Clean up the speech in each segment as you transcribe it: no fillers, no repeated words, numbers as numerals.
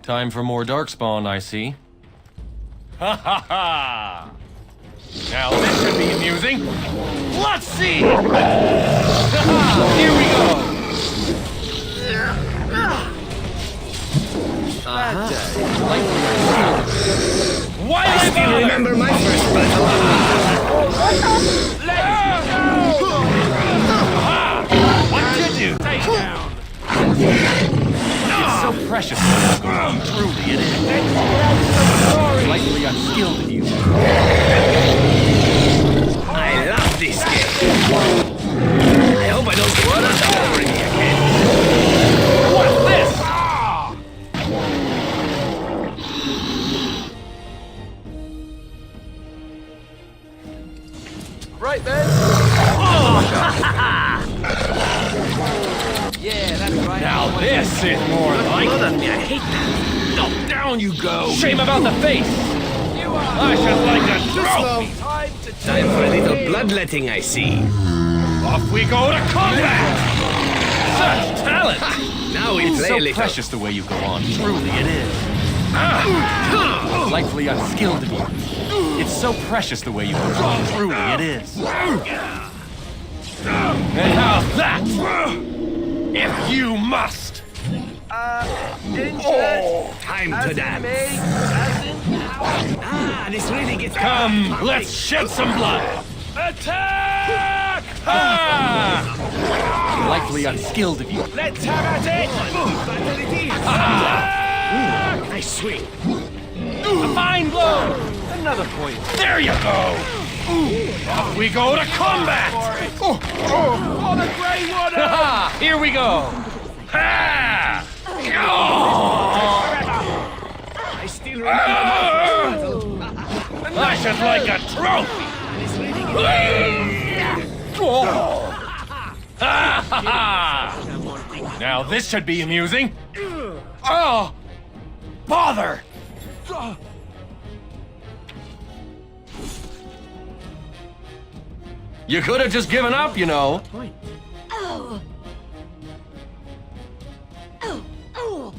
Time for more darkspawn, I see. Ha ha ha! Now this should be amusing. Let's see! Here we go! Why I still remember my first battle. What to do? Take down! It's so precious when you go on. Truly it is. Slightly unskilled of you. I love this game. I hope I don't run out over me again. What's this? Right, man. Yeah, that's right. Now this is more like... Blood on me, I hate that. No, down you go! Shame about the face! I should like a trophy! Time for a little bloodletting, I see. Off we go to combat! Such talent! Now we It's play so a little. precious the way you go on. Truly it is. Delightfully unskilled of you. It's so precious the way you go on. Truly it is. And how's that? If you must! Time to dance. Ah, this really gets... Come, let's shed some blood! Attack! Ha! Delightfully unskilled of you. Let's have at it! Nice swing. A fine blow! Another point. There you go! Off we go to combat! Oh, the grey one! Ha! Here we go! Ha! I still remember my first battle. I should like a trophy! Now this should be amusing. Oh! Bother! You could have just given up, you know. Oh. Oh. Oh.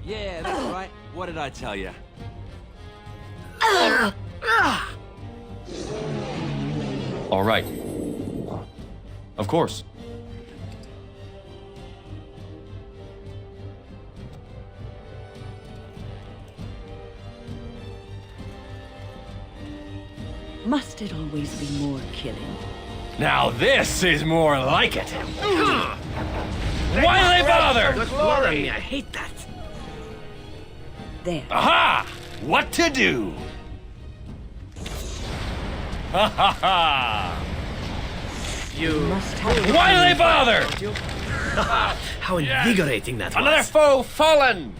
Yeah, that's right. What did I tell you? All right. Of course. Must it always be more killing? Now this is more like it. Why they bother? Blood on me, I hate that. There. Aha! What to do? Ha ha ha! You... Must have Why they bother? How invigorating that was. Another foe fallen!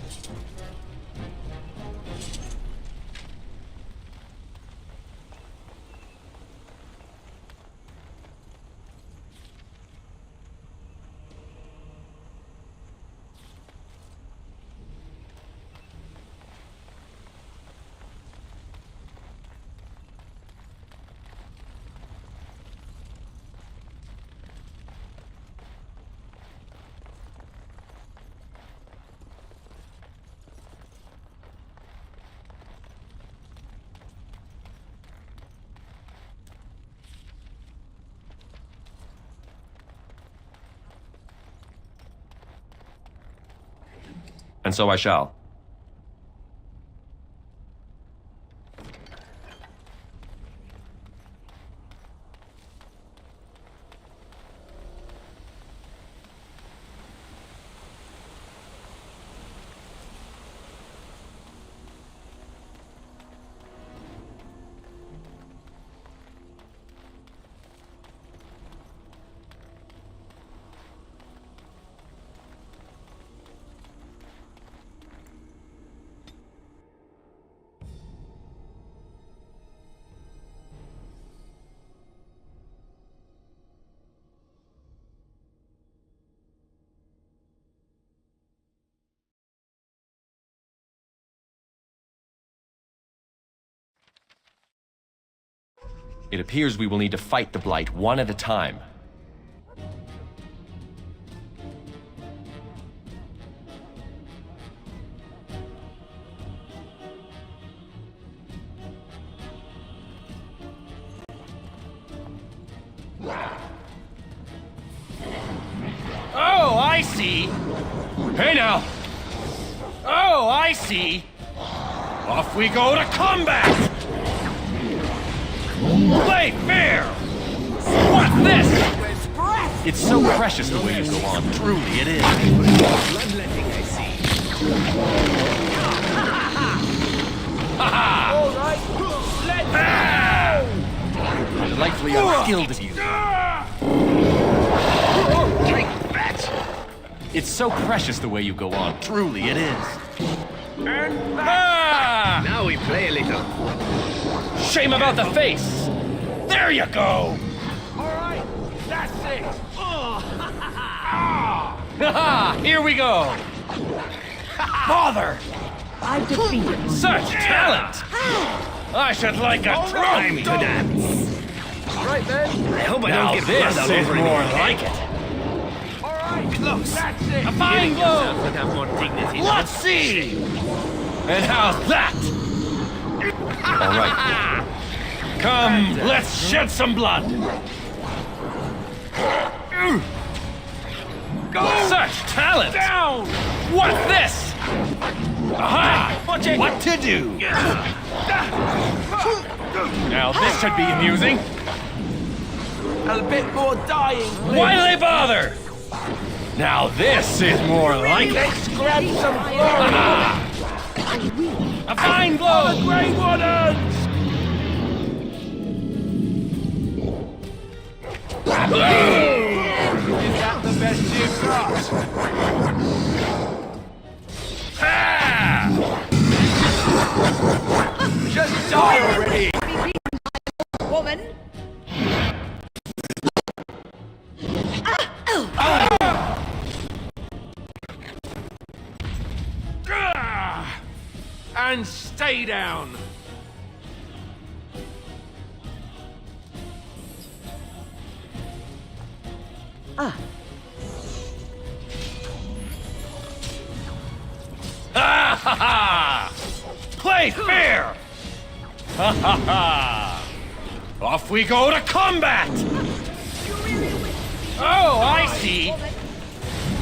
And so I shall. It appears we will need to fight the Blight one at a time. I see. Hey now. Oh, I see. Off we go to combat. Play fair. What's this? It's so precious the way you go on. Truly, it is. Bloodletting, I see. All right, let's go! Delightfully unskilled of you. Drink that! It's so precious the way you go on. Truly, it is. And Ah! Now we play a little. Shame about the face. There you go. all right, that's it. Haha! Here we go. Bother! I've defeated one. Such talent! I should like a Time to trophy. dance. Right then. I hope I Now don't get this blood all is over more anything. like it. All right, Close. that's it. A fine blow. Would have more dignity. Let's see. And how's that? All right. Come, let's shed some blood. Go Such talent! down. What's this? Aha! What to do? Now this should be amusing. A bit more dying, please. Why do they bother? Now this is more like it. Let's grab some glory. A fine blow! Grey Wardens! Is that the best you've got? Ah! Just die already! Woman. And stay down! Ah, Ha ha ha! Play fair! Ha ha ha! Off we go to combat! Oh, I see!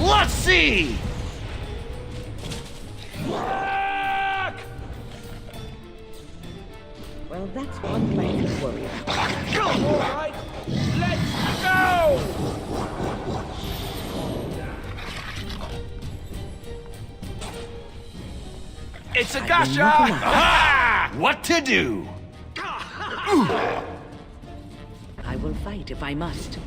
Let's see! well, that's one less warrior. All right, let's go! It's a gotcha! Aha! What to do? I will fight if I must.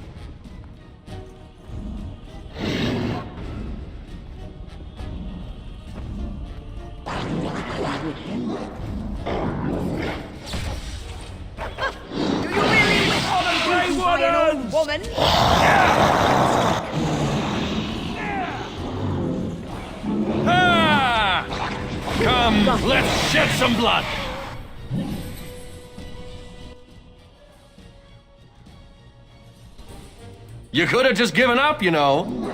Grey Wardens! Woman. Ah! Come, let's shed some blood! You could have just given up, you know.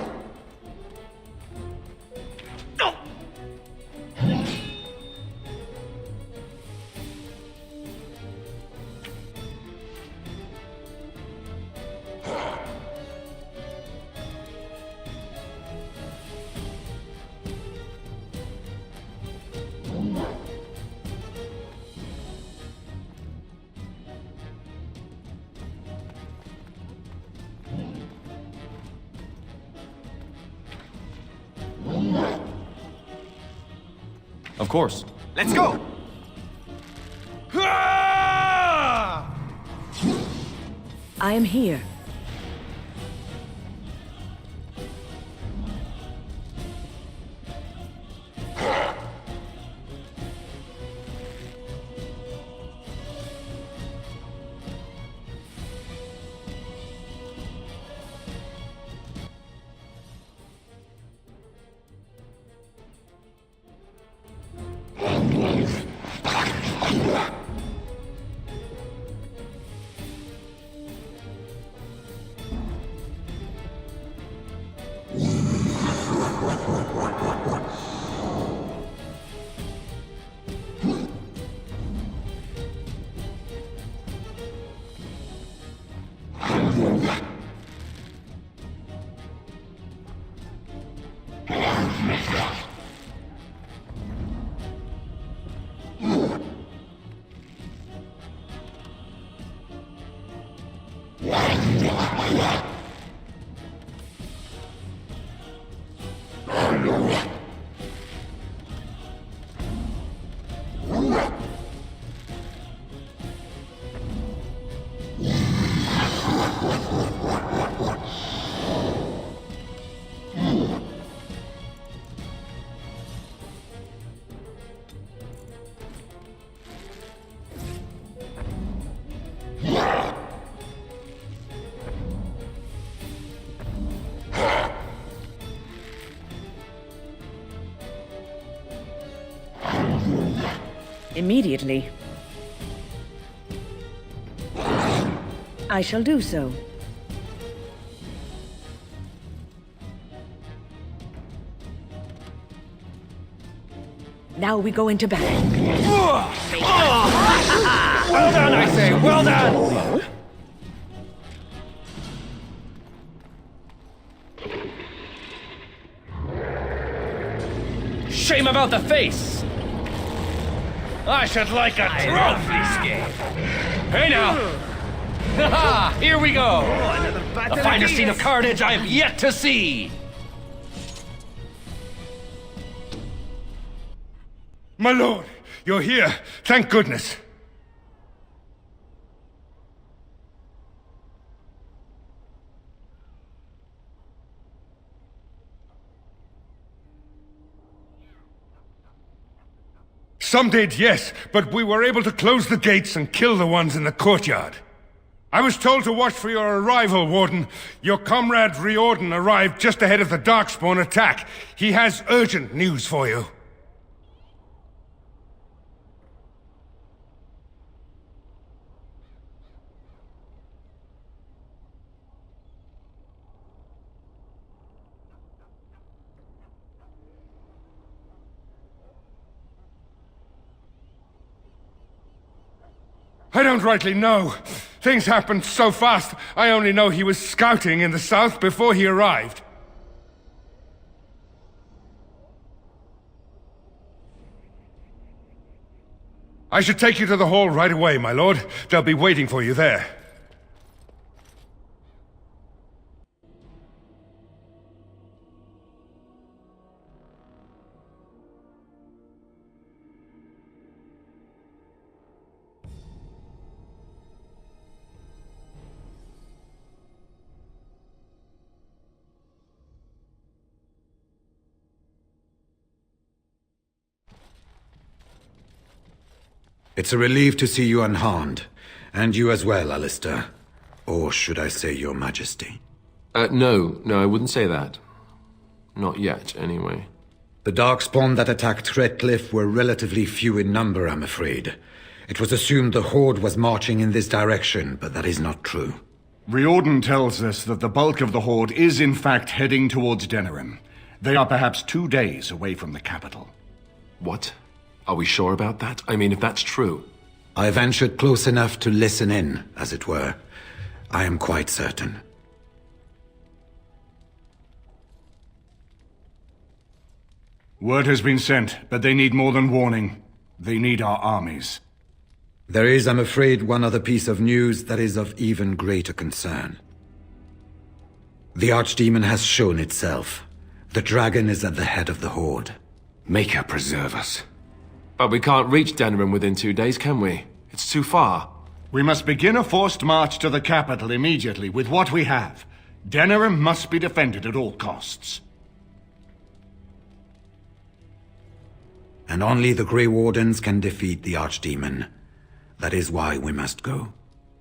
Of course. Let's go! I am here. Immediately. I shall do so. Now we go into battle. Well done, I say! Well done! Shame about the face! I should like a trophy! Hey now! Haha! Here we go! The finest scene of carnage I've yet to see! My lord, you're here. Thank goodness. Some did, yes, but we were able to close the gates and kill the ones in the courtyard. I was told to watch for your arrival, Warden. Your comrade Riordan arrived just ahead of the Darkspawn attack. He has urgent news for you. I don't rightly know. Things happened so fast, I only know he was scouting in the south before he arrived. I should take you to the hall right away, my lord. They'll be waiting for you there. It's a relief to see you unharmed. And you as well, Alistair. Or should I say your majesty? No, I wouldn't say that. Not yet, anyway. The Darkspawn that attacked Redcliffe were relatively few in number, I'm afraid. It was assumed the Horde was marching in this direction, but that is not true. Riordan tells us that the bulk of the Horde is in fact heading towards Denerim. They are perhaps 2 days away from the capital. What? Are we sure about that? I mean, if that's true. I ventured close enough to listen in, as it were. I am quite certain. Word has been sent, but they need more than warning. They need our armies. There is, I'm afraid, one other piece of news that is of even greater concern. The Archdemon has shown itself. The dragon is at the head of the Horde. Maker preserve us. But we can't reach Denerim within 2 days, can we? It's too far. We must begin a forced march to the capital immediately with what we have. Denerim must be defended at all costs. And only the Grey Wardens can defeat the Archdemon. That is why we must go.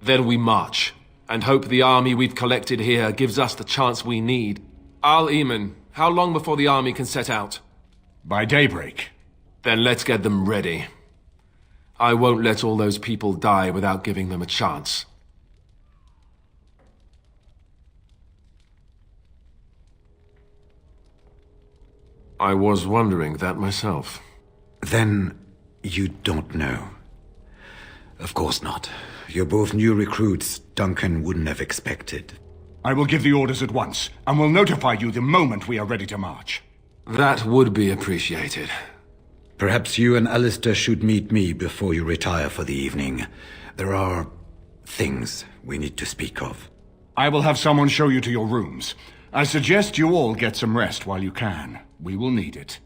Then we march, and hope the army we've collected here gives us the chance we need. Al-Eamon, how long before the army can set out? By daybreak. Then let's get them ready. I won't let all those people die without giving them a chance. I was wondering that myself. Then you don't know. Of course not. You're both new recruits Duncan wouldn't have expected. I will give the orders at once, and will notify you the moment we are ready to march. That would be appreciated. Perhaps you and Alistair should meet me before you retire for the evening. There are things we need to speak of. I will have someone show you to your rooms. I suggest you all get some rest while you can. We will need it.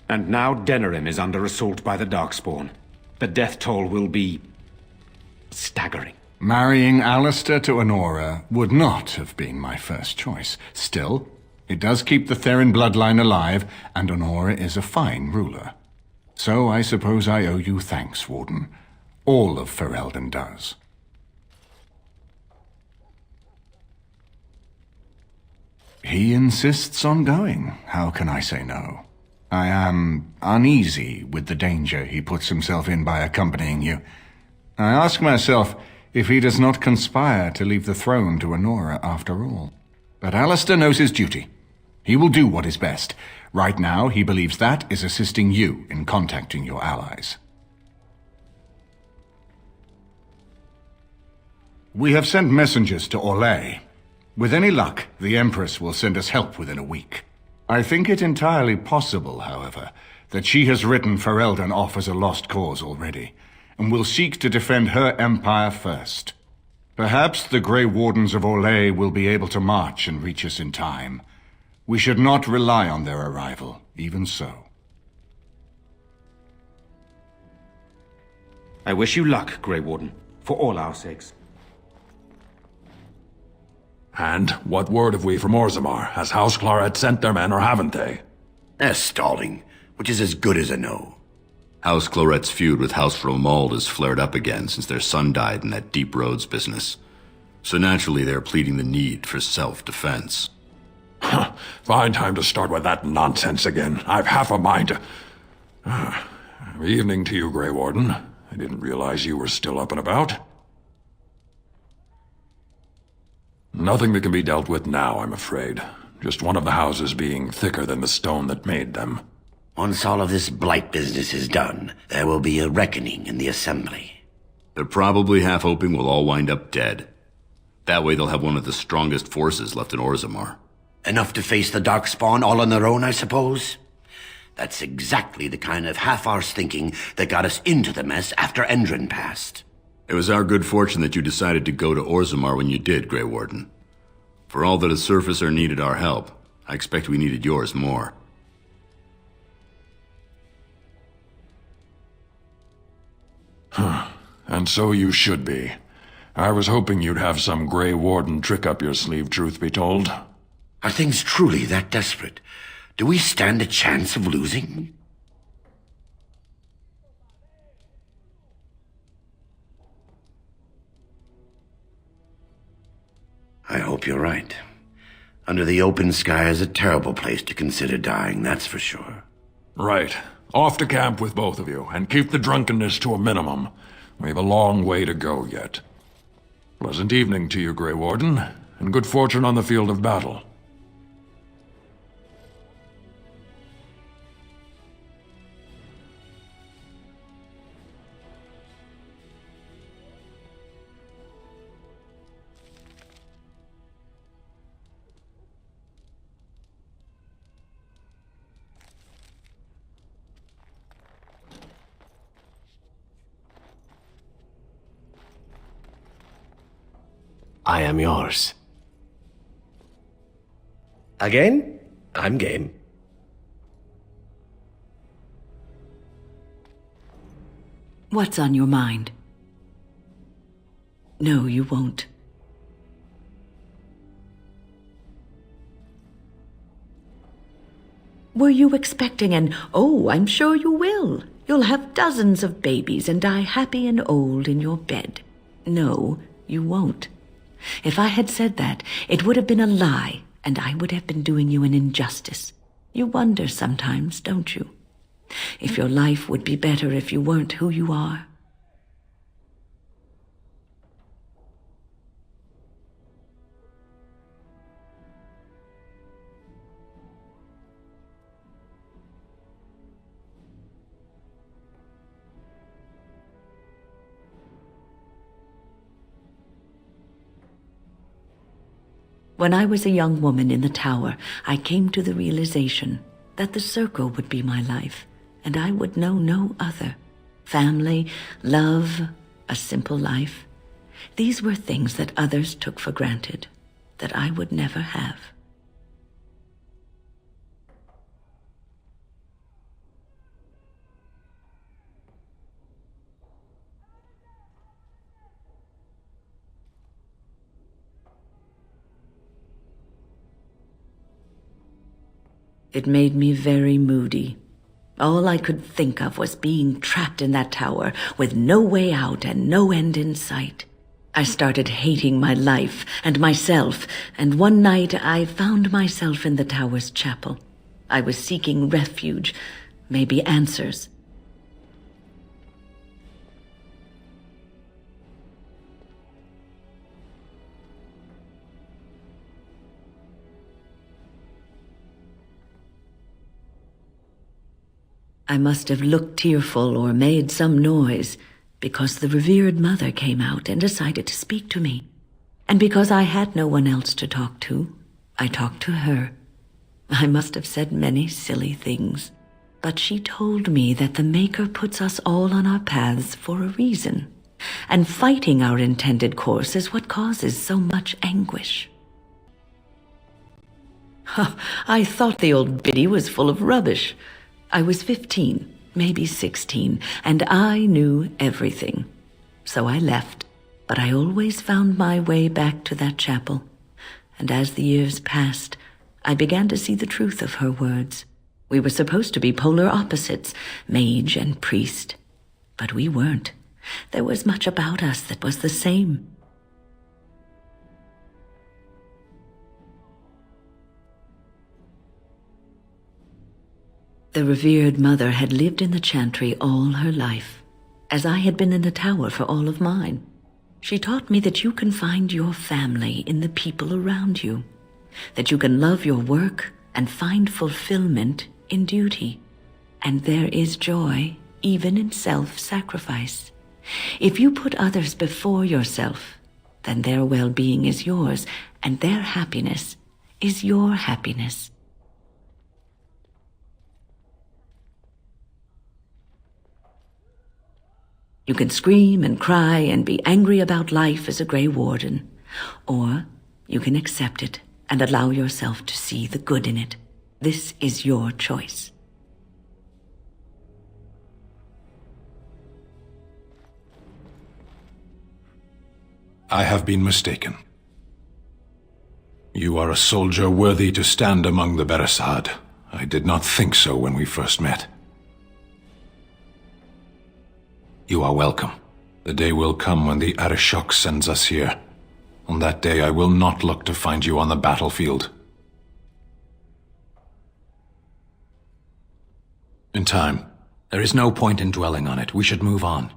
And now Denerim is under assault by the Darkspawn. The death toll will be staggering. Marrying Alistair to Honora would not have been my first choice. Still, it does keep the Theron bloodline alive, and Honora is a fine ruler. So I suppose I owe you thanks, Warden. All of Ferelden does. He insists on going. How can I say no? I am uneasy with the danger he puts himself in by accompanying you. I ask myself if he does not conspire to leave the throne to Honora after all. But Alistair knows his duty. He will do what is best. Right now, he believes that is assisting you in contacting your allies. We have sent messengers to Orlais. With any luck, the Empress will send us help within a week. I think it entirely possible, however, that she has written Ferelden off as a lost cause already, and will seek to defend her empire first. Perhaps the Grey Wardens of Orlais will be able to march and reach us in time. We should not rely on their arrival, even so. I wish you luck, Grey Warden, for all our sakes. And what word have we from Orzammar? Has House Claret sent their men, or haven't they? They're stalling, which is as good as a no. House Claret's feud with House Romald has flared up again since their son died in that Deep Roads business. So naturally they're pleading the need for self-defense. Fine time to start with that nonsense again. I've half a mind to... Evening to you, Grey Warden. I didn't realize you were still up and about. Nothing that can be dealt with now, I'm afraid. Just one of the houses being thicker than the stone that made them. Once all of this blight business is done, there will be a reckoning in the Assembly. They're probably half hoping we'll all wind up dead. That way they'll have one of the strongest forces left in Orzammar. Enough to face the Darkspawn all on their own, I suppose? That's exactly the kind of half-arsed thinking that got us into the mess after Endrin passed. It was our good fortune that you decided to go to Orzammar when you did, Grey Warden. For all that a surfacer needed our help, I expect we needed yours more. And so you should be. I was hoping you'd have some Grey Warden trick up your sleeve, truth be told. Are things truly that desperate? Do we stand a chance of losing? I hope you're right. Under the open sky is a terrible place to consider dying, that's for sure. Right. Off to camp with both of you, and keep the drunkenness to a minimum. We have a long way to go yet. Pleasant evening to you, Grey Warden, and good fortune on the field of battle. I am yours. Again? I'm game. What's on your mind? No, you won't. Were you expecting an, "Oh, I'm sure you will. You'll have dozens of babies and die happy and old in your bed"? No, you won't. If I had said that, it would have been a lie, and I would have been doing you an injustice. You wonder sometimes, don't you? If your life would be better if you weren't who you are. When I was a young woman in the tower, I came to the realization that the circle would be my life, and I would know no other. Family, love, a simple life. These were things that others took for granted, that I would never have. It made me very moody. All I could think of was being trapped in that tower with no way out and no end in sight. I started hating my life and myself, and one night I found myself in the tower's chapel. I was seeking refuge, maybe answers. I must have looked tearful or made some noise, because the revered mother came out and decided to speak to me. And because I had no one else to talk to, I talked to her. I must have said many silly things, but she told me that the Maker puts us all on our paths for a reason, and fighting our intended course is what causes so much anguish. I thought the old biddy was full of rubbish. I was 15, maybe 16, and I knew everything. So I left, but I always found my way back to that chapel. And as the years passed, I began to see the truth of her words. We were supposed to be polar opposites, mage and priest. But we weren't. There was much about us that was the same. The revered mother had lived in the chantry all her life, as I had been in the tower for all of mine. She taught me that you can find your family in the people around you, that you can love your work and find fulfillment in duty, and there is joy even in self-sacrifice. If you put others before yourself, then their well-being is yours, and their happiness is your happiness. You can scream and cry and be angry about life as a Grey Warden, or you can accept it and allow yourself to see the good in it. This is your choice. I have been mistaken. You are a soldier worthy to stand among the Beresad. I did not think so when we first met. You are welcome. The day will come when the Arishok sends us here. On that day, I will not look to find you on the battlefield. In time. There is no point in dwelling on it. We should move on.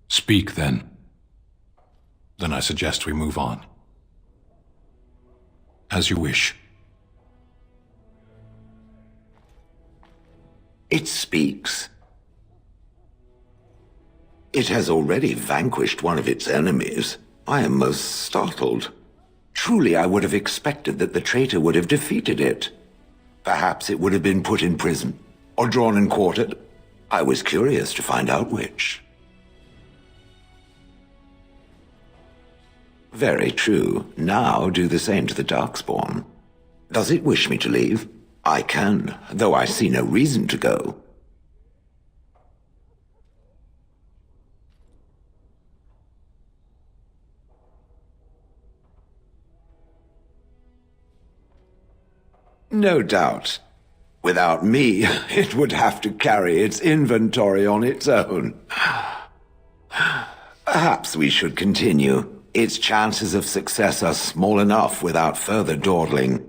Speak, then. Then I suggest we move on. As you wish. It speaks. It has already vanquished one of its enemies. I am most startled. Truly, I would have expected that the traitor would have defeated it. Perhaps it would have been put in prison, or drawn and quartered. I was curious to find out which. Very true. Now do the same to the Darkspawn. Does it wish me to leave? I can, though I see no reason to go. No doubt. Without me, it would have to carry its inventory on its own. Perhaps we should continue. Its chances of success are small enough without further dawdling.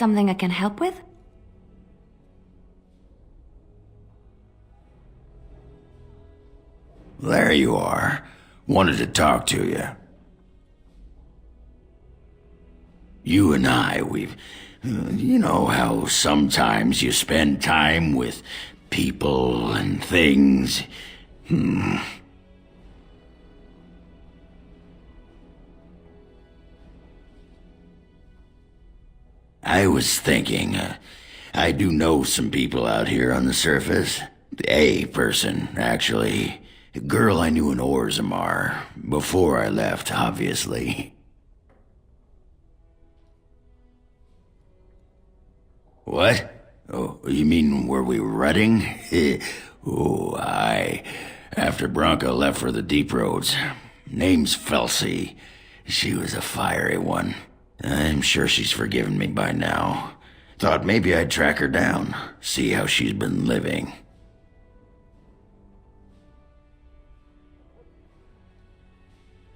Something I can help with? There you are. Wanted to talk to you. You and I, we've... You know how sometimes you spend time with people and things. I was thinking, I do know some people out here on the surface. A person, actually. A girl I knew in Orzammar. Before I left, obviously. What? Oh, you mean where we were running? Oh, aye. After Bronca left for the deep roads. Name's Felsi. She was a fiery one. I'm sure she's forgiven me by now. Thought maybe I'd track her down, see how she's been living.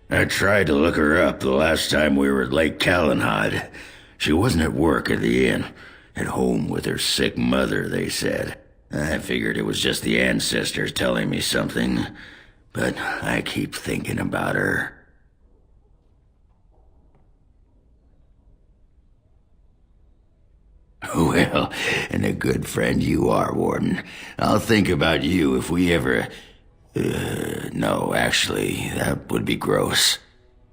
I tried to look her up the last time we were at Lake Calenhad. She wasn't at work at the inn. At home with her sick mother, they said. I figured it was just the ancestors telling me something, but I keep thinking about her. Well, and a good friend you are, Warden. I'll think about you if we ever... no, actually, that would be gross.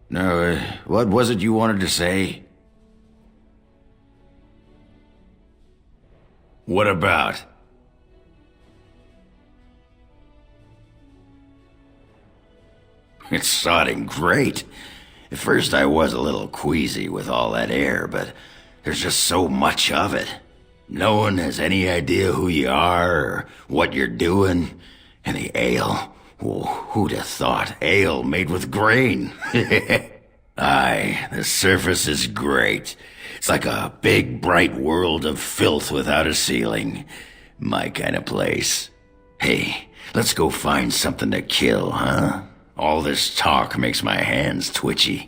No, what was it you wanted to say? What about? It's sodding great. At first I was a little queasy with all that air, but there's just so much of it. No one has any idea who you are or what you're doing. And the ale, oh, who'd have thought? Ale made with grain. Aye, the surface is great. It's like a big, bright world of filth without a ceiling. My kind of place. Hey, let's go find something to kill, huh? All this talk makes my hands twitchy.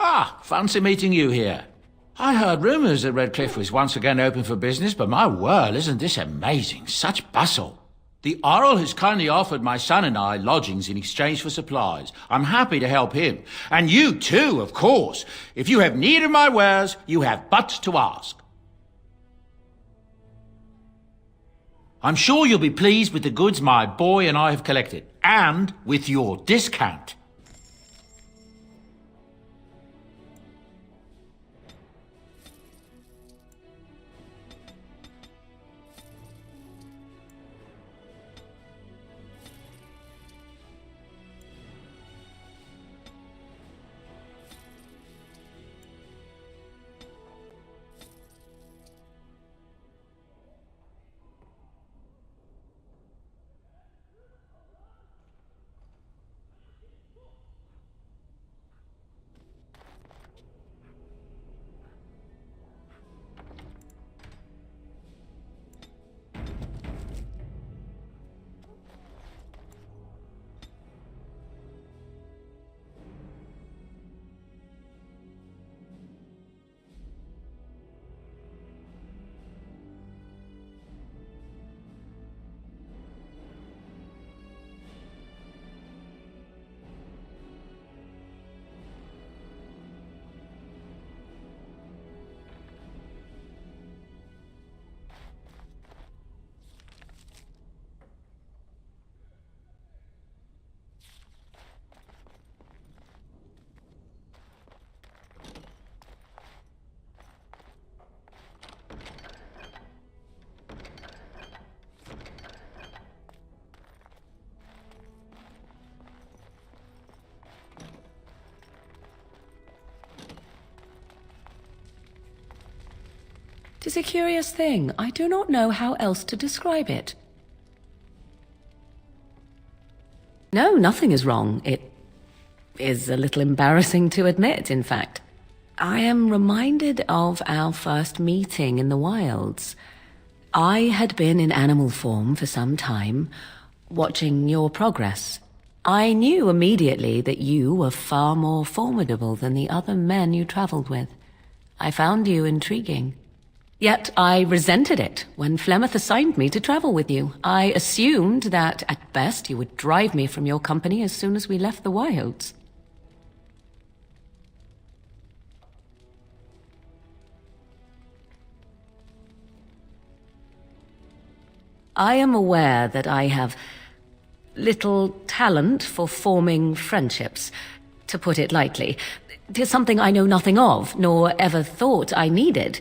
Ah, fancy meeting you here. I heard rumours that Redcliffe was once again open for business, but my word, isn't this amazing? Such bustle. The Earl has kindly offered my son and I lodgings in exchange for supplies. I'm happy to help him. And you too, of course. If you have need of my wares, you have but to ask. I'm sure you'll be pleased with the goods my boy and I have collected, and with your discount. Tis a curious thing. I do not know how else to describe it. No, nothing is wrong. is a little embarrassing to admit, in fact. I am reminded of our first meeting in the wilds. I had been in animal form for some time, watching your progress. I knew immediately that you were far more formidable than the other men you traveled with. I found you intriguing. Yet I resented it when Flemeth assigned me to travel with you. I assumed that, at best, you would drive me from your company as soon as we left the wilds. I am aware that I have little talent for forming friendships, to put it lightly. 'Tis something I know nothing of, nor ever thought I needed.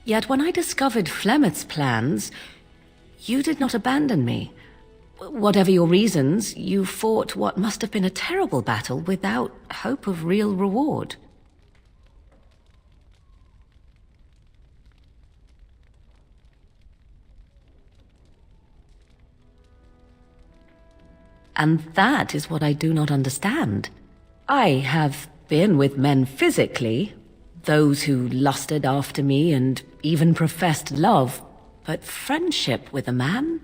Yet when I discovered Flemeth's plans, you did not abandon me. Whatever your reasons, you fought what must have been a terrible battle without hope of real reward. And that is what I do not understand. I have been with men physically, those who lusted after me and even professed love, but friendship with a man?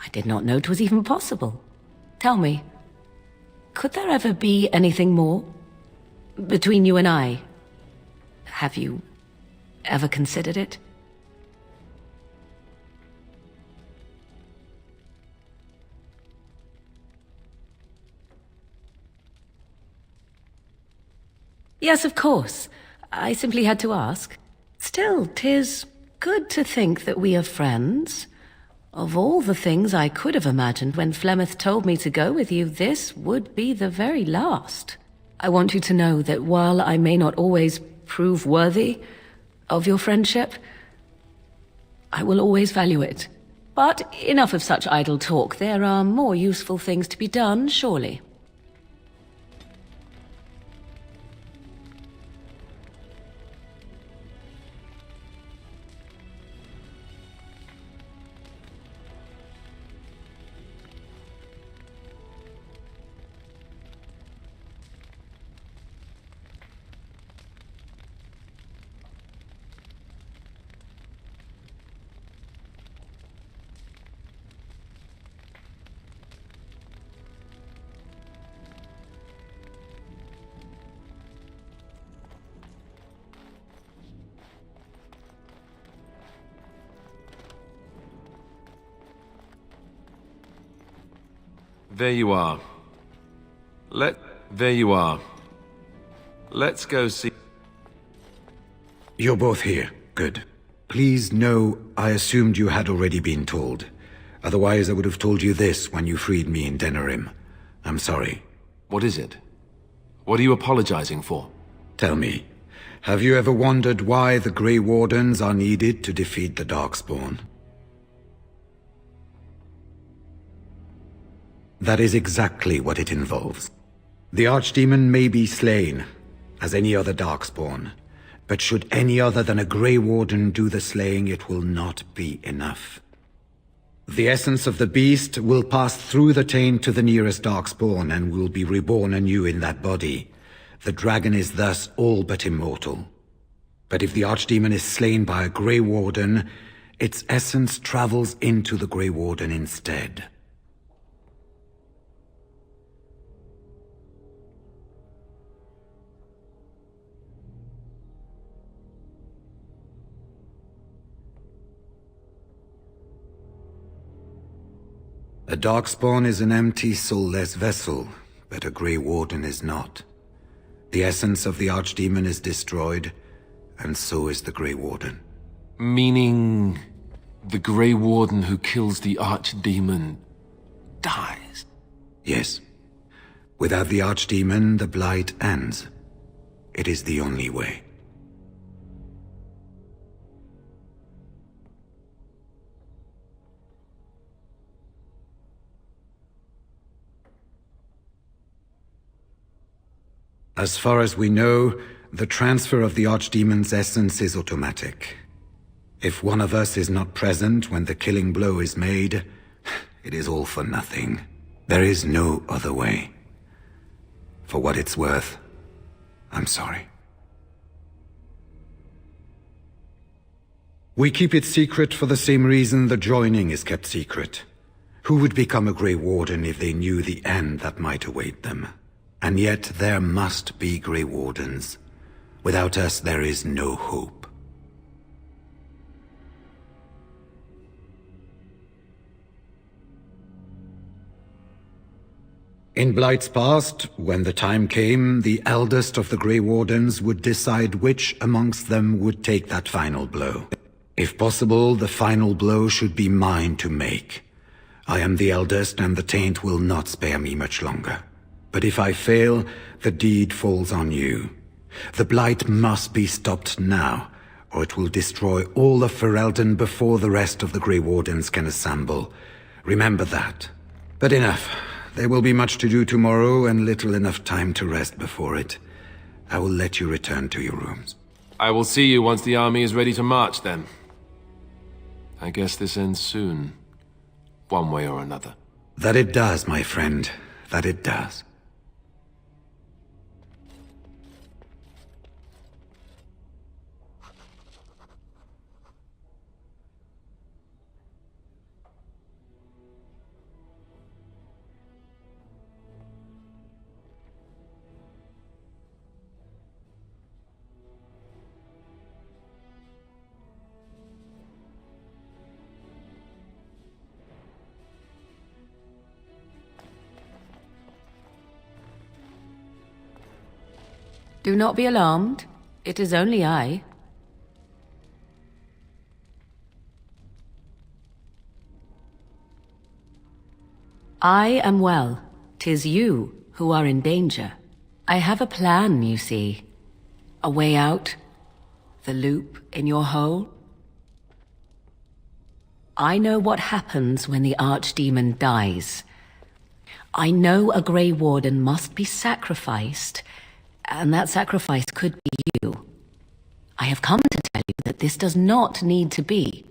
I did not know 'twas even possible. Tell me, could there ever be anything more? Between you and I? Have you ever considered it? Yes, of course. I simply had to ask. Still, 'tis good to think that we are friends. Of all the things I could have imagined when Flemeth told me to go with you, this would be the very last. I want you to know that while I may not always prove worthy of your friendship, I will always value it. But enough of such idle talk. There are more useful things to be done, surely. There you are. There you are. Let's go see... You're both here. Good. Please know I assumed you had already been told. Otherwise I would have told you this when you freed me in Denerim. I'm sorry. What is it? What are you apologizing for? Tell me, have you ever wondered why the Grey Wardens are needed to defeat the Darkspawn? That is exactly what it involves. The Archdemon may be slain, as any other Darkspawn, but should any other than a Grey Warden do the slaying, it will not be enough. The essence of the beast will pass through the taint to the nearest Darkspawn and will be reborn anew in that body. The dragon is thus all but immortal. But if the Archdemon is slain by a Grey Warden, its essence travels into the Grey Warden instead. A Darkspawn is an empty, soulless vessel, but a Grey Warden is not. The essence of the Archdemon is destroyed, and so is the Grey Warden. Meaning... the Grey Warden who kills the Archdemon... dies? Yes. Without the Archdemon, the Blight ends. It is the only way. As far as we know, the transfer of the Archdemon's essence is automatic. If one of us is not present when the killing blow is made, it is all for nothing. There is no other way. For what it's worth, I'm sorry. We keep it secret for the same reason the joining is kept secret. Who would become a Grey Warden if they knew the end that might await them? And yet there must be Grey Wardens. Without us, there is no hope. In Blight's past, when the time came, the eldest of the Grey Wardens would decide which amongst them would take that final blow. If possible, the final blow should be mine to make. I am the eldest, and the taint will not spare me much longer. But if I fail, the deed falls on you. The Blight must be stopped now, or it will destroy all of Ferelden before the rest of the Grey Wardens can assemble. Remember that. But enough. There will be much to do tomorrow, and little enough time to rest before it. I will let you return to your rooms. I will see you once the army is ready to march, then. I guess this ends soon. One way or another. That it does, my friend. That it does. Do not be alarmed. It is only I. I am well. 'Tis you who are in danger. I have a plan, you see. A way out. The loop in your hole. I know what happens when the Archdemon dies. I know a Grey Warden must be sacrificed, and that sacrifice could be you. I have come to tell you that this does not need to be.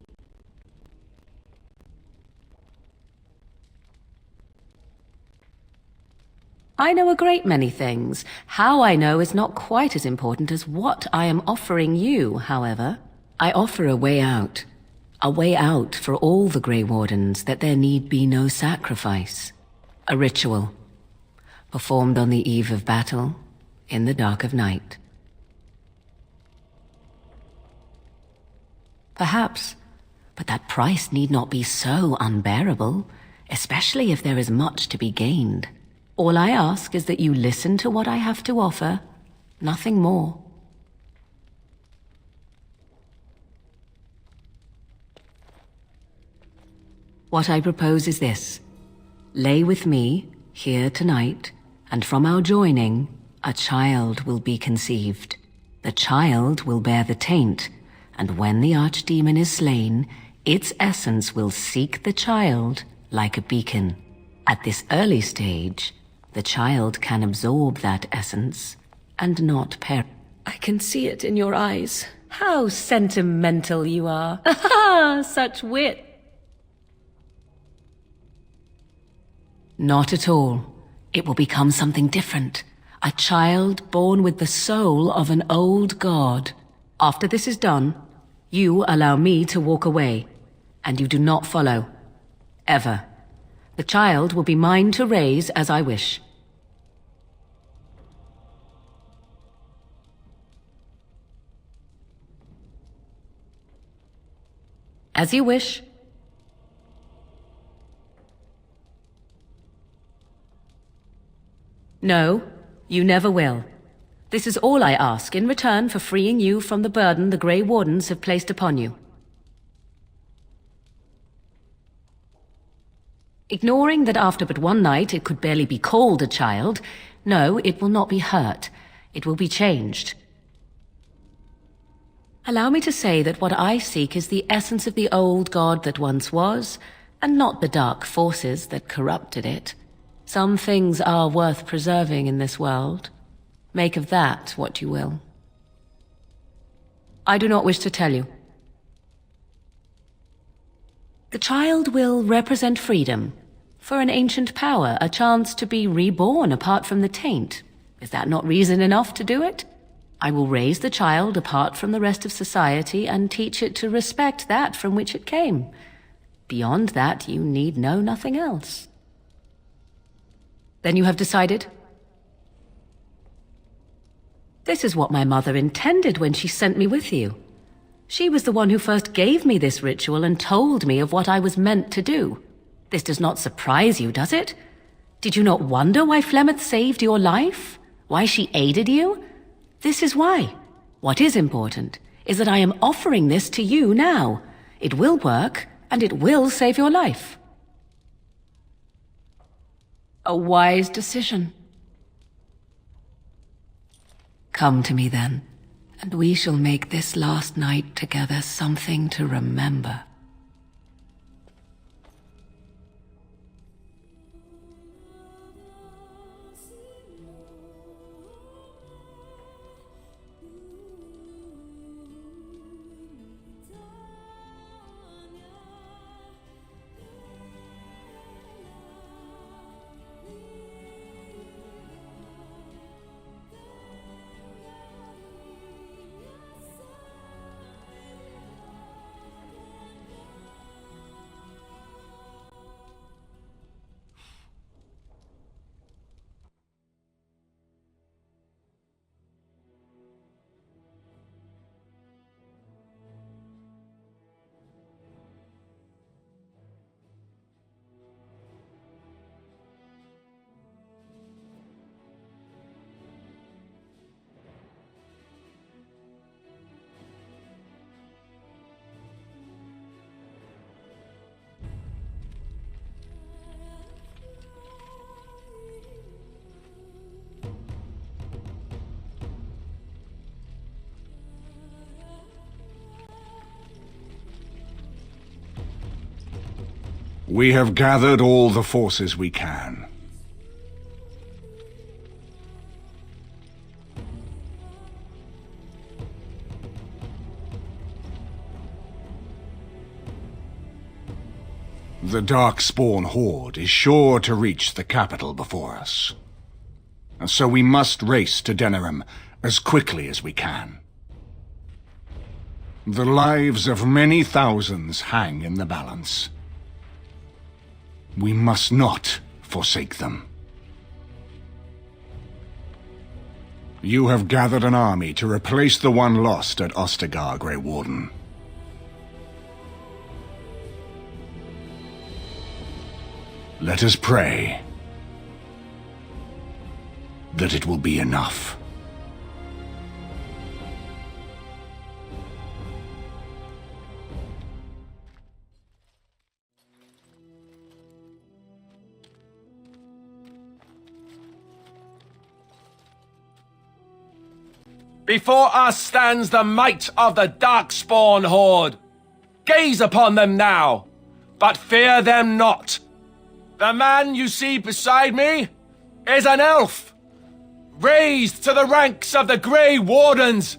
I know a great many things. How I know is not quite as important as what I am offering you, however. I offer a way out. A way out for all the Grey Wardens, that there need be no sacrifice. A ritual, performed on the eve of battle, in the dark of night. Perhaps, but that price need not be so unbearable, especially if there is much to be gained. All I ask is that you listen to what I have to offer, nothing more. What I propose is this. Lay with me, here tonight, and from our joining, a child will be conceived. The child will bear the taint, and when the Archdemon is slain, its essence will seek the child like a beacon. At this early stage, the child can absorb that essence and not perish. I can see it in your eyes. How sentimental you are. Ah, such wit. Not at all. It will become something different. A child born with the soul of an old god. After this is done, you allow me to walk away, and you do not follow. Ever. The child will be mine to raise as I wish. As you wish. No, you never will. This is all I ask in return for freeing you from the burden the Grey Wardens have placed upon you. Ignoring that after but one night it could barely be called a child, no, it will not be hurt. It will be changed. Allow me to say that what I seek is the essence of the old god that once was, and not the dark forces that corrupted it. Some things are worth preserving in this world. Make of that what you will. I do not wish to tell you. The child will represent freedom. For an ancient power, a chance to be reborn apart from the taint. Is that not reason enough to do it? I will raise the child apart from the rest of society and teach it to respect that from which it came. Beyond that, you need know nothing else. Then you have decided? This is what my mother intended when she sent me with you. She was the one who first gave me this ritual and told me of what I was meant to do. This does not surprise you, does it? Did you not wonder why Flemeth saved your life? Why she aided you? This is why. What is important is that I am offering this to you now. It will work, and it will save your life. A wise decision. Come to me then, and we shall make this last night together something to remember. We have gathered all the forces we can. The Darkspawn Horde is sure to reach the capital before us. And so we must race to Denerim as quickly as we can. The lives of many thousands hang in the balance. We must not forsake them. You have gathered an army to replace the one lost at Ostagar, Grey Warden. Let us pray that it will be enough. Before us stands the might of the Darkspawn Horde. Gaze upon them now, but fear them not. The man you see beside me is an elf, raised to the ranks of the Grey Wardens.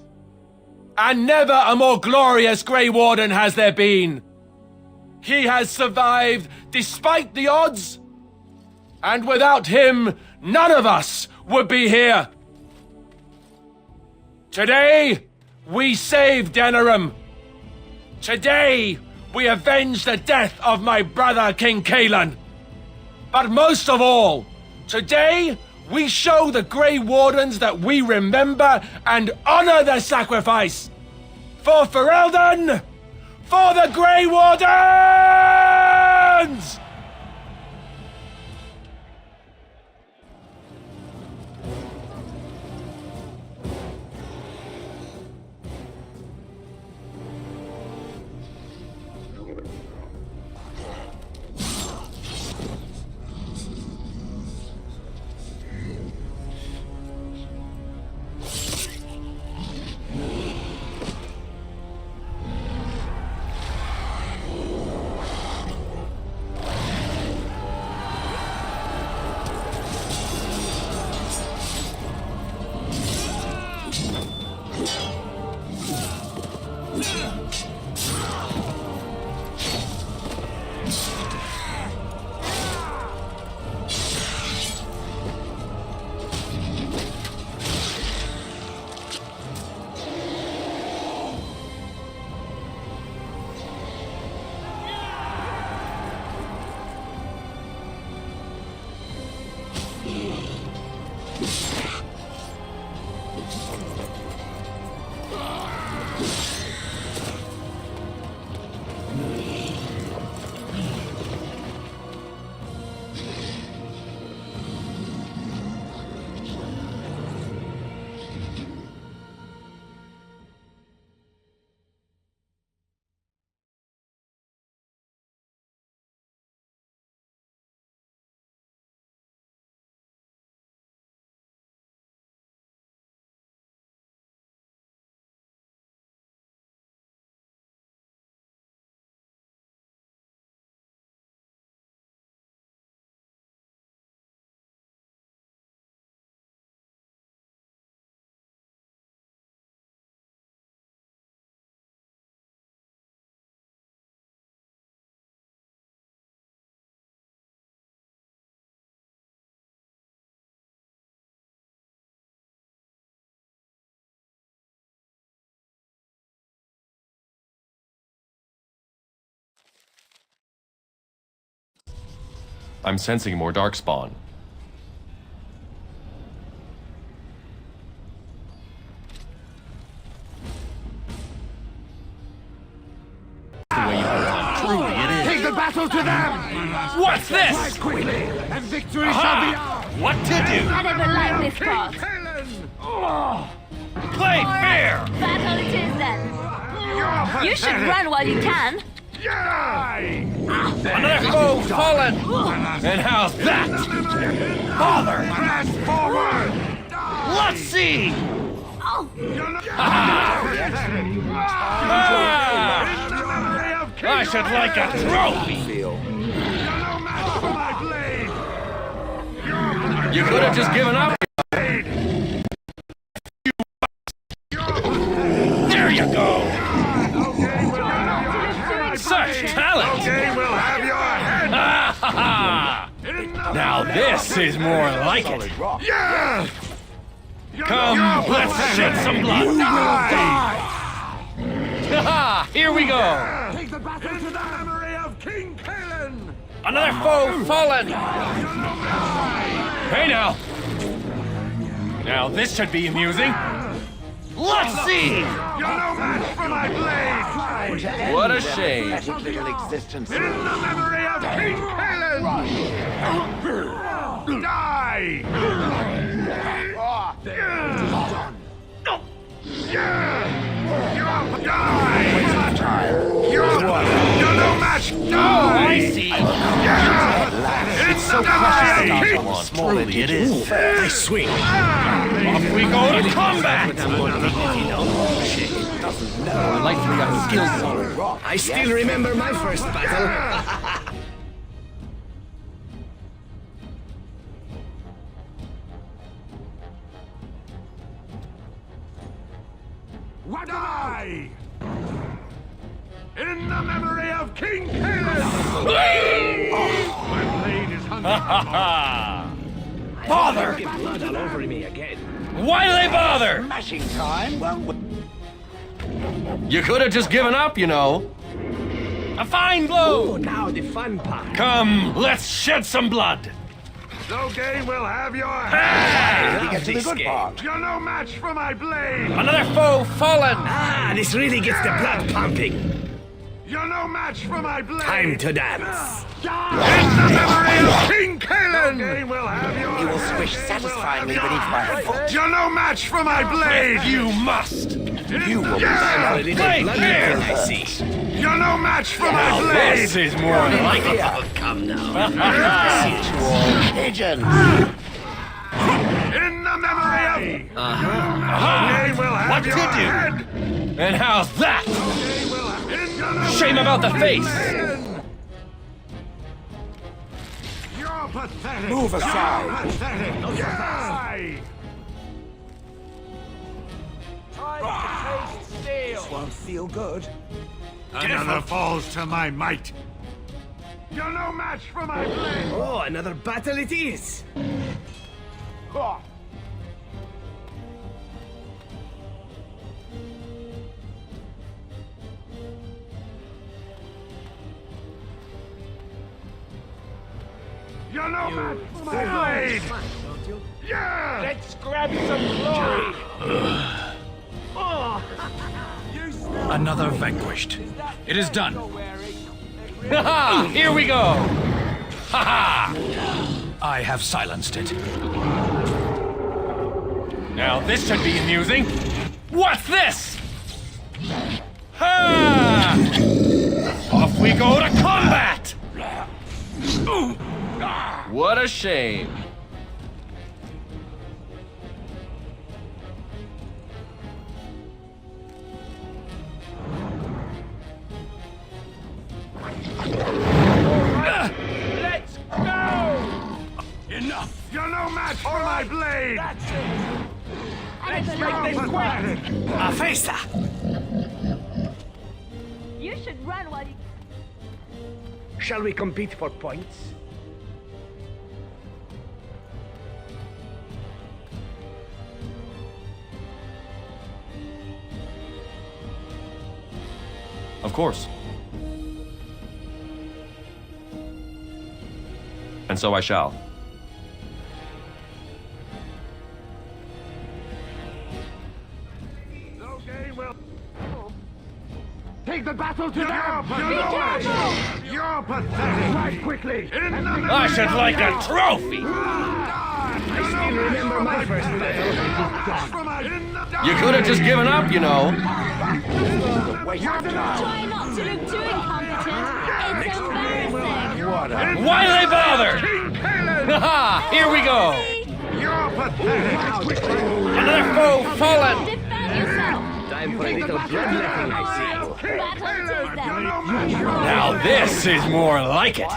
And never a more glorious Grey Warden has there been. He has survived despite the odds, and without him, none of us would be here. Today, we save Denerim. Today, we avenge the death of my brother King Kaelan. But most of all, today, we show the Grey Wardens that we remember and honor the sacrifice. For Ferelden, for the Grey Wardens! I'm sensing more darkspawn. Take the battle to them! What's this? Fight quickly, and victory shall be ours! What to do? I never liked this part. Play fair! Battle it is then. You should run while you can. Another foe fallen! And how's that? Father! Press forward! Let's see! I should like a trophy! You could have just given up. There you go! Such talent! Okay, we'll have your head! Now this is more like it. Yeah! Come, let's shed some blood. Ha! Here we go. Take the battle to the memory of King Kalen! Another foe fallen. Hey now. Now this should be amusing. Let's see. You're no match for my blade! What a shame. Little existence. In the memory of King Kalen! Die! You're no match! Die! I see. It's so precious How small it is. I swing. Off we go to combat. Likely got skills. I still remember my first battle. Die! In the memory of King Kalen! My blade is hungry. Father! Get blood all over me again. Why do they bother? Smashing time? Well, You could have just given up, you know. A fine blow! oh, now the fun part. Come, let's shed some blood. No game will have your head! We get to the good part. You're no match for my blade! Another foe fallen. Ah, this really gets the blood pumping. You're no match for my blade! Time to dance. In the memory of King Kalen! No game will have your You will swish satisfyingly beneath my foot. You're no match for my blade! You must. You will be for a little Play blood fair. I see. You're no match for my blade! This is more like it. Oh, come now. Pigeon. In the memory of... Aha! Game will have What to your head! do? And how's that? Game will have... Shame about the face. You're pathetic! Move aside. You're pathetic! Die! This won't feel good. Another falls to my might! You're no match for my blade! Oh, another battle it is. You're no match for my blade! Yeah! Let's grab some glory. Another vanquished. It is done. Ha-ha! Here we go! Ha-ha! I have silenced it. Now this should be amusing. What's this? Ha! Off we go to combat! What a shame. Let's go! Enough! You're no match for my blade! That's it! Let's make this quick! Face that! You should run while you... Shall we compete for points? Of course. And so I shall. Take the battle to them! You're pathetic! Right quickly! I should like a trophy! I still remember my first battle. You could have just given up, you know. Try not to look too incompetent. It's embarrassing. Why they bother? Haha! Here we go! You're pathetic! Another foe fallen! Defend yourself. Time for a little bloodletting, I see. Battle it is then. Now this is more like it. I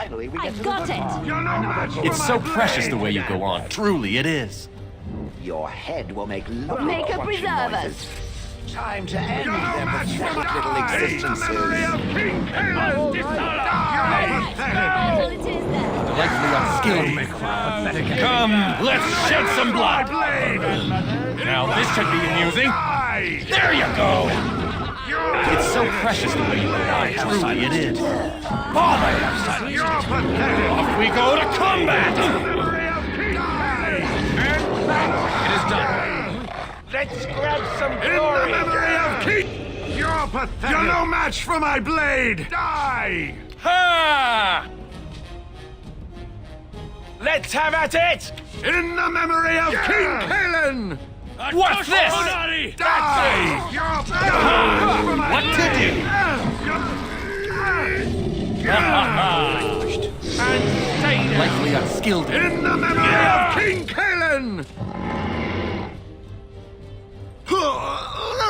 got it. It's so precious the way you go on. Truly, it is. Your head will make Make a preserve us. Time to end their pathetic little existences. Battle it is then. Delightfully unskilled. Come, let's shed some blood. Now this should be amusing. There you go. It's so precious the way you go on. Truly, it is. Bother! Off we go to combat. It is done. Let's grab some glory. In the memory of King. You're pathetic. You're no match for my blade. Die. Ha! Let's have at it. In the memory of King Kalen. What's this? Die. What to do? Likely unskilled. In the memory of King Kalen.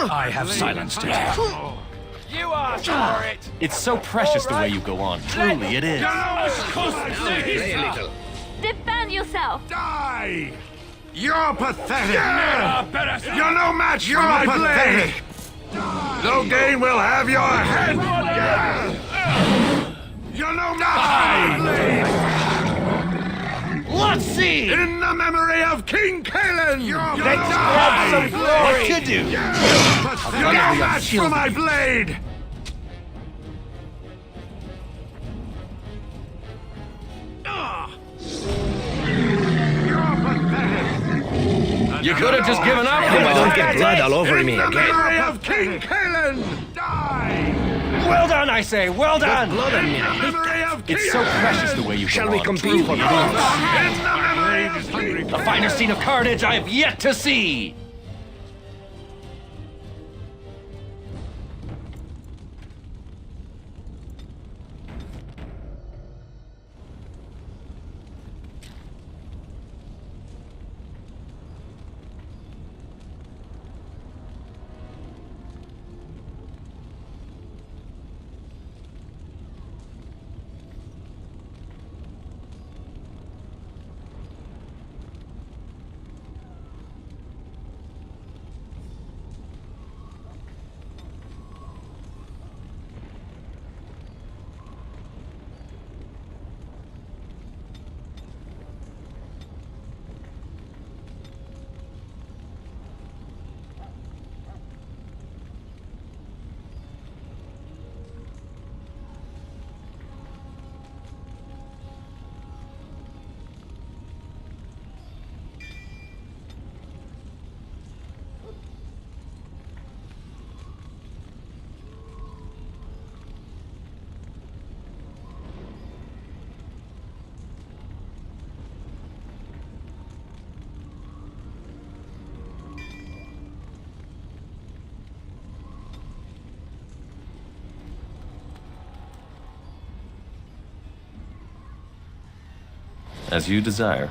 I have silenced it. You asked for it. It's so precious the way you go on. Truly, it is. Defend yourself. Die. You're pathetic. You're no match for my blade. Logain will have your head. You're no match for my blade. Let's see. In the memory of King Kalen. Let's grab some glory. What to do? You're no match for my blade. You could have just given up. I don't get blood all over me again. Memory of King Kalen. Die. Well done, I say. Well done. Blood on me. Memory of King. It's so precious the way you Shall go we on. compete for Truly, it is. a finer scene of carnage I have yet to see. As you desire.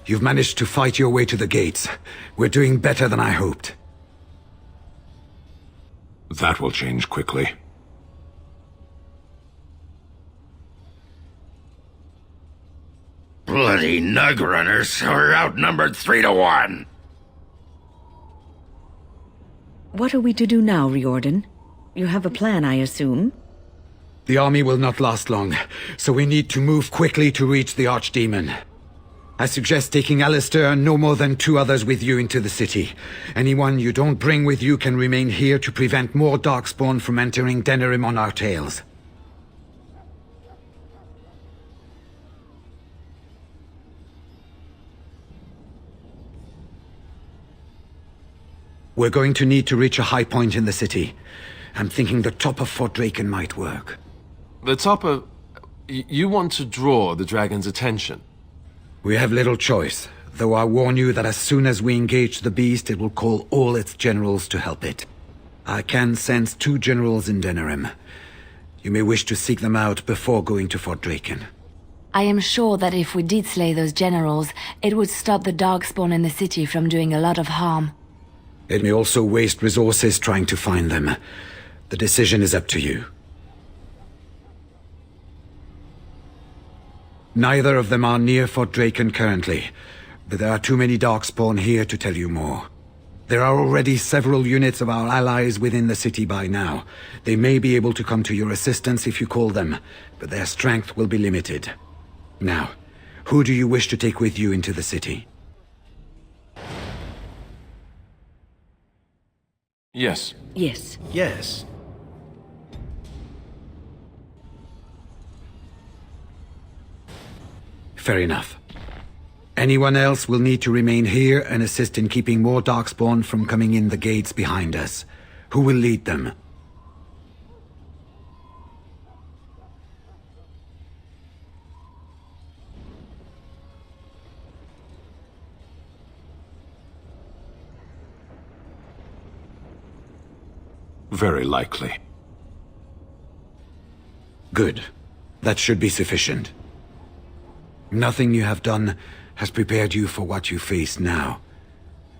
You've managed to fight your way to the gates. We're doing better than I hoped. That will change quickly. Bloody nug runners are outnumbered 3-1. What are we to do now, Riordan? You have a plan, I assume? The army will not last long, so we need to move quickly to reach the Archdemon. I suggest taking Alistair and no more than 2 others with you into the city. Anyone you don't bring with you can remain here to prevent more Darkspawn from entering Denerim on our tails. We're going to need to reach a high point in the city. I'm thinking the top of Fort Draken might work. The top of... You want to draw the dragon's attention? We have little choice, though I warn you that as soon as we engage the beast, it will call all its generals to help it. I can sense 2 generals in Denerim. You may wish to seek them out before going to Fort Draken. I am sure that if we did slay those generals, it would stop the Darkspawn in the city from doing a lot of harm. It may also waste resources trying to find them. The decision is up to you. Neither of them are near Fort Draken currently, but there are too many Darkspawn here to tell you more. There are already several units of our allies within the city by now. They may be able to come to your assistance if you call them, but their strength will be limited. Now, who do you wish to take with you into the city? Yes. Yes. Yes. Fair enough. Anyone else will need to remain here and assist in keeping more Darkspawn from coming in the gates behind us. Who will lead them? Very likely. Good. That should be sufficient. Nothing you have done has prepared you for what you face now.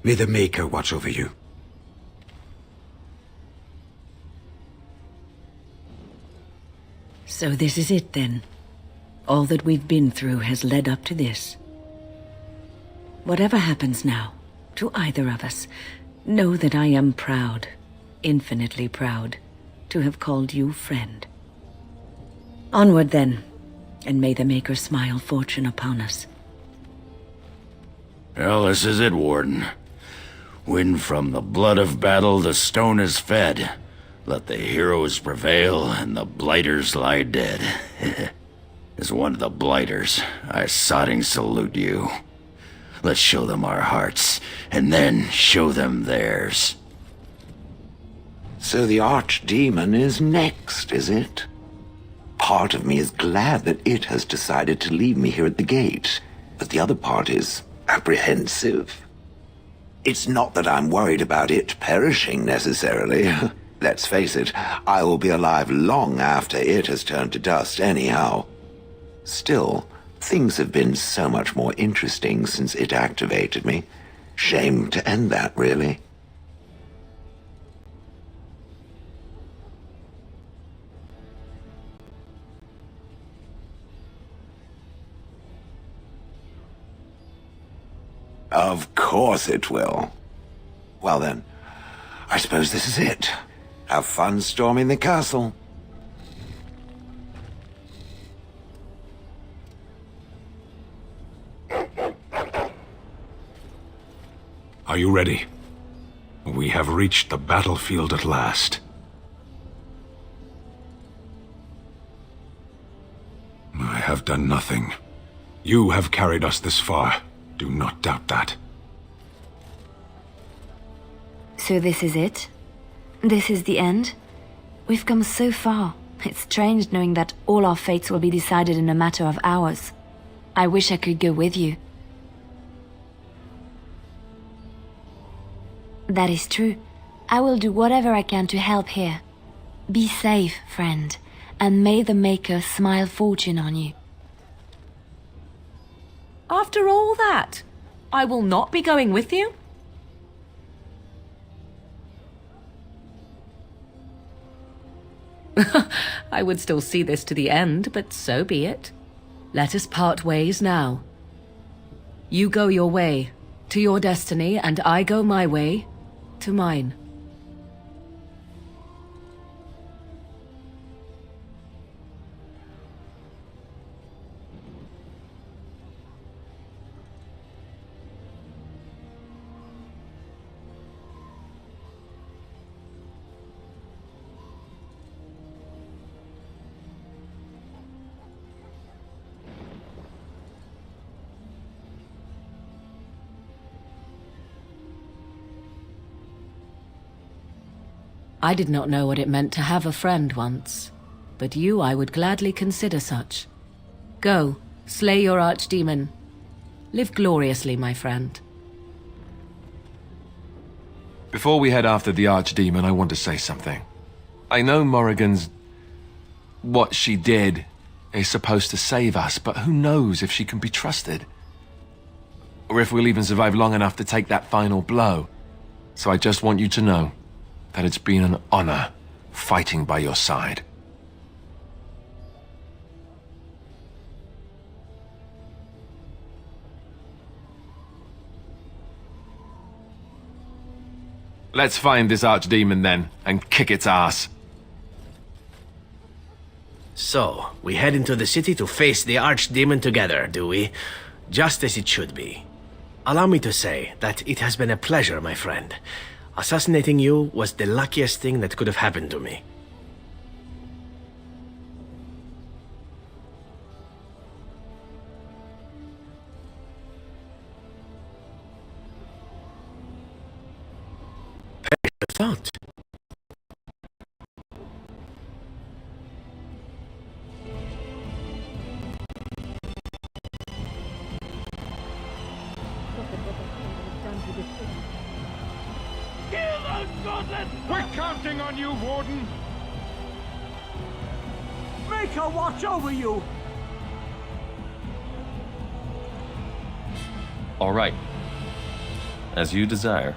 May the Maker watch over you. So this is it then. All that we've been through has led up to this. Whatever happens now, to either of us, know that I am proud, infinitely proud, to have called you friend. Onward then, and may the Maker smile fortune upon us. Well, this is it, Warden. When from the blood of battle the stone is fed, let the heroes prevail and the blighters lie dead. As one of the blighters, I sodding salute you. Let's show them our hearts, and then show them theirs. So the Archdemon is next, is it? Part of me is glad that it has decided to leave me here at the gate, but the other part is apprehensive. It's not that I'm worried about it perishing necessarily. Let's face it, I will be alive long after it has turned to dust anyhow. Still, things have been so much more interesting since it activated me. Shame to end that, really. Of course it will. Well then, I suppose this is it. Have fun storming the castle. Are you ready? We have reached the battlefield at last. I have done nothing. You have carried us this far. Do not doubt that. So this is it? This is the end? We've come so far. It's strange knowing that all our fates will be decided in a matter of hours. I wish I could go with you. That is true. I will do whatever I can to help here. Be safe, friend, and may the Maker smile fortune on you. After all that, I will not be going with you? I would still see this to the end, but so be it. Let us part ways now. You go your way, to your destiny, and I go my way, to mine. I did not know what it meant to have a friend once, but you I would gladly consider such. Go, slay your archdemon. Live gloriously, my friend. Before we head after the archdemon, I want to say something. I know Morrigan's... what she did is supposed to save us, but who knows if she can be trusted? Or if we'll even survive long enough to take that final blow. So I just want you to know that it's been an honor fighting by your side. Let's find this archdemon then, and kick its ass. So, we head into the city to face the archdemon together, do we? Just as it should be. Allow me to say that it has been a pleasure, my friend. Assassinating you was the luckiest thing that could have happened to me. Perish the thought. We're counting on you, Warden! Make her watch over you! All right. As you desire.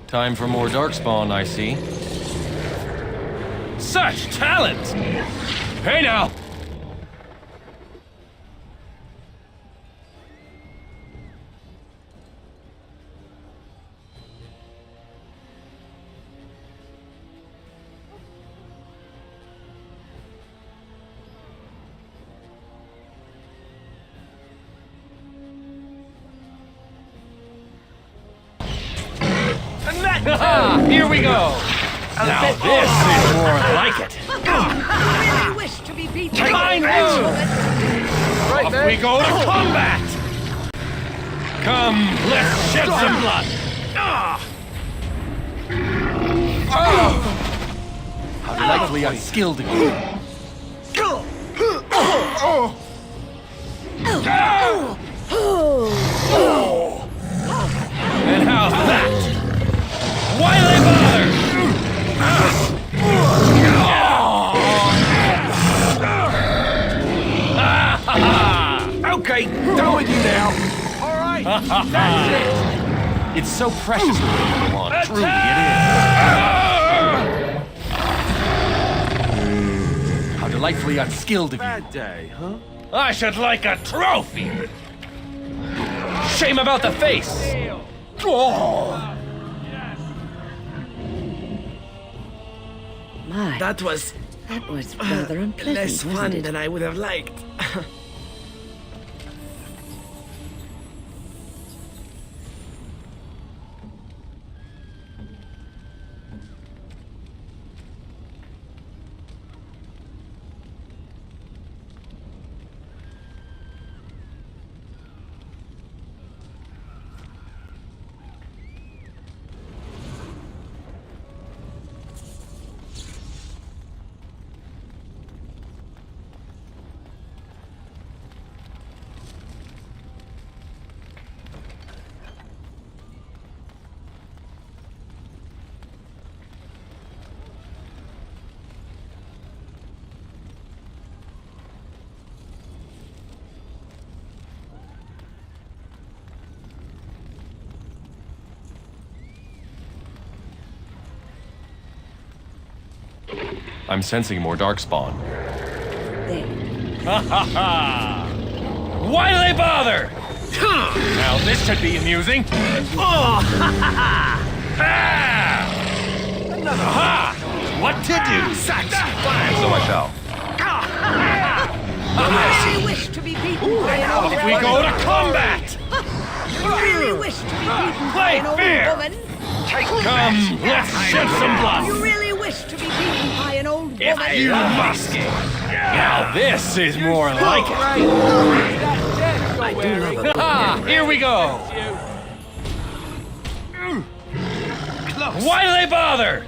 Time for more darkspawn, I see. Such talent! Hey now! Here we go! Now this is more like it! I really wish to be beaten! Fine move! Off we go to combat! Come, let's shed some blood! How likely unskilled you! And how's that? Why bother? All right. That's it. It's so precious the way you go on. Truly, it is. How delightfully unskilled of you. Bad day, huh? I should like a trophy. Shame about the face. Oh. My, That was rather unpleasant, less wasn't fun it? than I would have liked. I'm sensing more darkspawn. There. Ha ha ha! Why do they bother? Now this should be amusing. Oh! Ha ha ha! Another ha! What to do? Such fun! So I shall. You really wish to be beaten by an old We go to combat! You really wish to be beaten by an old fair. woman? Come, let's shed some blood. You really wish to be beaten by an old woman? You must. Now this is more like it. I do love it. Ha! Here we go. Why do they bother?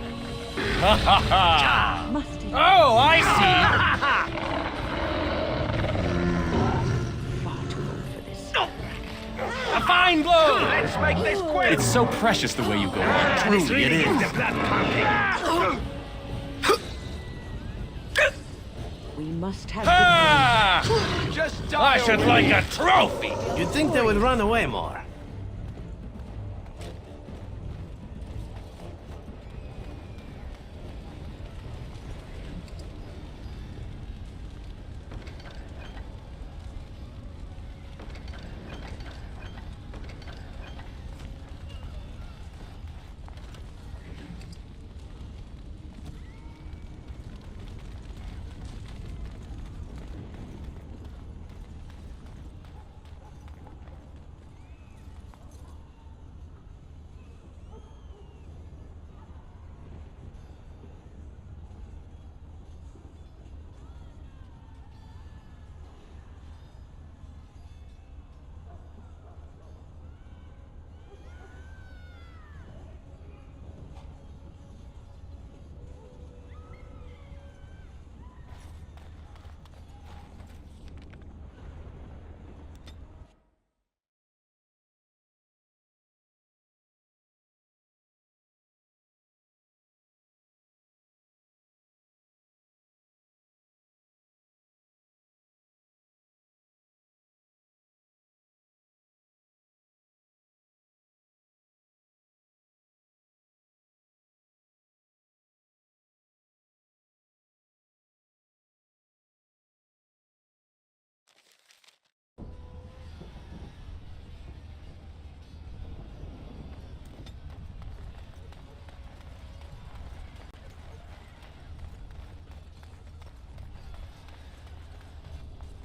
Ha ha ha! Oh, I see. A fine blow! Let's make this quick! It's so precious the way you go on. Truly, it is. We must have Ah! Just I should like a trophy! You'd think they would run away more.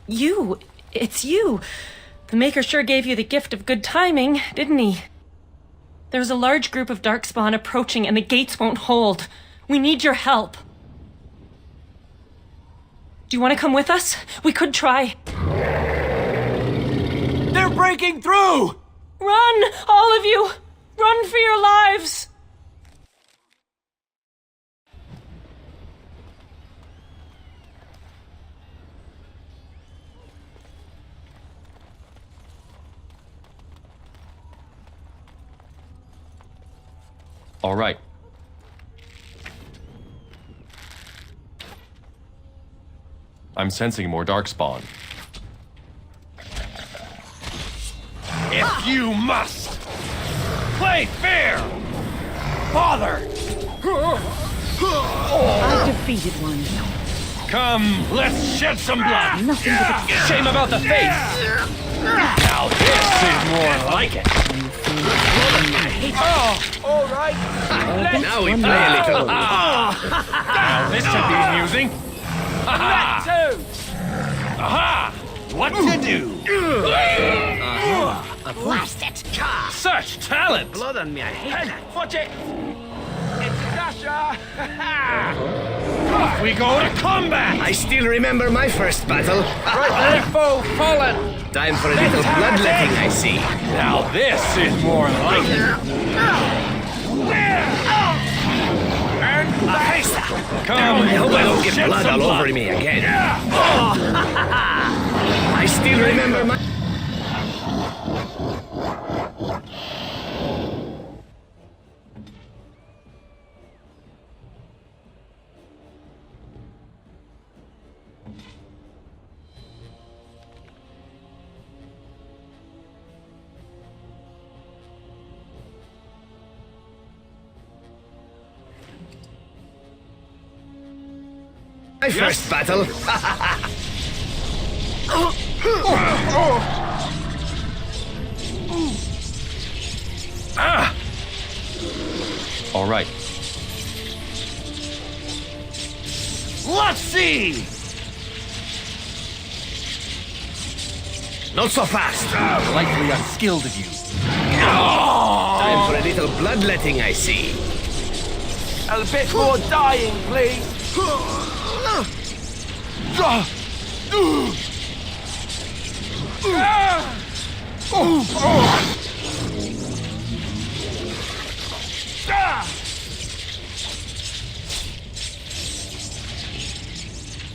You! It's you! The Maker sure gave you the gift of good timing, didn't he? There's a large group of Darkspawn approaching and the gates won't hold. We need your help. Do you want to come with us? We could try. They're breaking through! Run! All of you! Run for your lives! All right. I'm sensing more darkspawn. If you must! Play fair! Father! I've defeated one. Come, let's shed some blood! Nothing but a Shame about the face! Now this is more like it! Oh, all right. Now we play a little. Now this should be amusing! That too. Aha! What to do? Blast it! Such talent! Blood on me, I hate that. Watch it. It's a dasher. Off we go to combat! I still remember my first battle. Right there, foe fallen. Time for a little bloodletting, I see. Now this is more like it! Come, I hope I don't get shed blood some all over me again. I still remember my... My first battle. All right. Let's see! Not so fast. Likely unskilled of you. Time for a little bloodletting, I see. A bit more dying, please.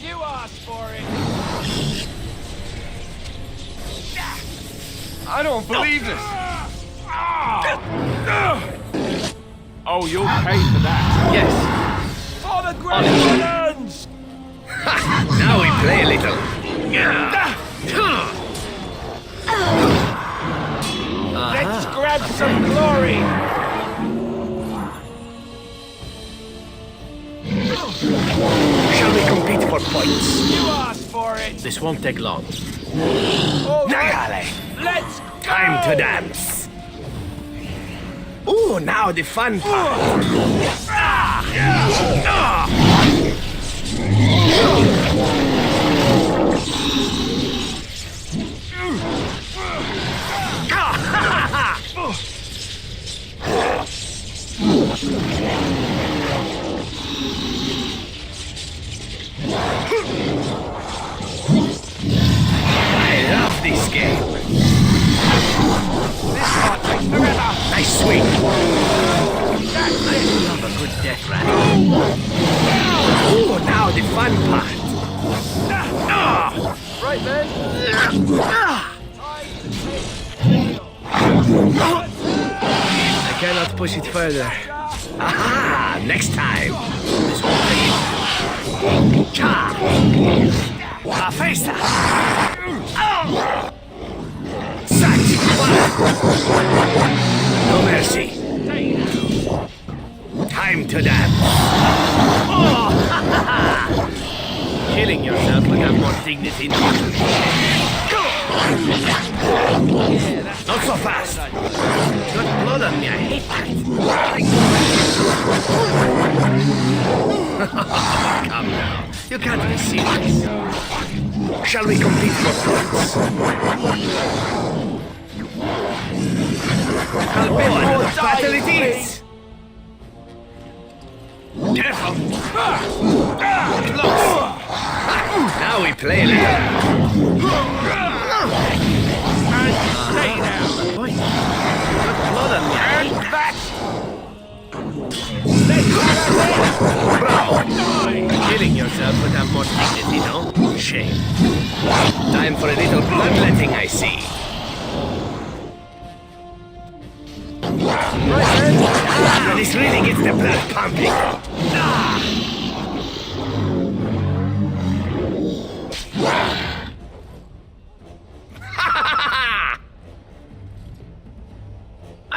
You asked for it. I don't believe this. Oh, you'll pay for that. Yes. For the grandlands. Now we play a little. Let's grab some glory. Shall we compete for points? You asked for it. This won't take long. All right. Nagale. Let's go. Time to dance. Ooh, now the fun part. I love this game. This part takes forever. Nice swing. I love a good death rattle. Ooh, now the fun part. Right then. I cannot push it further. Aha! Next time. This won't take it. Cha! La festa! Such fun! No mercy. Time to dance. Oh, killing yourself would have more dignity. Not so fast. Got blood on me. I hate that. Come now. You can't be serious. Shall we compete for points? Another battle it is. Careful. Close. Now we play a little. Stay now. Boy, got blood on me. I hate that. Bravo. Killing yourself would have more dignity, no? Shame. Time for a little bloodletting, I see. This really gets the blood pumping.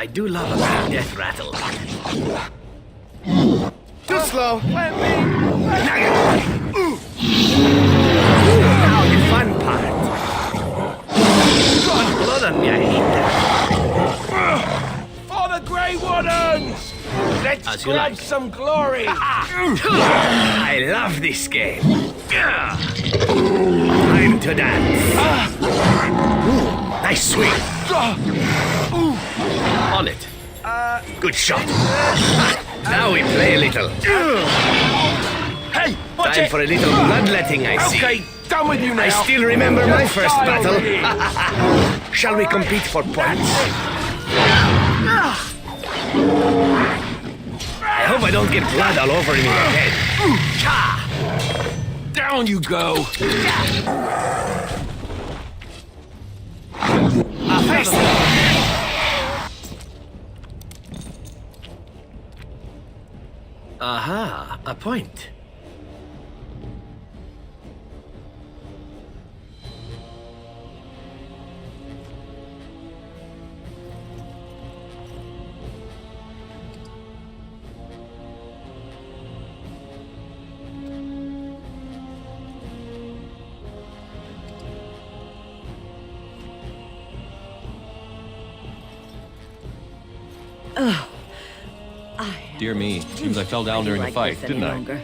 I do love a good death rattle. Too slow. Now the fun part. Blood on me, I hate that. For the Grey Wardens! Let's As you grab like. some glory! I love this game. Time to dance. Nice swing. On it. Good shot. Now we play a little. Hey, watch Time it! for a little bloodletting, I see. Okay, done with you now. I still remember my first Die battle. already. Shall we compete for points? I hope I don't get blood all over me again. Down you go! Face Aha, a point. Oh, Dear me, seems I fell down during the fight, didn't I?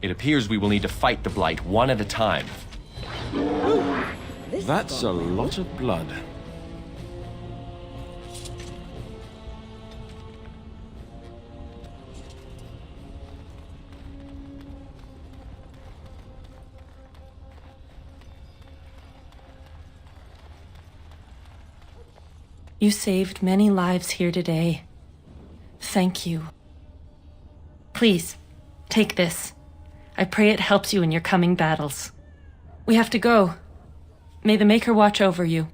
It appears we will need to fight the Blight one at a time. That's a lot of blood. You saved many lives here today. Thank you. Please, take this. I pray it helps you in your coming battles. We have to go. May the Maker watch over you.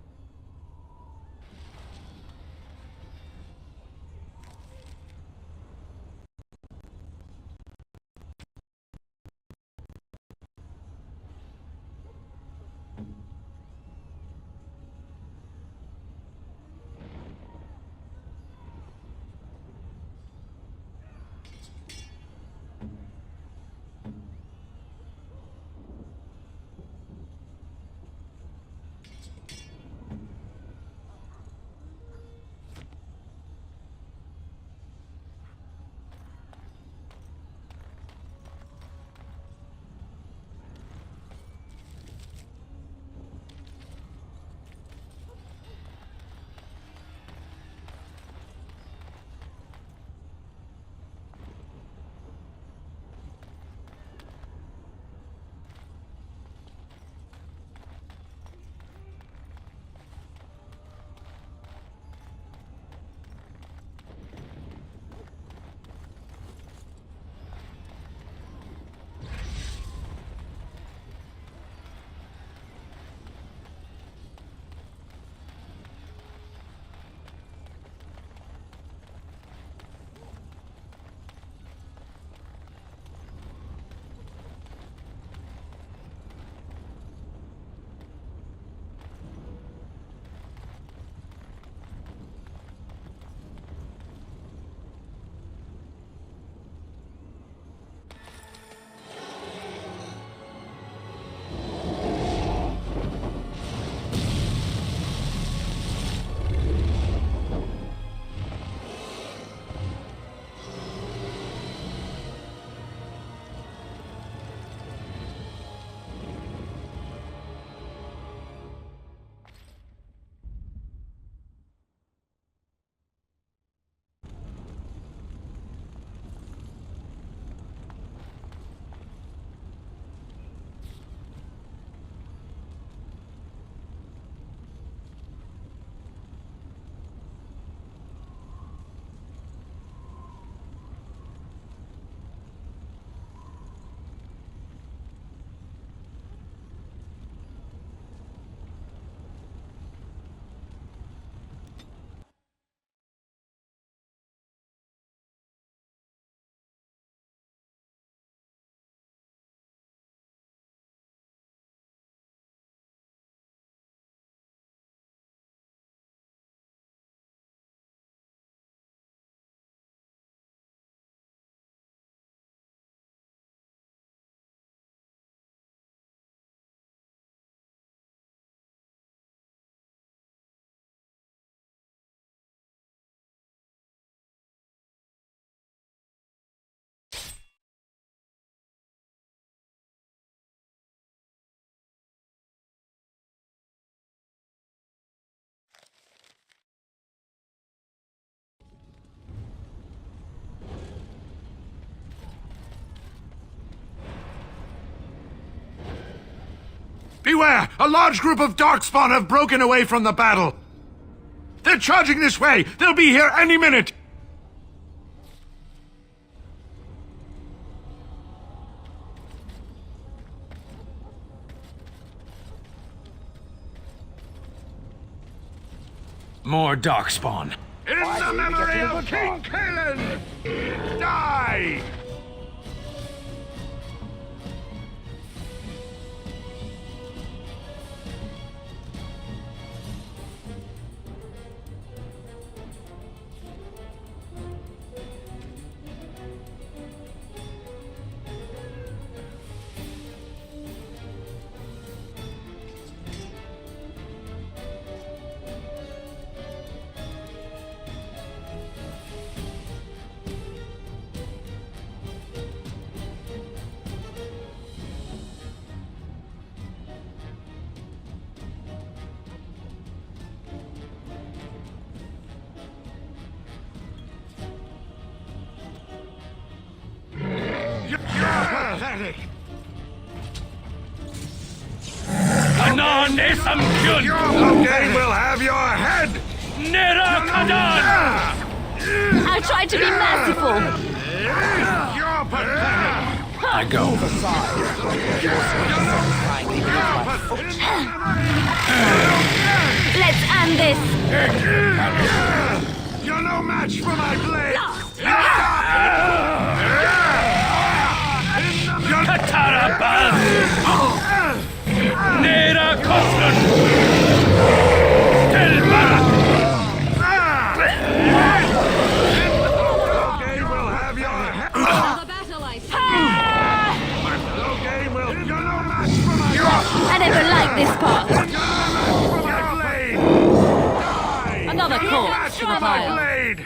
Beware! A large group of Darkspawn have broken away from the battle! They're charging this way! They'll be here any minute! More Darkspawn. In the memory of King Kalen, die! Anon esam kyun! Someday we'll have your head! Nera Kadan! I'll try to be merciful. You're pathetic! I go. Let's end this. You're no match for my blade! Katara Baz! Nera Kosnun! Del Barak! Okay, we'll have your head! Okay, well, you're no match for my... I never liked this part. For my blade! Another You're no corpse match to for the my pile. blade!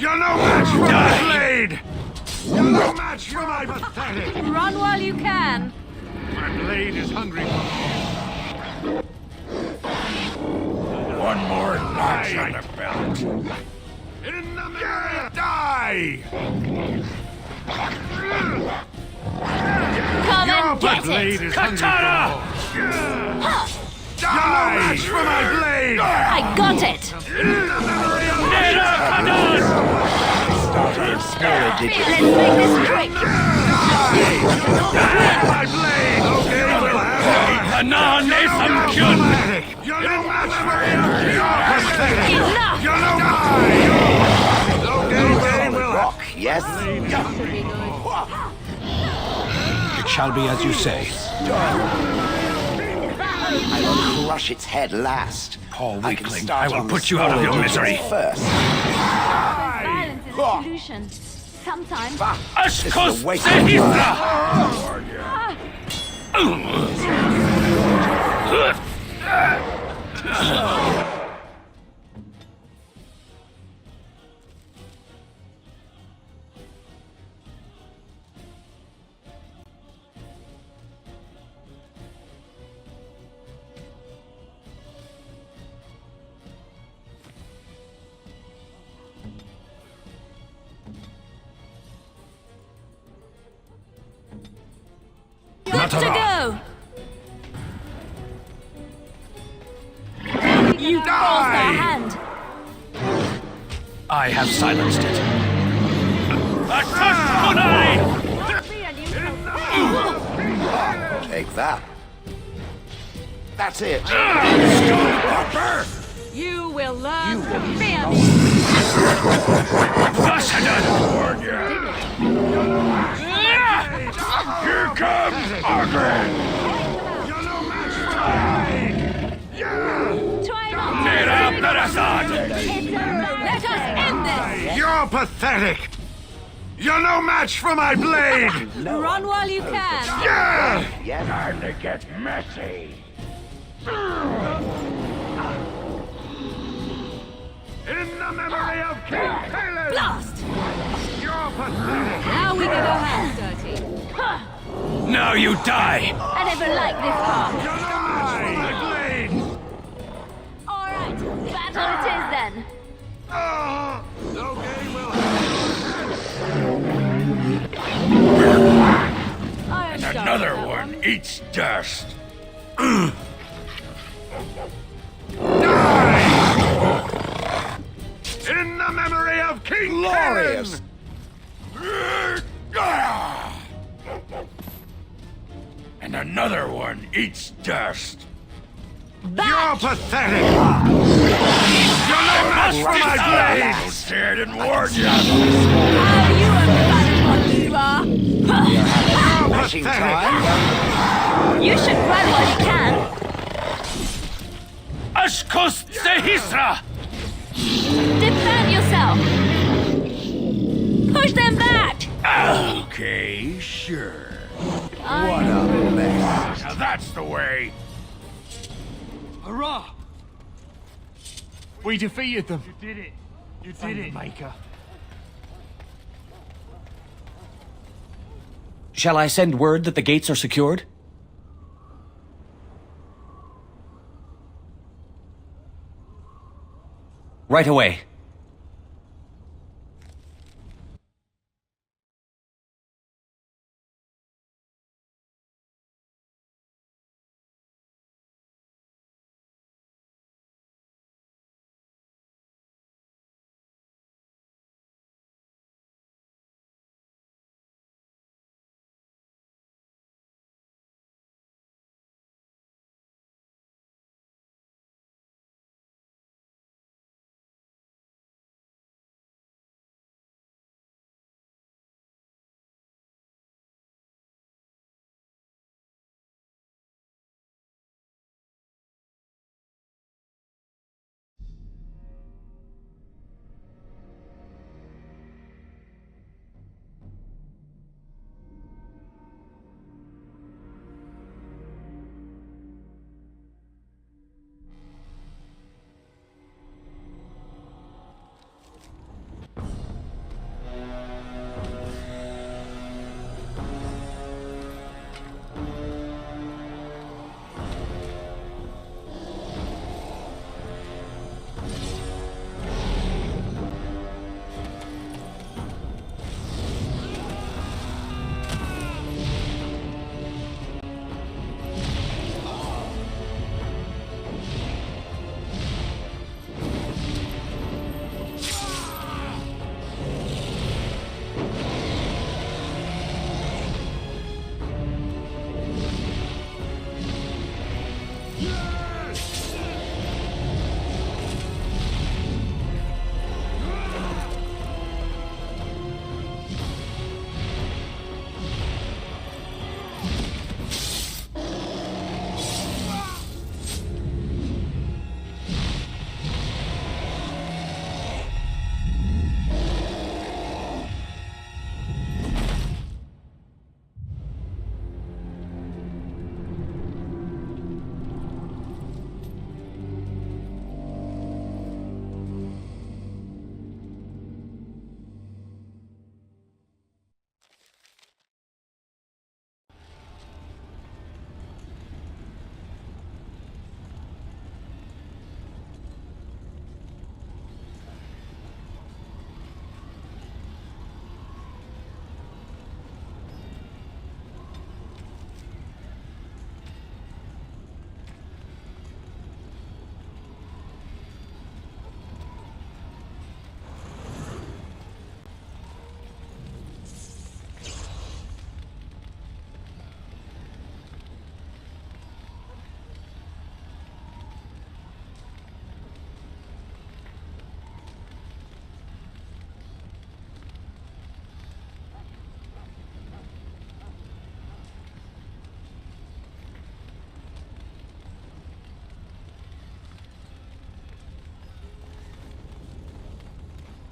You're no match for my blade! You're no match for my pathetic! Run while you can. My blade is hungry for more. One more notch on the belt. In the memory, die! Come Your and get blade it. is Katara! You're no match for my blade! I got it. Nera Kadan! Let's make this quick. My blade! Okay, we'll have Anon esam kyun! You're no match for him! You're pathetic! Enough. You're no match! Okay, we'll have... Yes? It shall be as you say. I will crush its head last. Poor I can weakling, start I will on put you out of your smaller misery. details first. Violence is a solution. Sometimes. Ashkos a waste of Sehistra! Good to go. You forced our hand. I have silenced it. Atash Take that. That's it. You will learn to fear me. Here comes Argren! You're no match for my... Try not to. Let us end this. You're pathetic! You're no match for my blade! Run while you can. Yeah! Time to get messy! In the memory of King Caleb! Blast! You're pathetic! Now we get our hands dirty. Now you die! I never liked this part. You're no match for my blade! All right, battle it is then. Okay, we'll Iron An Another one eats dust. In the memory of King Glorious. And another one eats dust. You're pathetic! You're no match for my blades! Scared and warned you! You should run while you can. Ashkos Sehisra! Defend yourself. Push them back. Okay, sure. What a mess. Now that's the way. Hurrah! We defeated them. You did it. You did it. Maker. Shall I send word that the gates are secured? Right away.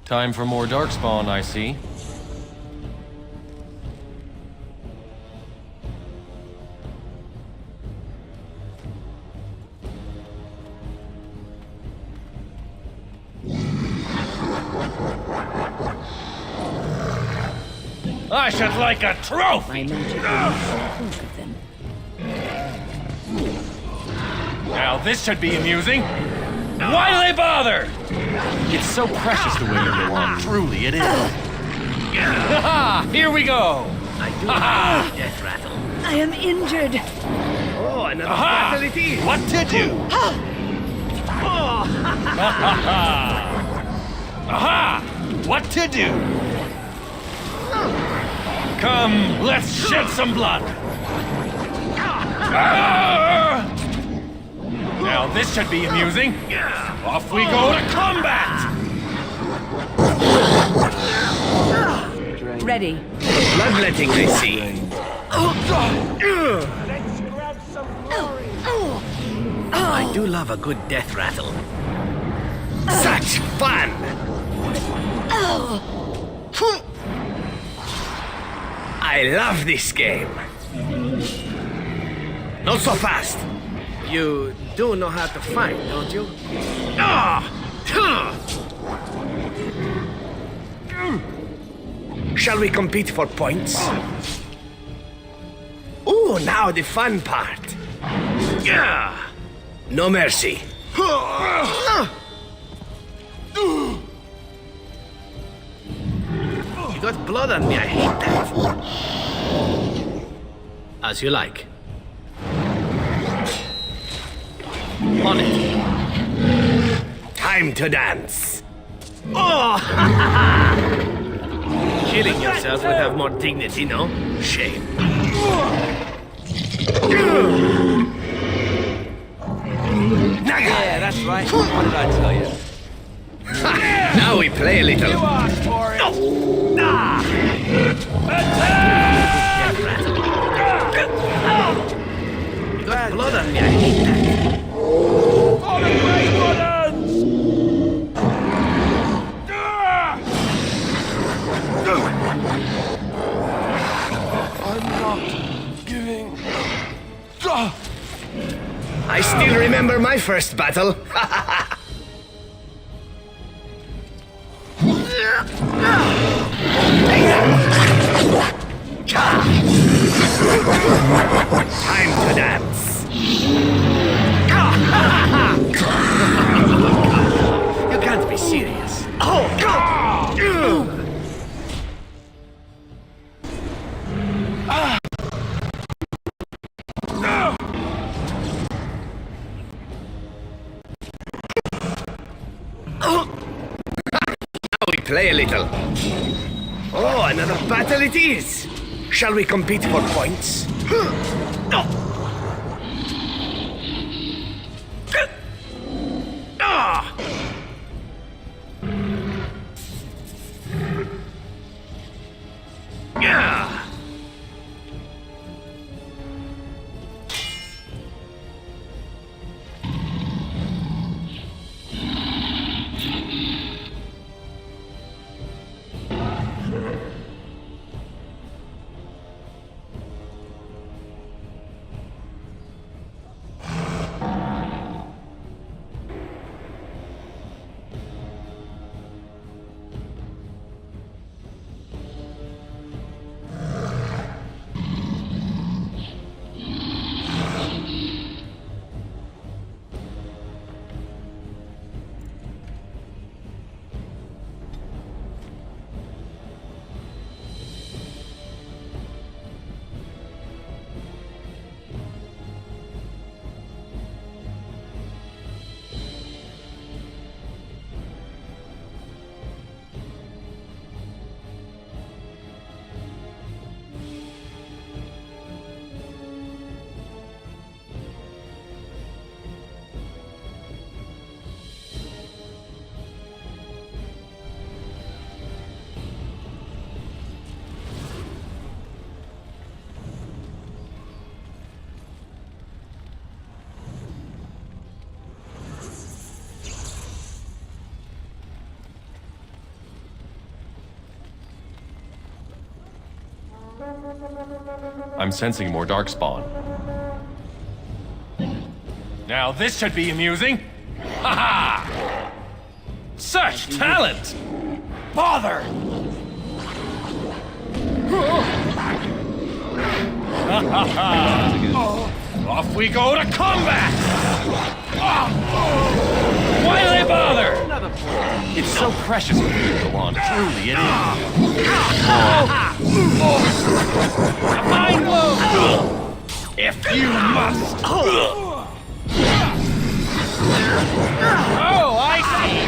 Time for more darkspawn, I see. I should like a trophy! Now this should be amusing. Why do they bother? It's so precious the way you go on. Truly, it is. Ha-ha! Here we go! I do like death rattle. I am injured. Oh, another Aha! battle it is. What to do? Aha! What to do? Come, let's shed some blood. Now this should be amusing. Off we go to combat! Ready. Bloodletting, I see. I do love a good death rattle. Such fun! I love this game. Not so fast. You do know how to fight, don't you? Shall we compete for points? Ooh, now the fun part. No mercy. You got blood on me, I hate that. As you like. On it. Time to dance. Oh! Killing yourself would have more dignity, no? Shame. Yeah, that's right. What did I tell you? Now we play a little. You asked for it. You got blood on me, I hate that. For the Grey Wardens! I'm not giving. I still remember my first battle. Time to dance. You can't be serious. Now we play a little. Oh, another battle it is. Shall we compete for points? I'm sensing more darkspawn. Now this should be amusing. Ha ha! Such talent! Bother! Ha ha ha! Off we go to combat! Why do they bother? It's so precious when you go on. Truly, it is. A fine blow! If you must. Oh, I see.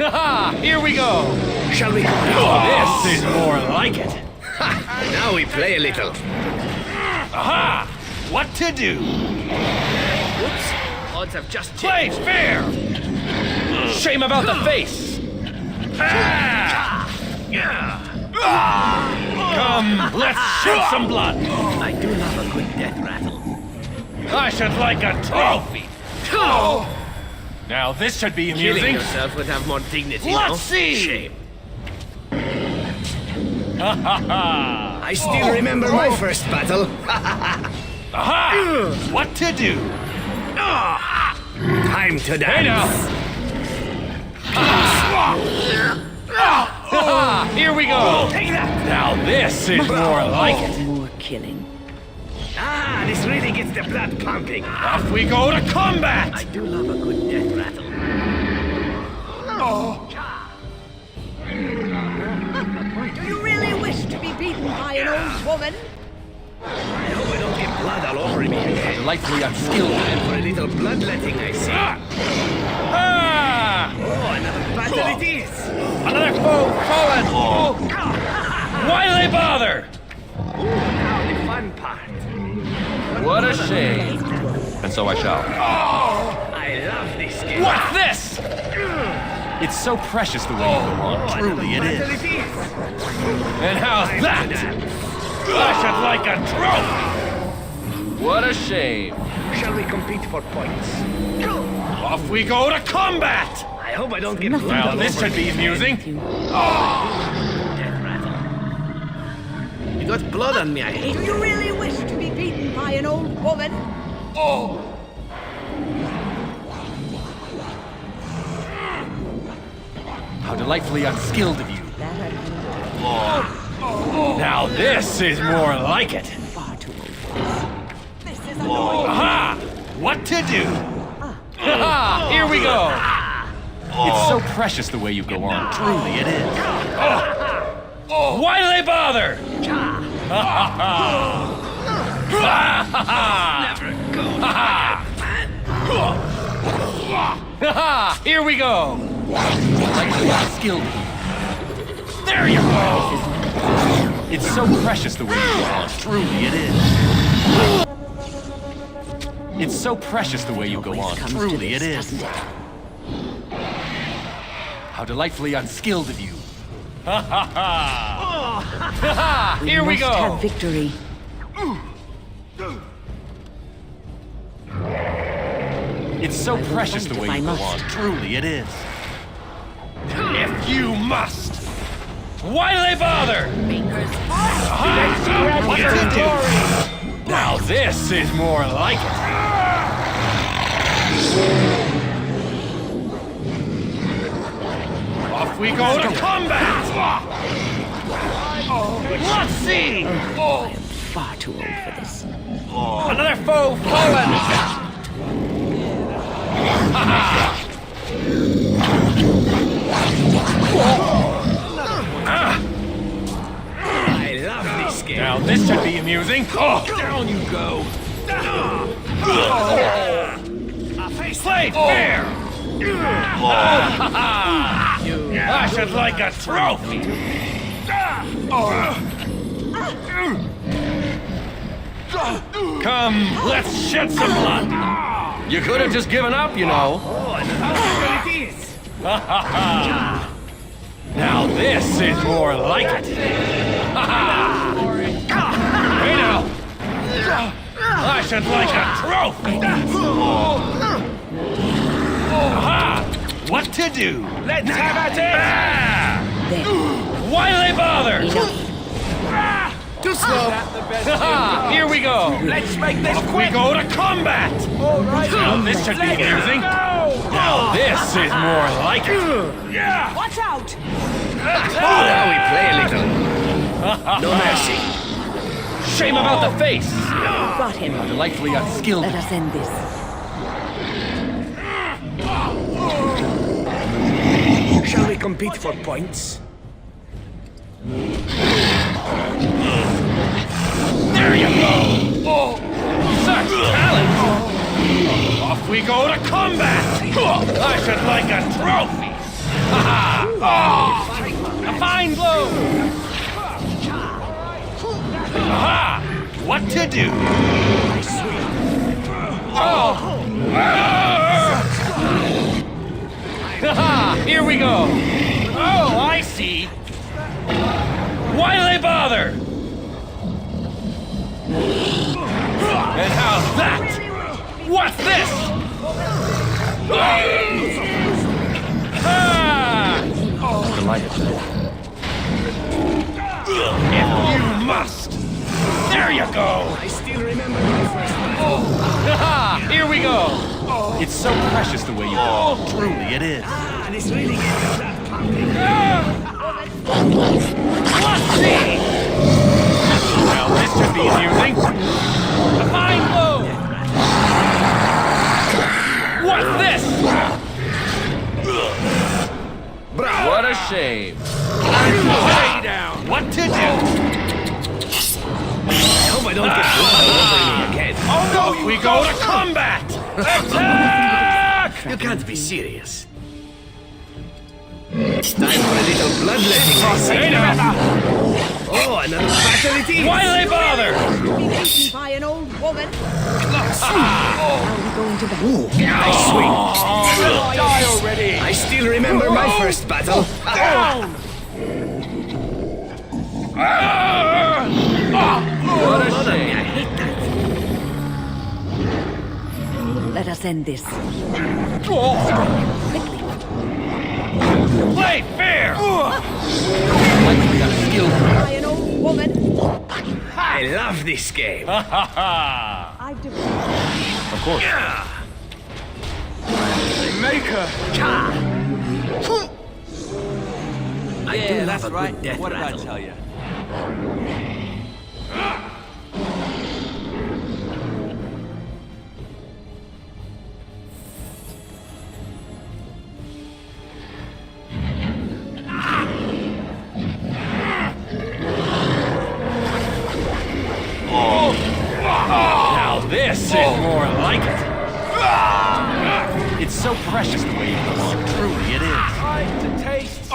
Haha, here we go. Shall we go? This is more like it. Now we play a little. Aha! What to do? Oops. Odds have just Play changed. fair! Shame about the face! Come, let's shed some blood! I do love a good death rattle. I should like a trophy! Now this should be Killing amusing. yourself would have more dignity, Let's no? see. Shame. I I still remember my first battle. Aha! What to do? Time to dance. Hey now! Here we go! Take that! Now this is more like it. More killing. Ah, this really gets the blood pumping. Off we go to combat! I do love a good death rattle. Do you really wish to be beaten by an old woman? I hope I don't get blood all over me again. Delightfully unskilled. And for a little bloodletting, I see. Ah! Oh, another battle it is. Another foe fallen! Why they bother? Now the fun part. What a shame. And so I shall. I love this game. What's this? It's so precious the way you go on. Truly it is. And how's that? I should like a trophy. What a shame. Shall we compete for points? Off we go to combat. I hope I don't get blood Now all this over should me be amusing. Death rattle. You got blood on me, I hate Do it. you really wish to be beaten by an old woman? How delightfully unskilled of you. Now this is more like it. This is annoying. Aha! What to do? Aha! Here we go. It's so precious the way you go on. Truly it is. Why do they bother? Here we go. Delightfully unskilled. There you go. It's so precious the way you go on. Truly it is. It's so precious the way you go on. Truly it is. How delightfully unskilled of you. Here we must go. have victory. It's so precious the fight way if you I go must. on. Truly it is. If you must. Why do they bother? What to do? Now this is more like it. Off we go to combat! Let's see! Far too old for this. Another foe fallen! I love this game. Now this should be amusing. Down you go! Play fair! I should like a trophy! Come, let's shed some blood! You could have just given up, you know. Now this is more like it. Hey now! I should like a trophy! Aha! What to do? Let's have at it! Why do they bother? Too slow. Here we go! Let's make this Off we quick. go to combat! Now this should be amusing. Now this is more like it. Yeah. Watch out! Now we play a little. No mercy. Shame about the face! Got him. Delightfully unskilled. Let us end this. compete for points. There you go! Oh, such talent! Off we go to combat! I should like a trophy! Ha ha! A fine blow! Aha! What to do? Oh! Haha! Here we go! Oh, I see! Why do they bother? And how's that? What's this? Ah! Delighted. If you must! There you go! I still remember my first one. Haha! Here we go! It's so precious the way you Oh, truly it is. Ah, this really gets the blood pumping. Let's see! Now this should be amusing. A fine blow! What's this? What a shame. Stay down! What to do? I hope I don't get blood all over me again. Oh no! We go to combat! Attack! You can't be serious. It's time for a little bloodletting, I see. Hey now! Oh, another battle it is! Why do they bother? To be beaten by an old woman. Oh. Going to the I swing. Die already! I still remember my first battle. Down! What a shame. I hate that. Let us end this. Play fair! by an old woman. I love this game. I've developed. Of course. Maker! I do love a good death What did rattle. I tell you? Now this is more like it. It's so precious the way you look. Truly it is. To taste.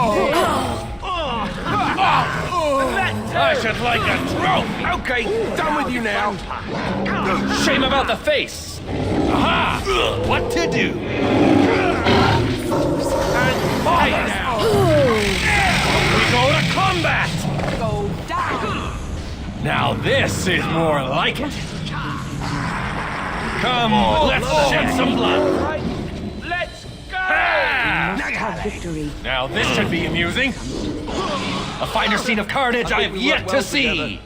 I should like a trophy. Okay, done with you now. Shame about the face. Aha! What to do? And fight now. We go to combat. Go down. Now this is more like it. Come, let's shed some blood. Let's go! Ah! Victory. Now this should be amusing. A finer scene of carnage I have yet to see.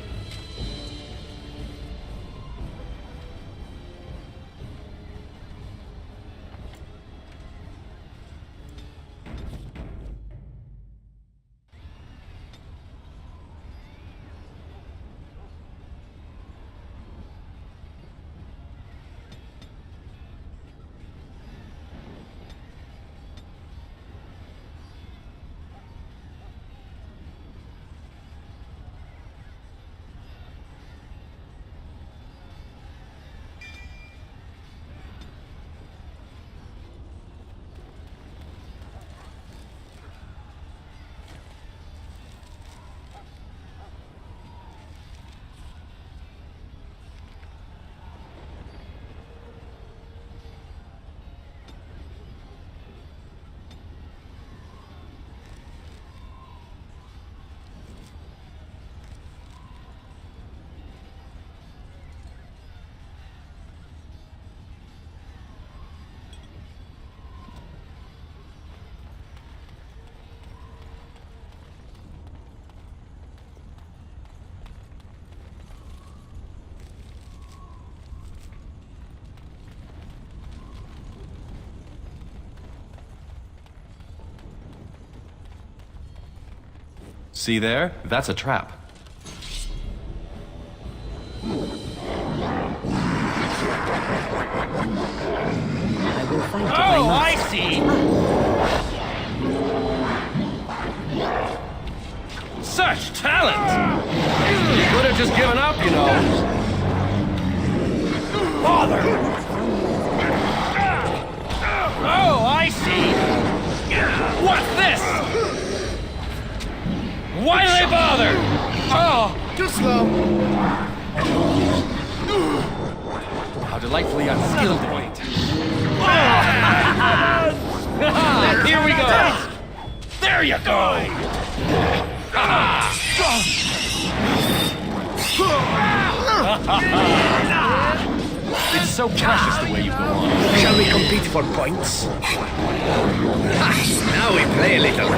See there? That's a trap. I will fight if I Oh, must. I see. just given up, you know. Father! Oh, I see! What's this? Why do they bother? Oh! Too slow. How delightfully unskilled point. Here we go! There you go! It's so precious the way you go on. Shall we compete for points? Now we play a little.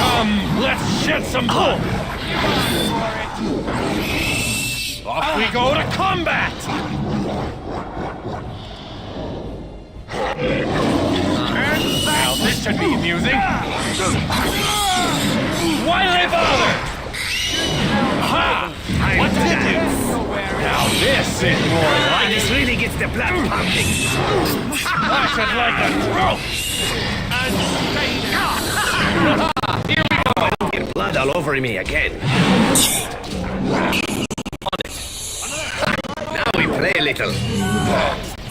Come, let's shed some blood! Off we go to combat! Now this should be amusing. Why do they bother? Ha! What did you do? Now this is more like This really gets the blood pumping. I should like a throat! Here we go! Get blood all over me again. Now we play a little.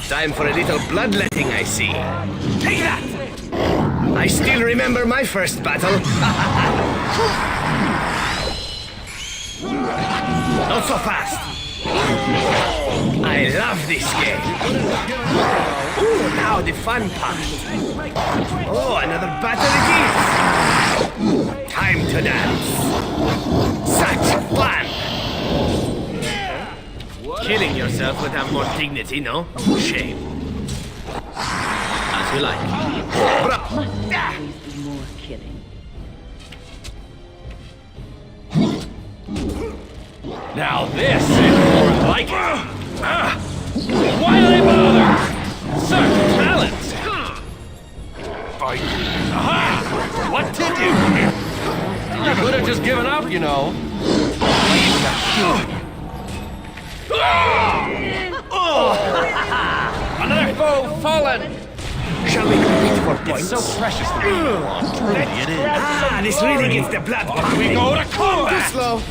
Time for a little bloodletting, I see. Take that! I still remember my first battle. Not so fast. I love this game. Ooh, now the fun part. Oh, another battle it is. Time to dance. Such fun. Killing yourself would have more dignity, no? Shame. As you like. Must always be more killing. Now this is more like it. Why do they bother? Such talent! Fight. Aha! What did you? You could have just given up, you know. Another foe fallen! Shall we compete for points? It's so precious the way you go on. Truly it is. This really gets the blood pumping. We go to combat! Too slow.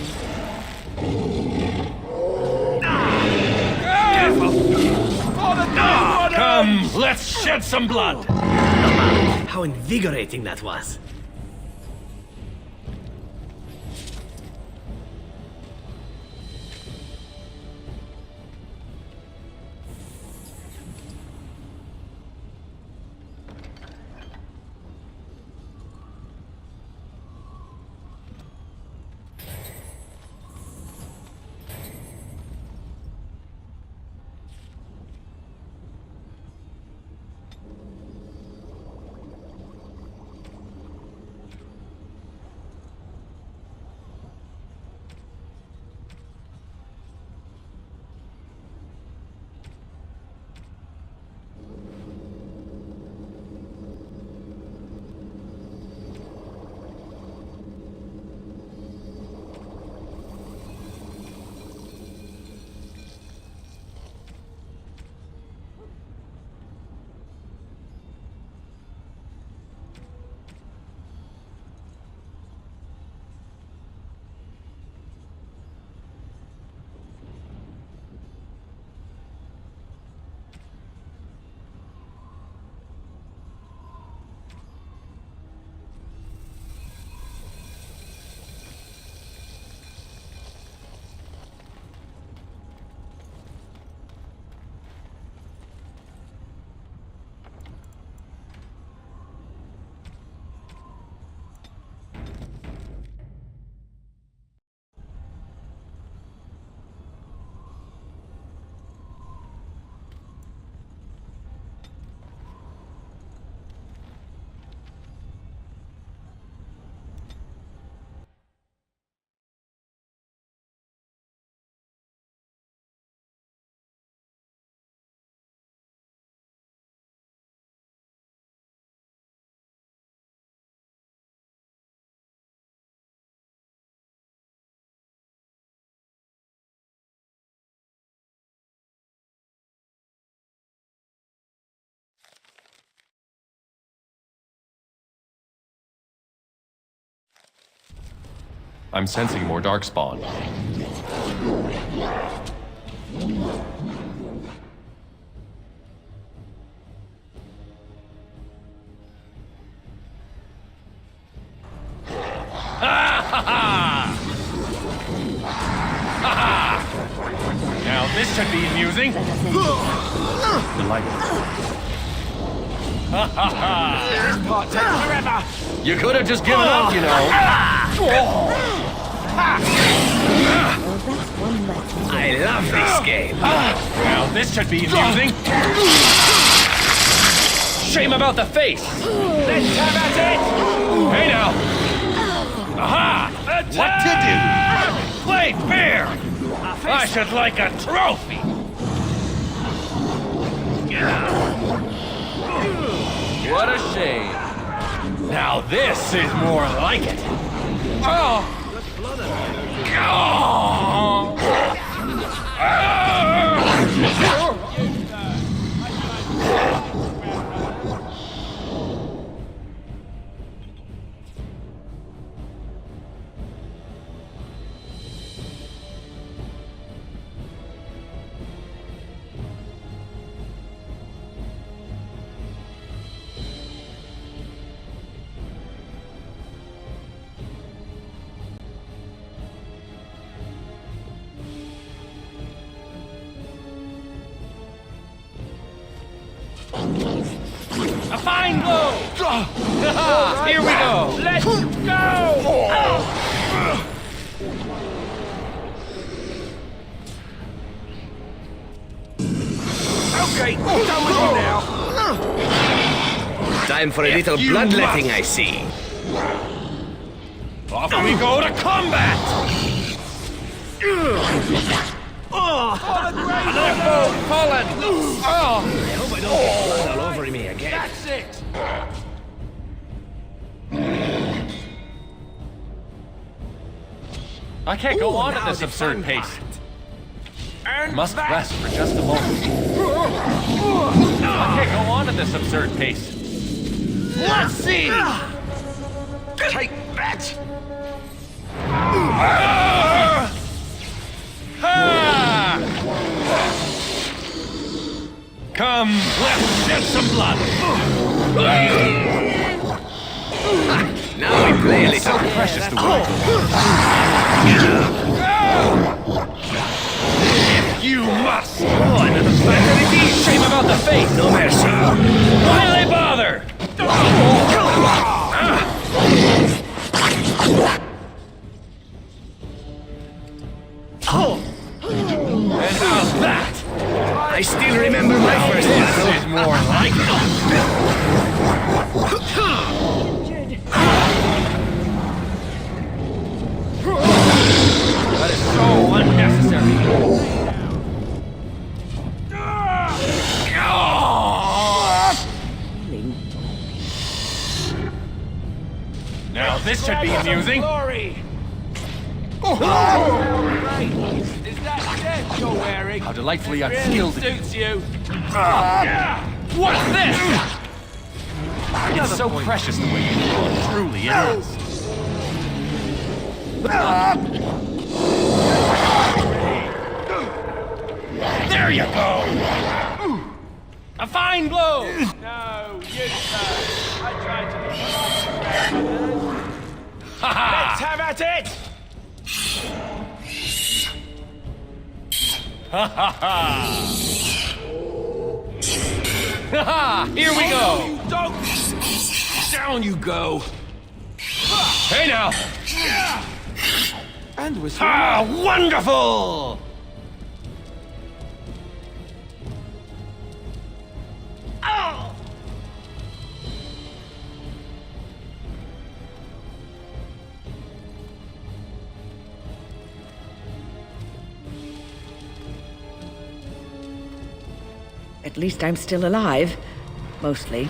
Come, let's shed some blood! How invigorating that was. I'm sensing more darkspawn. Now this should be amusing. Delightful. This part takes forever. You could have just given up, you know. I love this game. Now this should be amusing. Shame about the face. Let's have at it. Hey now. Aha! What to do? Play fair. I should like a trophy. What a shame. Now this is more like it. Oh! A fine blow! Here we go! Let's go! Okay, done with you now. Time for a little bloodletting, I see. Off we go to combat! Another foe fallen! I hope I don't get blood all over me again. That's it. I can't go on at this absurd pace. Must rest for just a moment. I can't go on at this absurd pace. Let's see. Take that. Come, let's shed some blood. Now we play a little. So precious the way. You must. Oh, another fatality. Shame about the face. No mercy. Why do they bother? And how's that? I still remember my first This battle. is more like it. That is so unnecessary. Now this should be amusing. Glory. Is that death you're wearing? How delightfully Really unskilled. suits you. What's this? It's so precious the way you feel. Truly it is. There you go. A fine blow. No, you sir. I tried to be Ha ha. Let's have at it. Ha ha ha. Ha ha. Here we go. Dog. Down you go. Hey now. And with Ah, wonderful. Oh. At least I'm still alive. Mostly.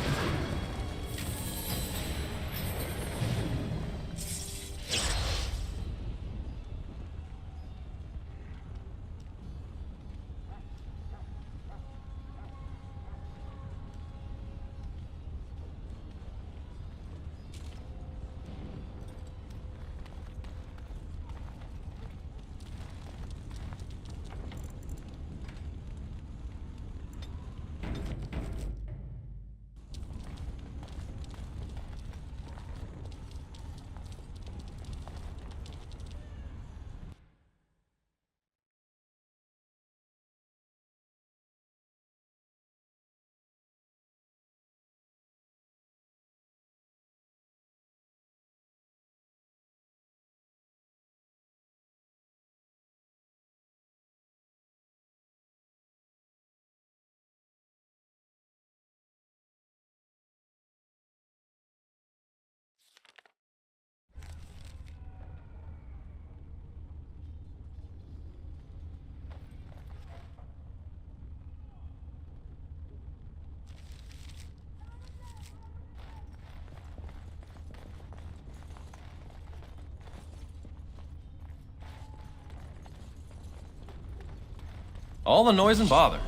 All the noise and bother.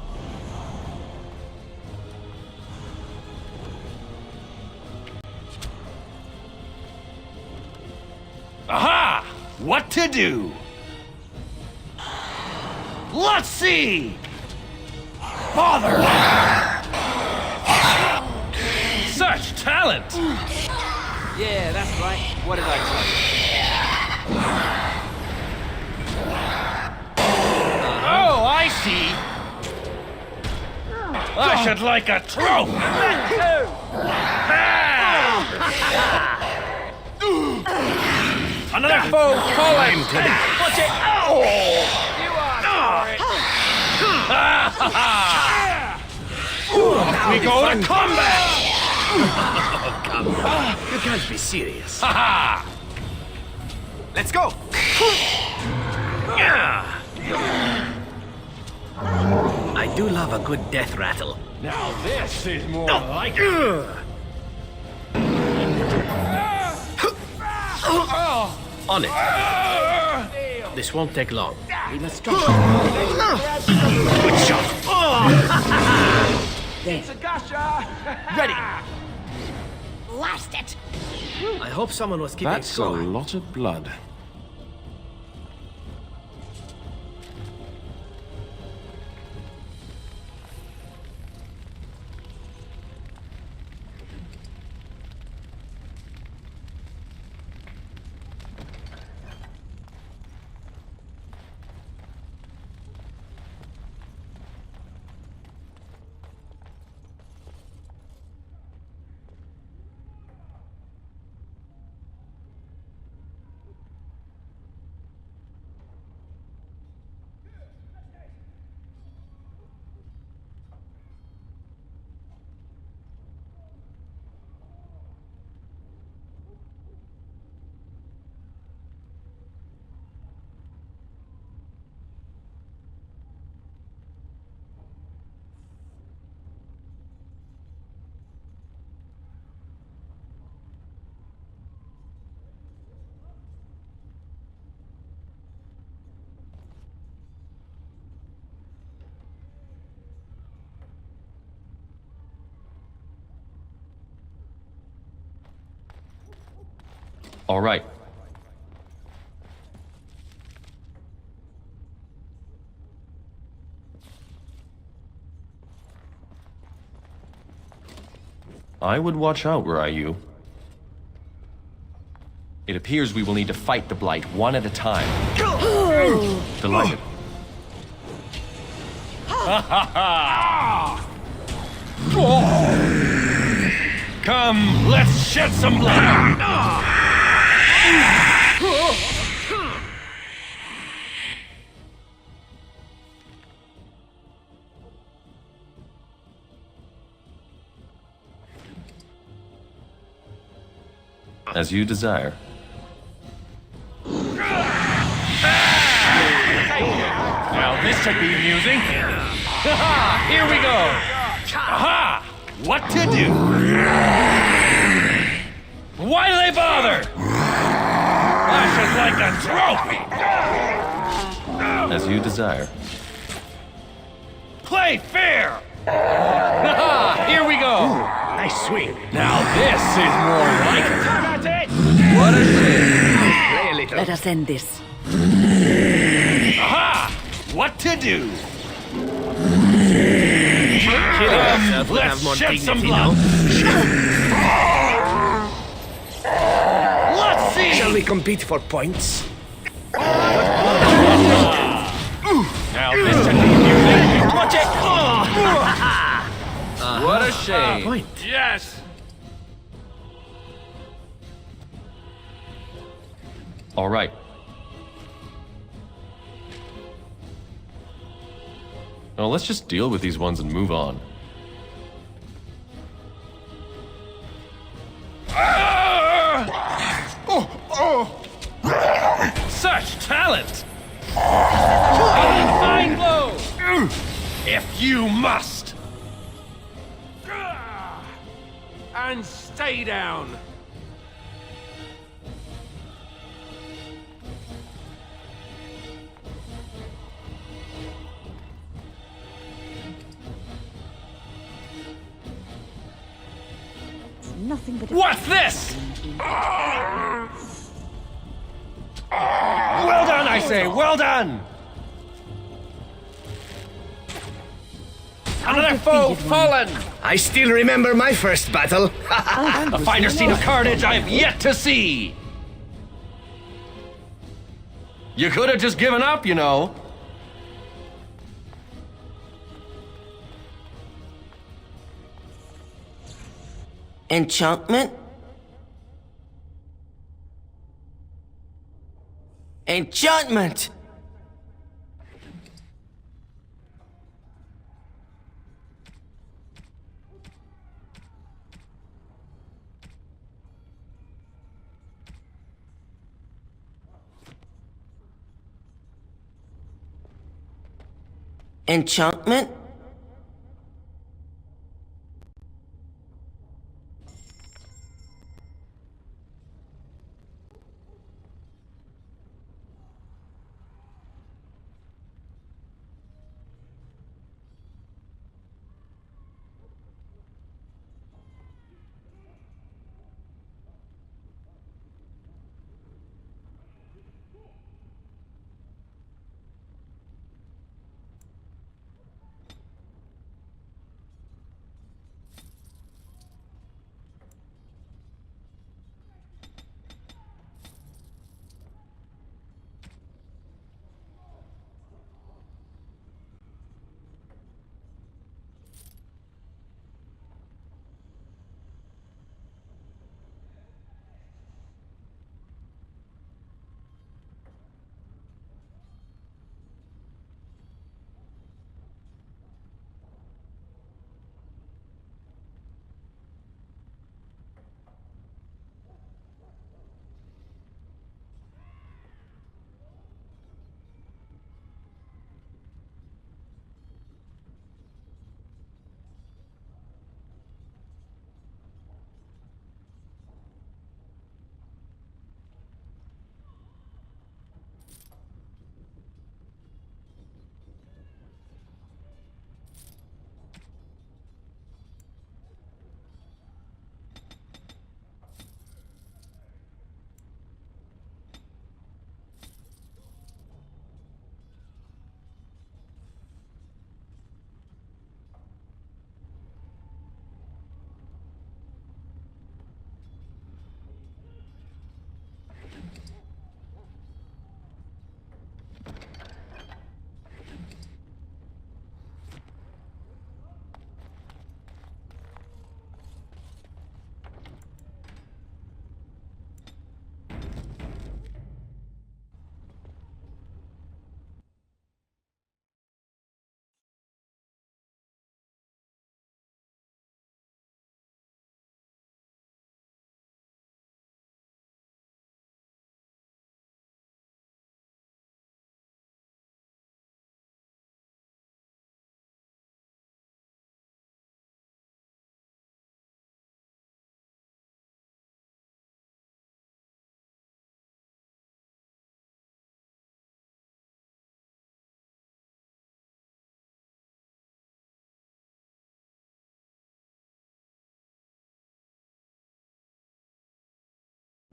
Aha! What to do? Let's see! Bother! Such talent! Yeah, that's right. What did I tell you? Oh, I see! I should like a trophy! Another foe fallen! Watch it! Oh! You are sorry! We go to combat! Oh, come on. You can't be serious. Let's go! I do love a good death rattle. Now this is more like it. On it. This won't take long. We must try. Good shot. Ready. Blast it! I hope someone was keeping That's score. a lot of blood. All right. I would watch out, were I you. It appears we will need to fight the Blight one at a time. Delighted. Ha ha ha! Come, let's shed some blood! As you desire. Now this should be amusing. Ha! Here we go! Aha! What to do? Why do they bother? I should like a trophy! As you desire. Play fair! Ha! Here we go! Nice swing. Now this is more like it. What a shame. Let us end this. Aha! What to do? Killing yourself will have more Let's shed some dignity blood. now. Let's see! Shall we compete for points? Now this should be amusing. Watch it! What a shame. Point. Yes! All right. Now let's just deal with these ones and move on. Such talent! Fine blow! If you must! And stay down. nothing but a... What's this? Well done, I say! Well done! Another foe fallen! I still remember my first battle. A finer scene of carnage I've yet to see! You could have just given up, you know. Enchantment? Enchantment! Enchantment?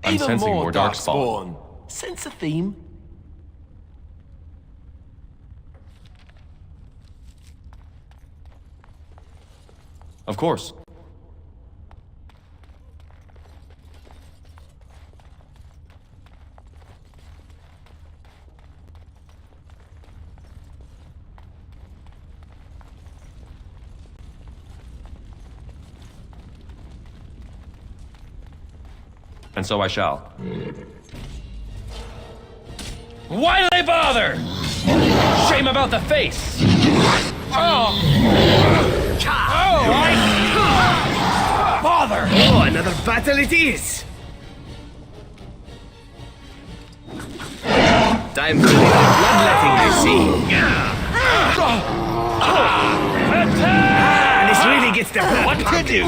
I'm Even sensing more more darkspawn. Sense a theme? Of course. And so I shall. Why do they bother? Shame about the face! Oh! Bother! Oh, another battle it is! Time for bloodletting, I see. This really gets the blood What to do?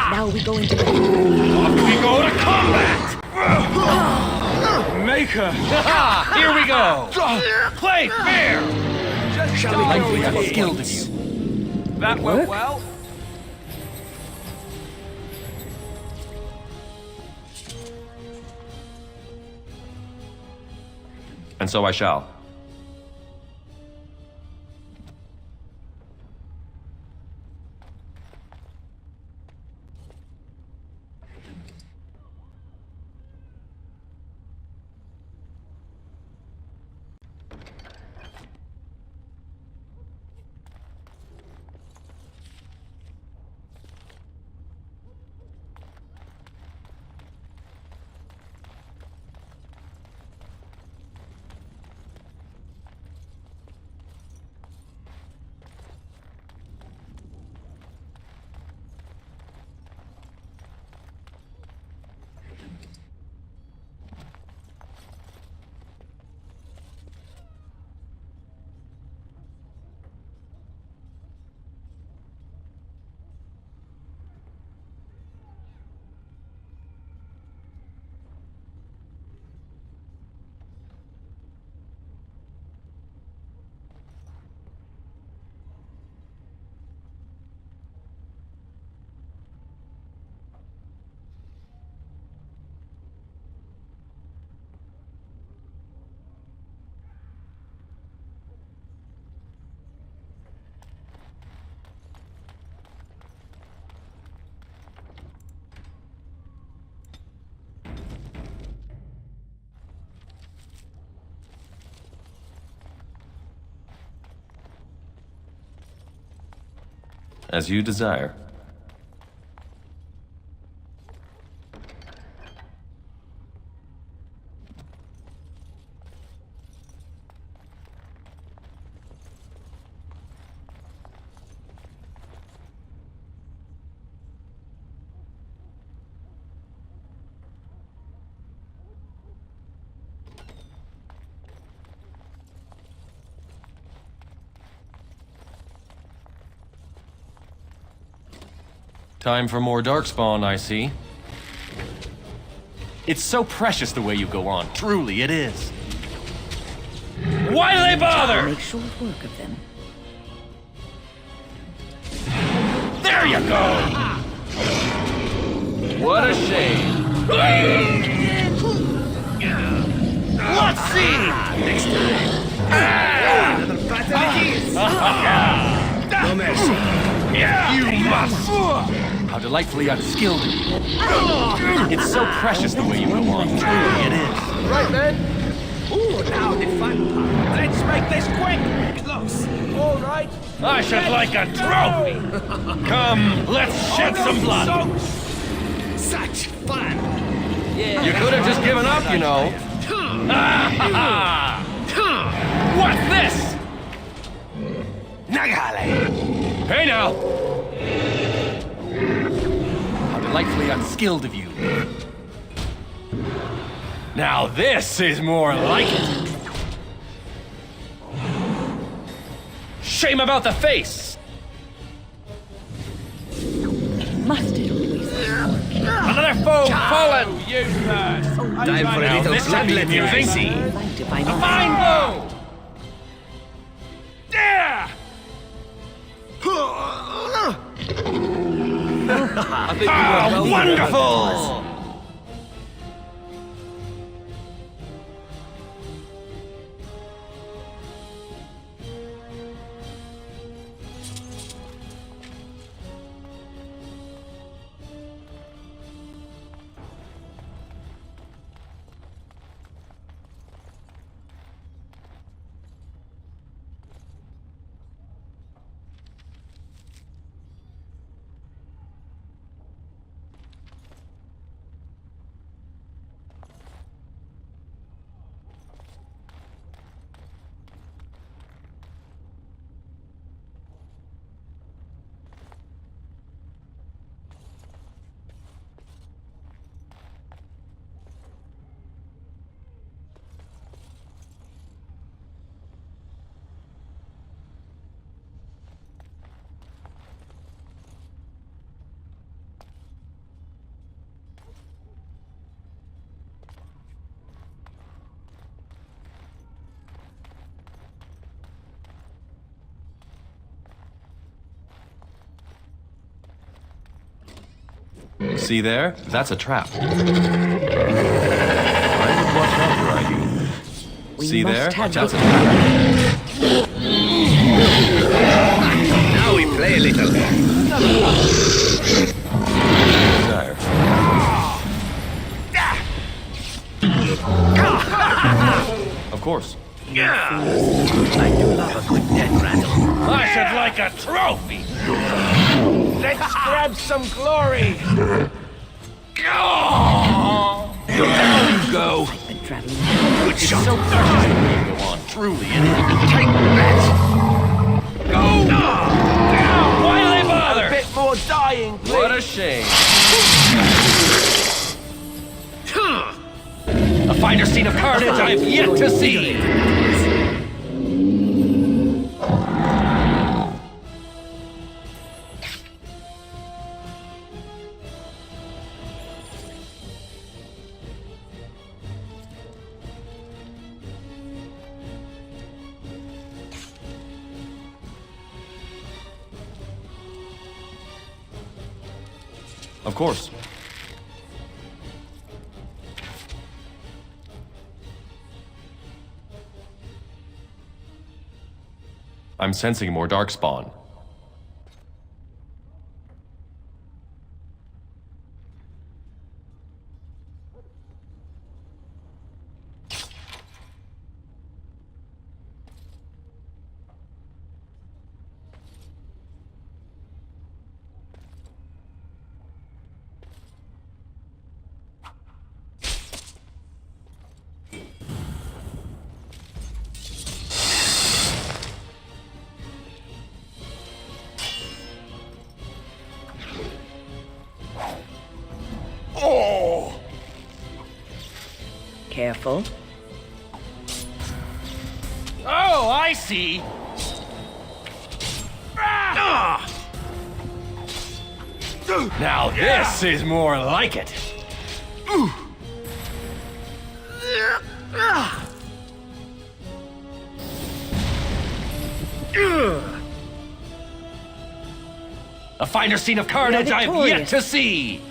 Now we go into the... Off we go to combat! Maker! Here we go! Play fair! Shall we I go think with I'm skilled this? in you. That went well. And so I shall. As you desire. Time for more darkspawn, I see. It's so precious the way you go on. Truly, it is. Why do they bother? Make short work of them. There you go! What a shame. Let's see! Next time. Another bat no mercy. You must! How delightfully unskilled. It's so precious the way you go on. Truly, it is. Right then. Ooh, now the fun part. Let's make this quick. Close. All right. I should like a trophy. Come, let's shed some blood. Such fun. Yeah. You could have just given up, you know. What's this? Nagale. Hey now. How delightfully unskilled of you. Now this is more like it. Shame about the face. Must it always be? Another foe fallen. You first. Time for a little bloodlet, you think? A fine blow. Yeah. Oh, wonderful! See there? That's a trap. I would watch out were I you. We See must there? have Watch out. Now we play a little. Of course. I do love a good dead rattle. I should like a trophy. Let's grab some glory. There you go. Good shot. So dark. Go on, truly. Tight bat. Go! Why do they bother? A bit more dying, please. What a shame. A finer scene of carnage I've yet to see. Of course. I'm sensing more darkspawn. Oh! Careful. Oh, I see. Now this is more like it. A finer scene of carnage I've yet to see.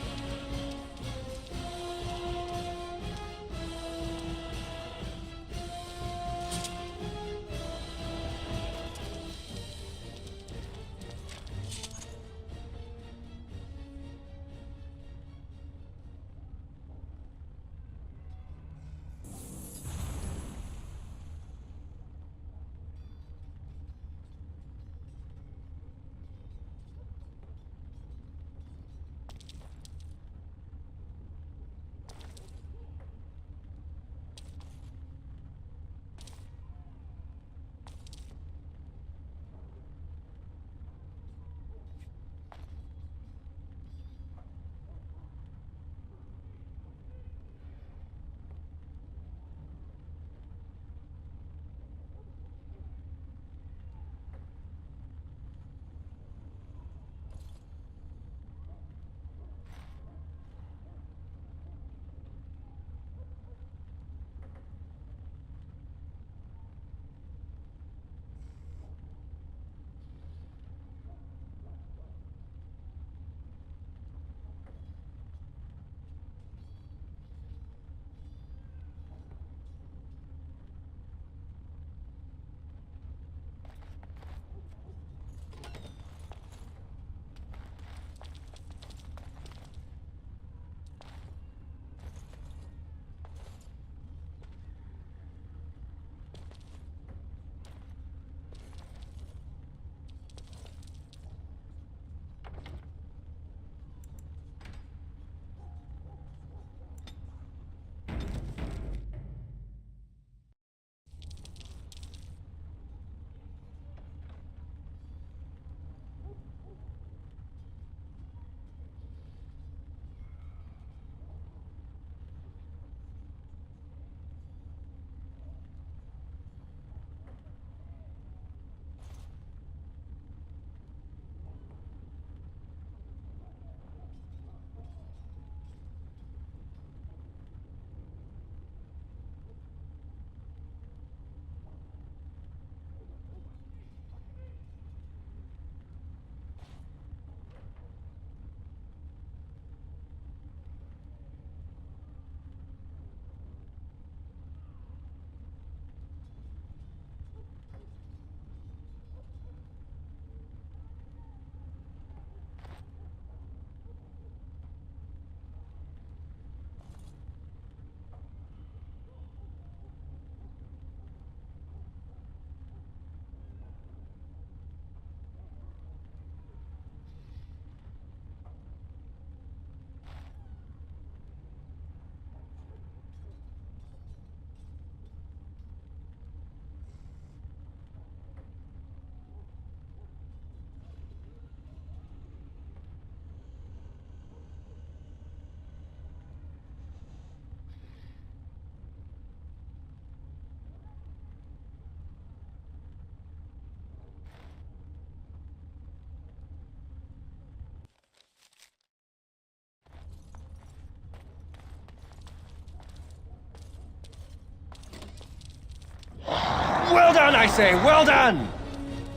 Well done, I say, well done!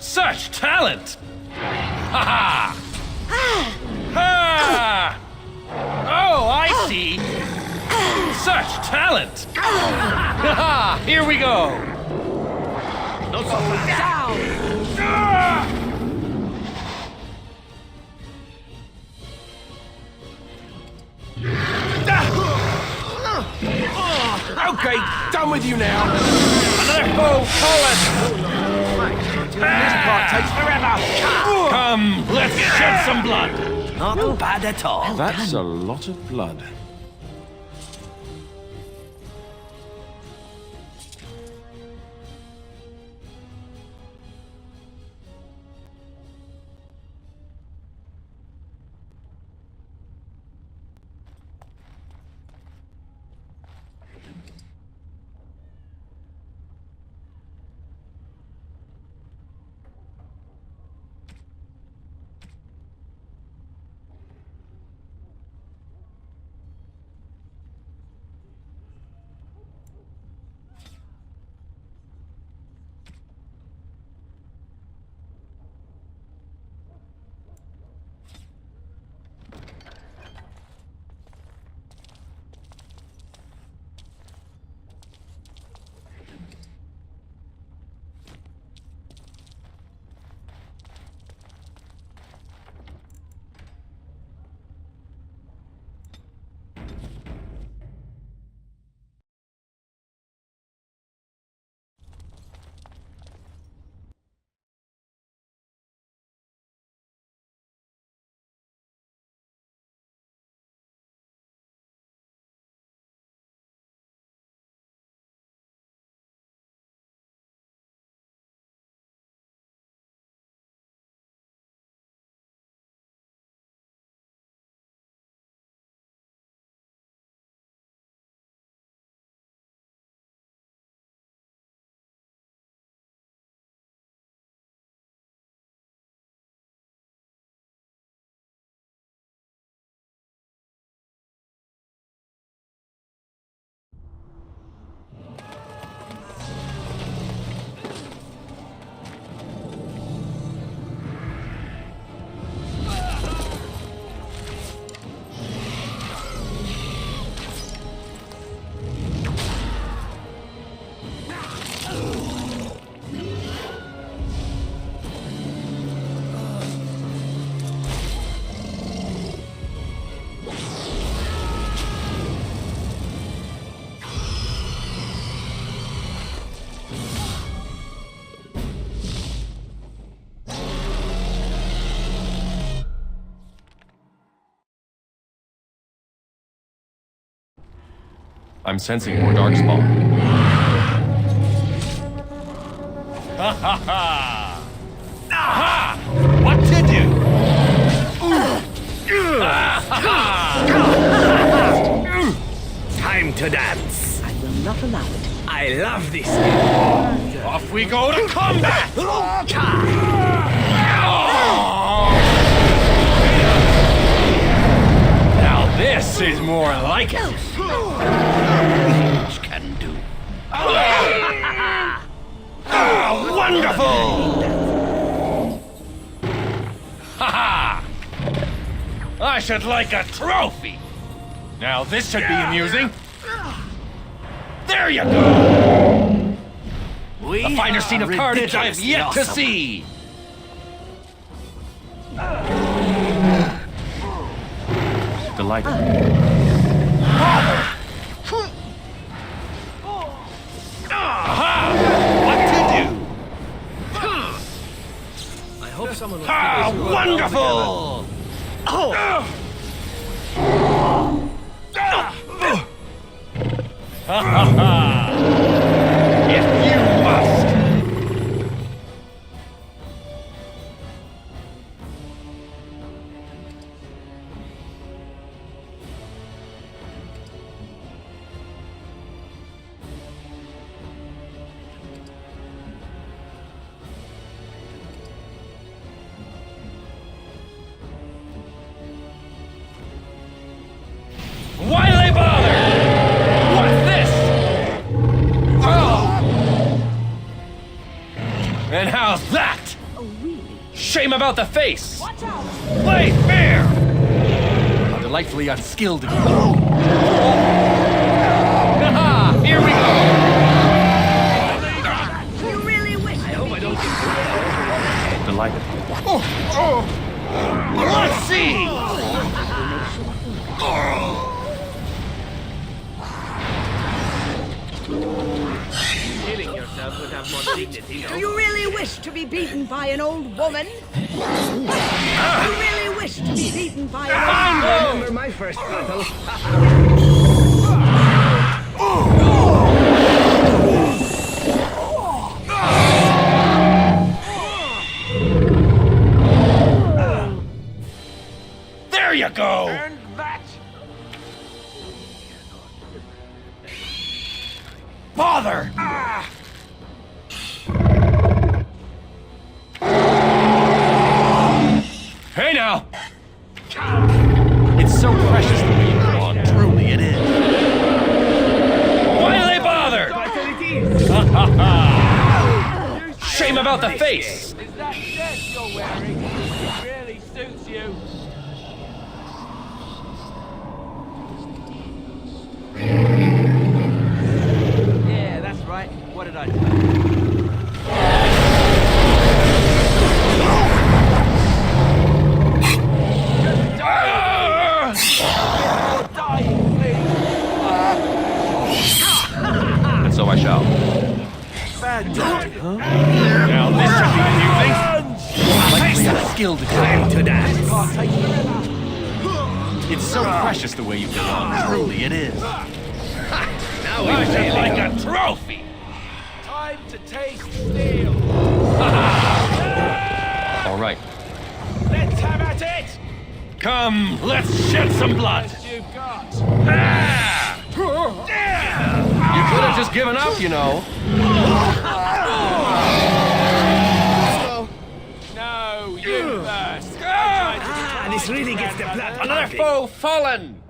Such talent! Ha ha! Ha! Oh, I see! Such talent! Ha ha! Here we go! Not so fast. Okay, done with you now. Another foe fallen! This part takes forever. Come, let's shed some blood! Not bad at all. That's a lot of blood. I'm sensing more darkspawn. Ha ha ha! Aha! What to do? Time to dance. I will not allow it. I love this game. Off we go to combat! Now this is more like it. Each can do. Wonderful! Ha ha! I should like a trophy. Now this should be amusing. There you go! A finer scene of carnage I have yet to see! Delighted. Aha! What to do? I hope someone will Wonderful! Ha ha ha! If you must! Why do they bother? What's this? about the face! Play fair! How delightfully unskilled of you. Haha! Here we go! You really wish I hope I don't get Delighted. Let's see! Killing yourself would have more dignity, Do you really wish to be beaten by an old woman? Do you really wish to be beaten by an old woman? I remember my first battle. There you go! And that. Bother! Hey now! It's so precious the way you go on. Truly it is. Why do they bother? Shame about the face! Is that dress you're wearing? It really suits you. Yeah, that's right. What did I say? And so I shall. Now this should be amusing. Delightfully unskilled of you. Time to dance. It's so precious the way you go on. Truly it is. Now I should like a trophy! Time to taste steel. All right. Let's have at it. Come, let's shed some blood! Best you've got. You could have just given up, you know. No, you first. This really gets the blood Another pumping. foe fallen!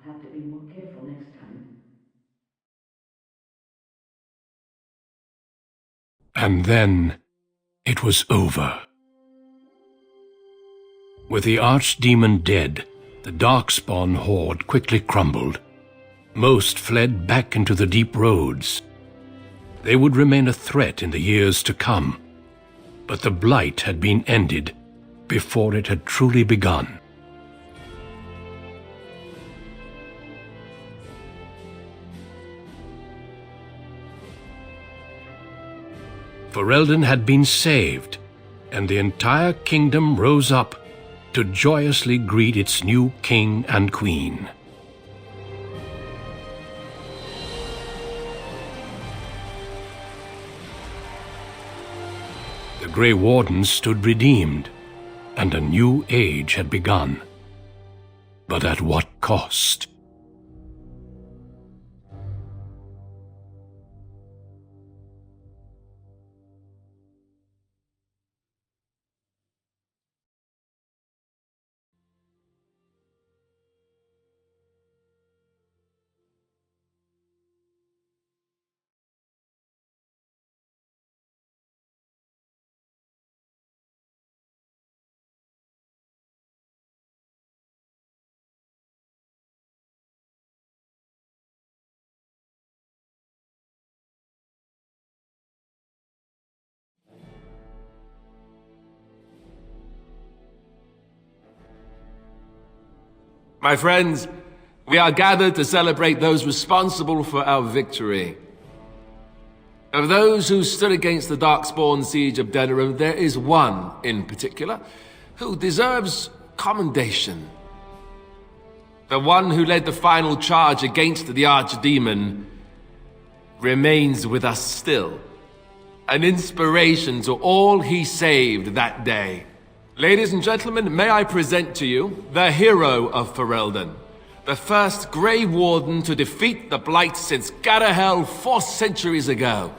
I'll have to be more careful next time. And then it was over. With the archdemon dead, the Darkspawn horde quickly crumbled. Most fled back into the deep roads. They would remain a threat in the years to come. But the blight had been ended. before it had truly begun. Ferelden had been saved, and the entire kingdom rose up to joyously greet its new king and queen. The Grey Wardens stood redeemed, and a new age had begun. But at what cost? My friends, we are gathered to celebrate those responsible for our victory. Of those who stood against the Darkspawn siege of Denerim, there is one in particular who deserves commendation. The one who led the final charge against the Archdemon remains with us still, an inspiration to all he saved that day. Ladies and gentlemen, may I present to you the hero of Ferelden, the first Grey Warden to defeat the Blight since Garahel 4 centuries ago.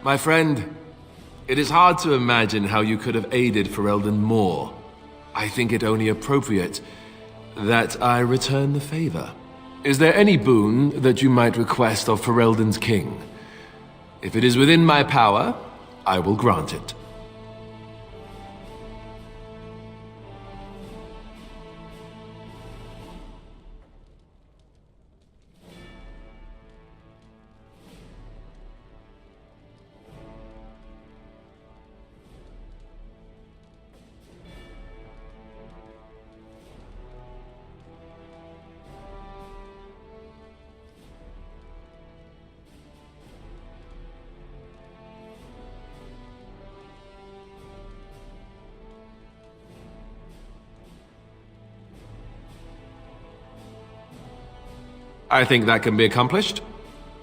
My friend, it is hard to imagine how you could have aided Ferelden more. I think it only appropriate that I return the favor. Is there any boon that you might request of Ferelden's king? If it is within my power, I will grant it. I think that can be accomplished.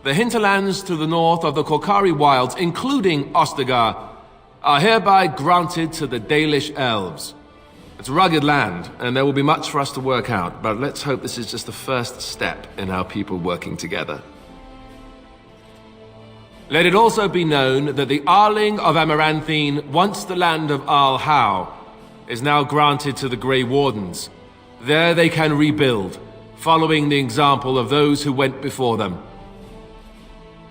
The hinterlands to the north of the Korkari Wilds, including Ostagar, are hereby granted to the Dalish elves. It's rugged land, and there will be much for us to work out, but let's hope this is just the first step in our people working together. Let it also be known that the Arling of Amaranthine, once the land of Arl-How, is now granted to the Grey Wardens. There they can rebuild, following the example of those who went before them.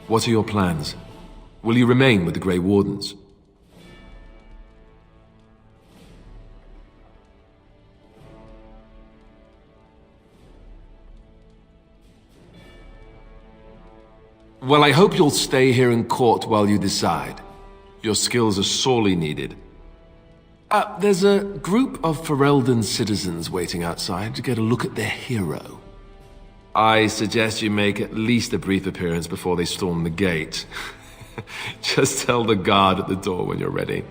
What are your plans? Will you remain with the Grey Wardens? Well, I hope you'll stay here in court while you decide. Your skills are sorely needed. There's a group of Ferelden citizens waiting outside to get a look at their hero. I suggest you make at least a brief appearance before they storm the gate. Just tell the guard at the door when you're ready.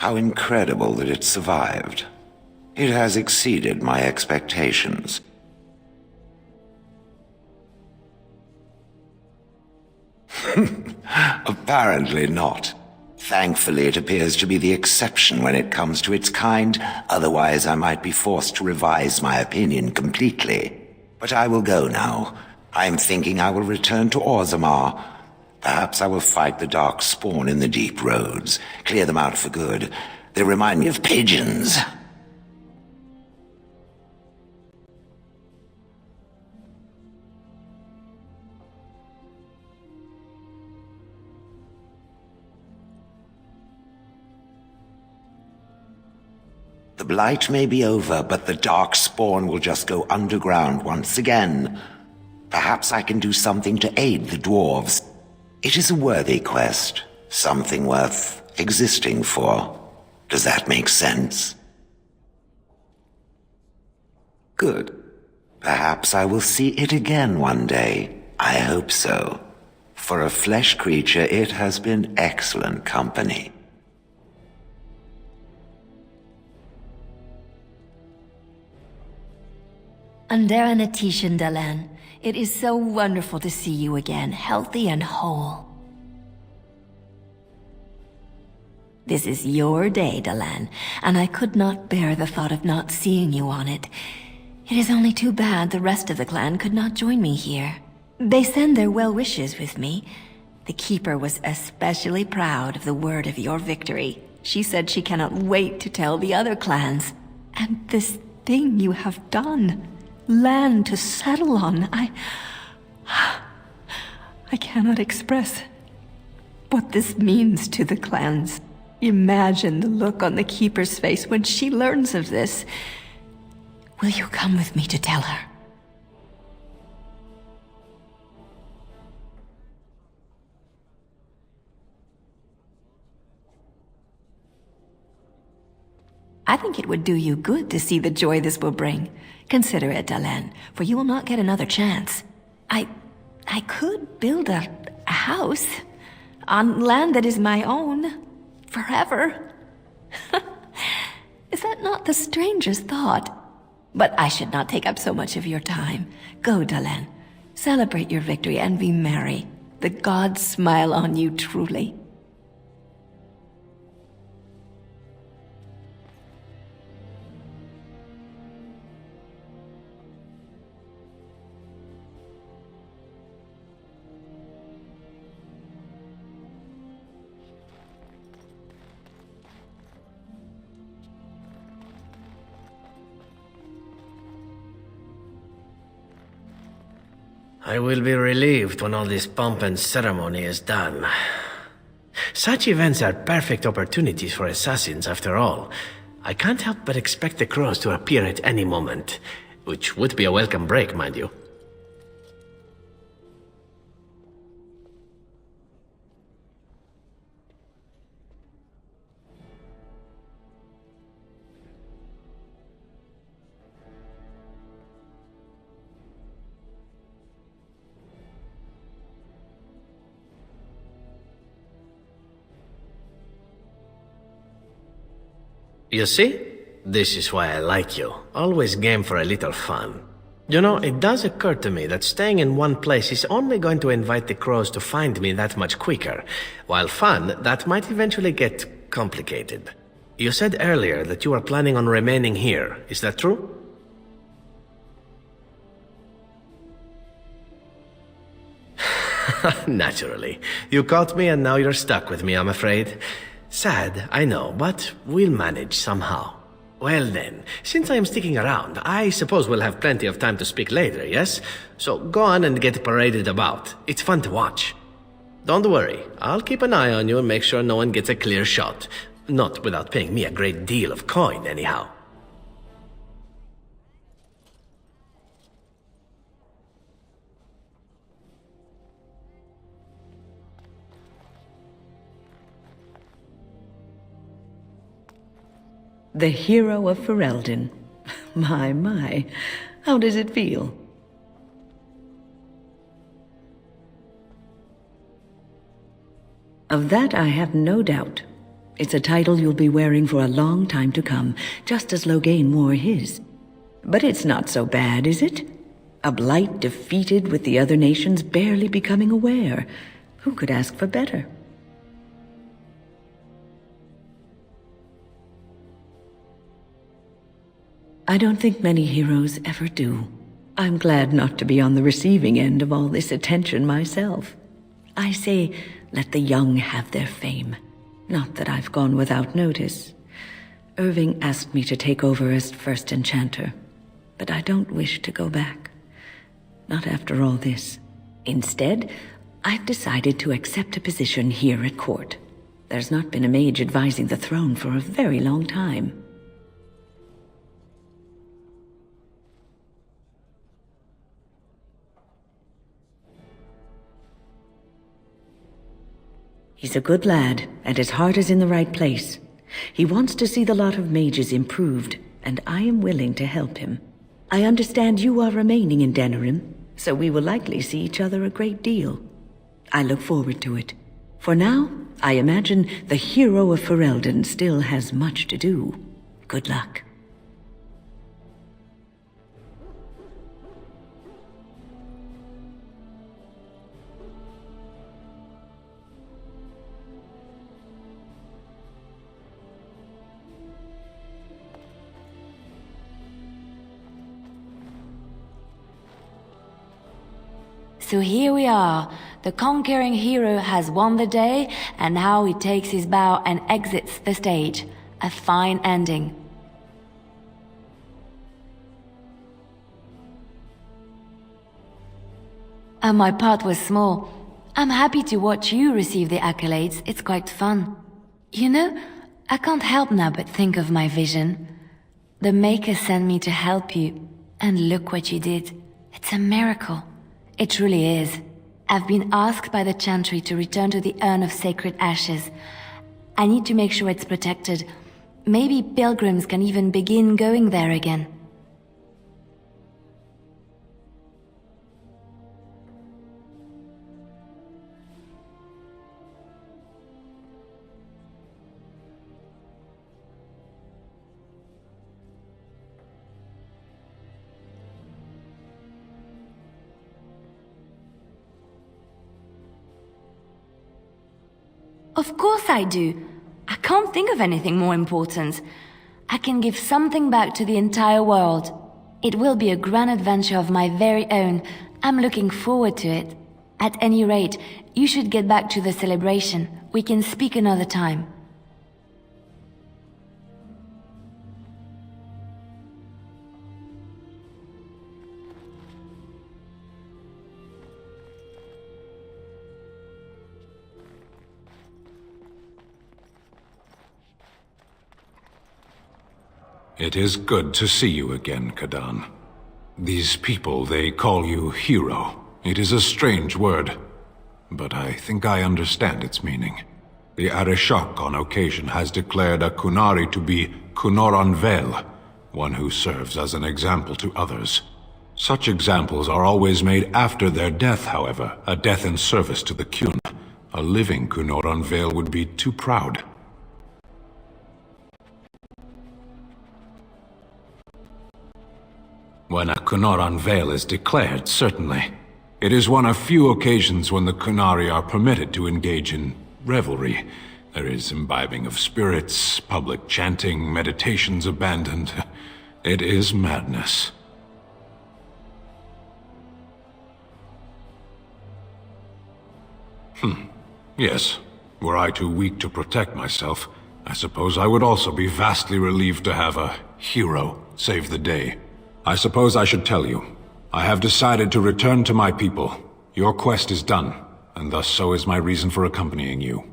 How incredible that it survived. It has exceeded my expectations. Apparently not. Thankfully, it appears to be the exception when it comes to its kind. Otherwise, I might be forced to revise my opinion completely. But I will go now. I am thinking I will return to Orzammar. Perhaps I will fight the dark spawn in the deep roads, clear them out for good. They remind me of pigeons. The blight may be over, but the dark spawn will just go underground once again. Perhaps I can do something to aid the dwarves. It is a worthy quest, something worth existing for. Does that make sense? Good. Perhaps I will see it again one day. I hope so. For a flesh creature, it has been excellent company. Andera Natishan Dalan, it is so wonderful to see you again, healthy and whole. This is your day, Dalan, and I could not bear the thought of not seeing you on it. It is only too bad the rest of the clan could not join me here. They send their well wishes with me. The Keeper was especially proud of the word of your victory. She said she cannot wait to tell the other clans. And this thing you have done. Land to settle on. I cannot express what this means to the clans. Imagine the look on the Keeper's face when she learns of this. Will you come with me to tell her? I think it would do you good to see the joy this will bring. Consider it, Dalan, for you will not get another chance. I could build a house on land that is my own, forever. Is that not the strangest thought? But I should not take up so much of your time. Go, Dalan. Celebrate your victory and be merry. The gods smile on you truly. I will be relieved when all this pomp and ceremony is done. Such events are perfect opportunities for assassins, after all. I can't help but expect the crows to appear at any moment, which would be a welcome break, mind you. You see? This is why I like you. Always game for a little fun. You know, it does occur to me that staying in one place is only going to invite the crows to find me that much quicker. While fun, that might eventually get complicated. You said earlier that you are planning on remaining here. Is that true? Naturally. You caught me and now you're stuck with me, I'm afraid. Sad, I know, but we'll manage somehow. Well then, since I am sticking around, I suppose we'll have plenty of time to speak later, yes? So go on and get paraded about. It's fun to watch. Don't worry, I'll keep an eye on you and make sure no one gets a clear shot. Not without paying me a great deal of coin, anyhow. The hero of Ferelden. My, how does it feel? Of that I have no doubt. It's a title you'll be wearing for a long time to come, just as Loghain wore his. But it's not so bad, is it? A blight defeated with the other nations barely becoming aware. Who could ask for better? I don't think many heroes ever do. I'm glad not to be on the receiving end of all this attention myself. I say, let the young have their fame. Not that I've gone without notice. Irving asked me to take over as first enchanter, but I don't wish to go back. Not after all this. Instead, I've decided to accept a position here at court. There's not been a mage advising the throne for a very long time. He's a good lad, and his heart is in the right place. He wants to see the lot of mages improved, and I am willing to help him. I understand you are remaining in Denerim, so we will likely see each other a great deal. I look forward to it. For now, I imagine the hero of Ferelden still has much to do. Good luck. So here we are. The conquering hero has won the day, and now he takes his bow and exits the stage. A fine ending. And my part was small. I'm happy to watch you receive the accolades. It's quite fun. You know, I can't help now but think of my vision. The Maker sent me to help you, and look what you did. It's a miracle. It truly is. I've been asked by the Chantry to return to the Urn of Sacred Ashes. I need to make sure it's protected. Maybe pilgrims can even begin going there again. Of course I do. I can't think of anything more important. I can give something back to the entire world. It will be a grand adventure of my very own. I'm looking forward to it. At any rate, you should get back to the celebration. We can speak another time. It is good to see you again, Kadan. These people, they call you hero. It is a strange word, but I think I understand its meaning. The Arishok on occasion has declared a Kunari to be Kunoran Vel, one who serves as an example to others. Such examples are always made after their death, however, a death in service to the Kun. A living Kunoran Vel would be too proud. When a Kunoran Vel is declared, certainly. It is one of few occasions when the Kunari are permitted to engage in revelry. There is imbibing of spirits, public chanting, meditations abandoned. It is madness. Yes. Were I too weak to protect myself, I suppose I would also be vastly relieved to have a hero save the day. I suppose I should tell you. I have decided to return to my people. Your quest is done, and thus so is my reason for accompanying you.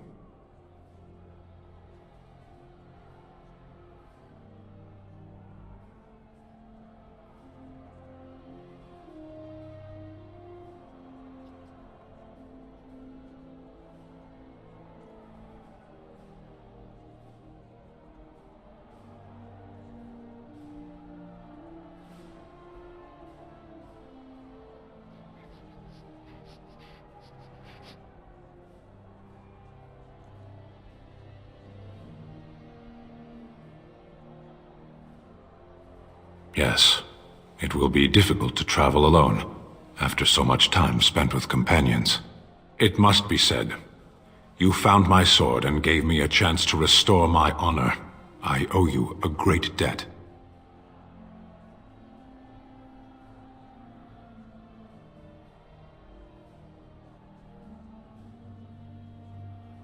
Yes, it will be difficult to travel alone, after so much time spent with companions. It must be said, you found my sword and gave me a chance to restore my honor. I owe you a great debt.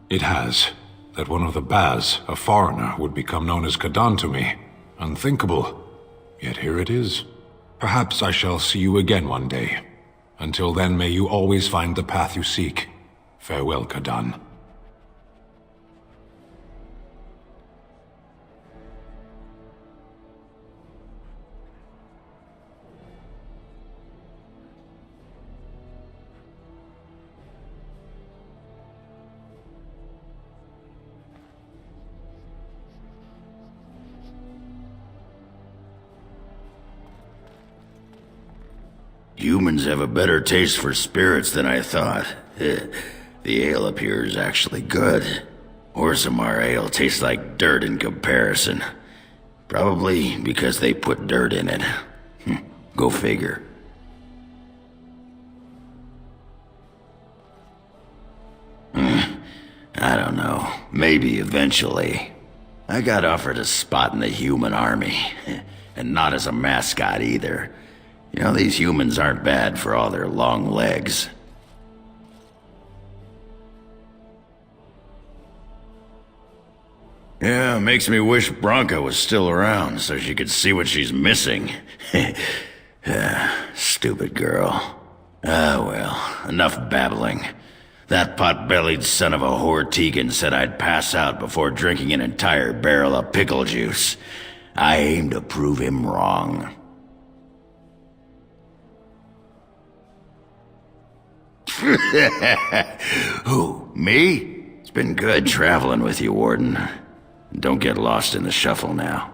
It has. That one of the Baz, a foreigner, would become known as Kadan to me. Unthinkable. Yet here it is. Perhaps I shall see you again one day. Until then, may you always find the path you seek. Farewell, Kadan. Humans have a better taste for spirits than I thought. The ale up here is actually good. Orzammar ale tastes like dirt in comparison. Probably because they put dirt in it. Go figure. I don't know. Maybe eventually. I got offered a spot in the human army. And not as a mascot either. You know, these humans aren't bad for all their long legs. Yeah, makes me wish Branka was still around so she could see what she's missing. Stupid girl. Ah, well, enough babbling. That pot-bellied son of a whore Tegan said I'd pass out before drinking an entire barrel of pickle juice. I aim to prove him wrong. Who, me? It's been good traveling with you, Warden. Don't get lost in the shuffle now.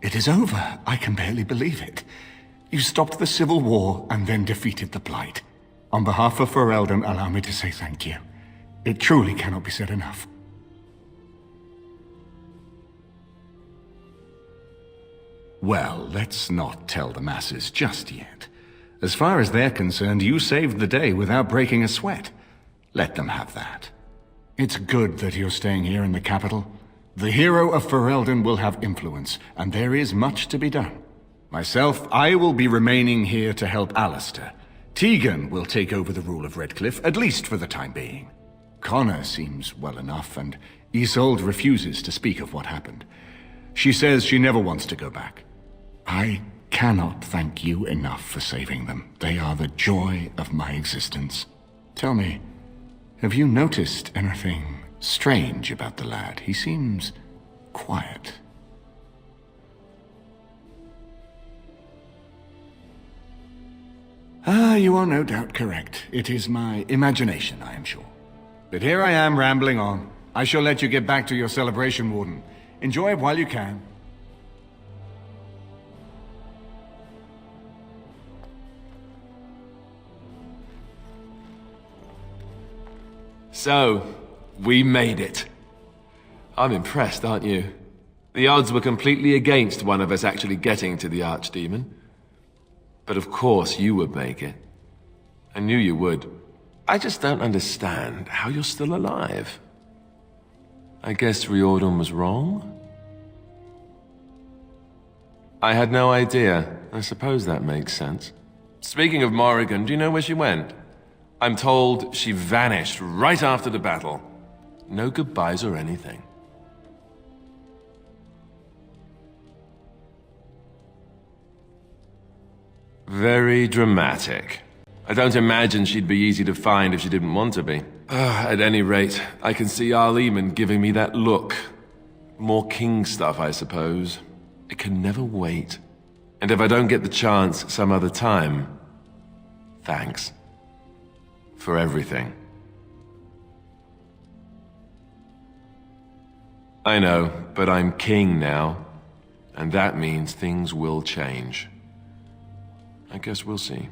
It is over. I can barely believe it. You stopped the Civil War and then defeated the Blight. On behalf of Ferelden, allow me to say thank you. It truly cannot be said enough. Well, let's not tell the masses just yet. As far as they're concerned, you saved the day without breaking a sweat. Let them have that. It's good that you're staying here in the capital. The hero of Ferelden will have influence, and there is much to be done. Myself, I will be remaining here to help Alistair. Tegan will take over the rule of Redcliffe, at least for the time being. Connor seems well enough, and Isolde refuses to speak of what happened. She says she never wants to go back. I cannot thank you enough for saving them. They are the joy of my existence. Tell me, have you noticed anything strange about the lad? He seems quiet. Ah, you are no doubt correct. It is my imagination, I am sure. But here I am rambling on. I shall let you get back to your celebration, Warden. Enjoy it while you can. So, we made it. I'm impressed, aren't you? The odds were completely against one of us actually getting to the Archdemon. But of course you would make it. I knew you would. I just don't understand how you're still alive. I guess Riordan was wrong? I had no idea. I suppose that makes sense. Speaking of Morrigan, do you know where she went? I'm told she vanished right after the battle. No goodbyes or anything. Very dramatic. I don't imagine she'd be easy to find if she didn't want to be. At any rate, I can see Arleman giving me that look. More king stuff, I suppose. It can never wait. And if I don't get the chance some other time, thanks. For everything. I know, but I'm king now. And that means things will change. I guess we'll see.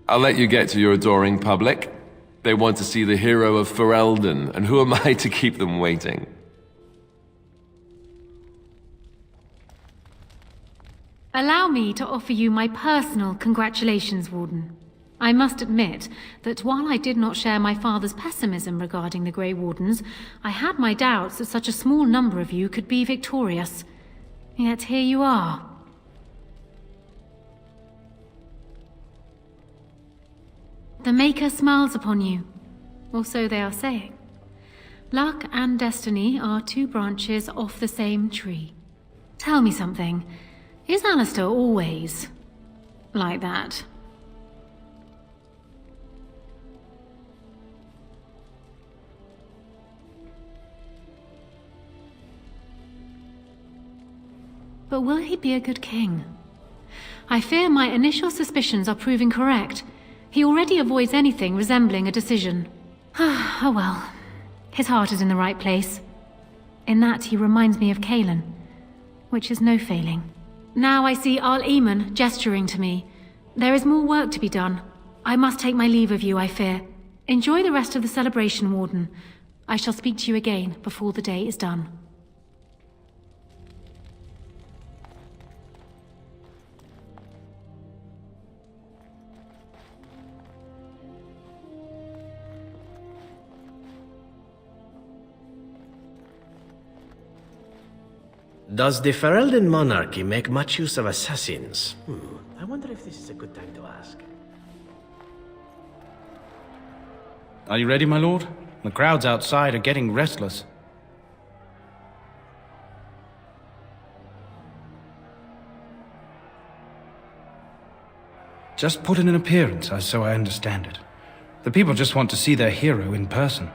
I'll let you get to your adoring public. They want to see the hero of Ferelden, and who am I to keep them waiting? Allow me to offer you my personal congratulations, Warden. I must admit that while I did not share my father's pessimism regarding the Grey Wardens, I had my doubts that such a small number of you could be victorious. Yet here you are. The Maker smiles upon you, or so they are saying. Luck and destiny are two branches off the same tree. Tell me something. Is Alistair always like that? But will he be a good king? I fear my initial suspicions are proving correct. He already avoids anything resembling a decision. Oh well. His heart is in the right place. In that he reminds me of Kaelin, which is no failing. Now I see Arl Eamon gesturing to me. There is more work to be done. I must take my leave of you, I fear. Enjoy the rest of the celebration, Warden. I shall speak to you again before the day is done. Does the Ferelden monarchy make much use of assassins? I wonder if this is a good time to ask. Are you ready, my lord? The crowds outside are getting restless. Just put in an appearance, so I understand it. The people just want to see their hero in person.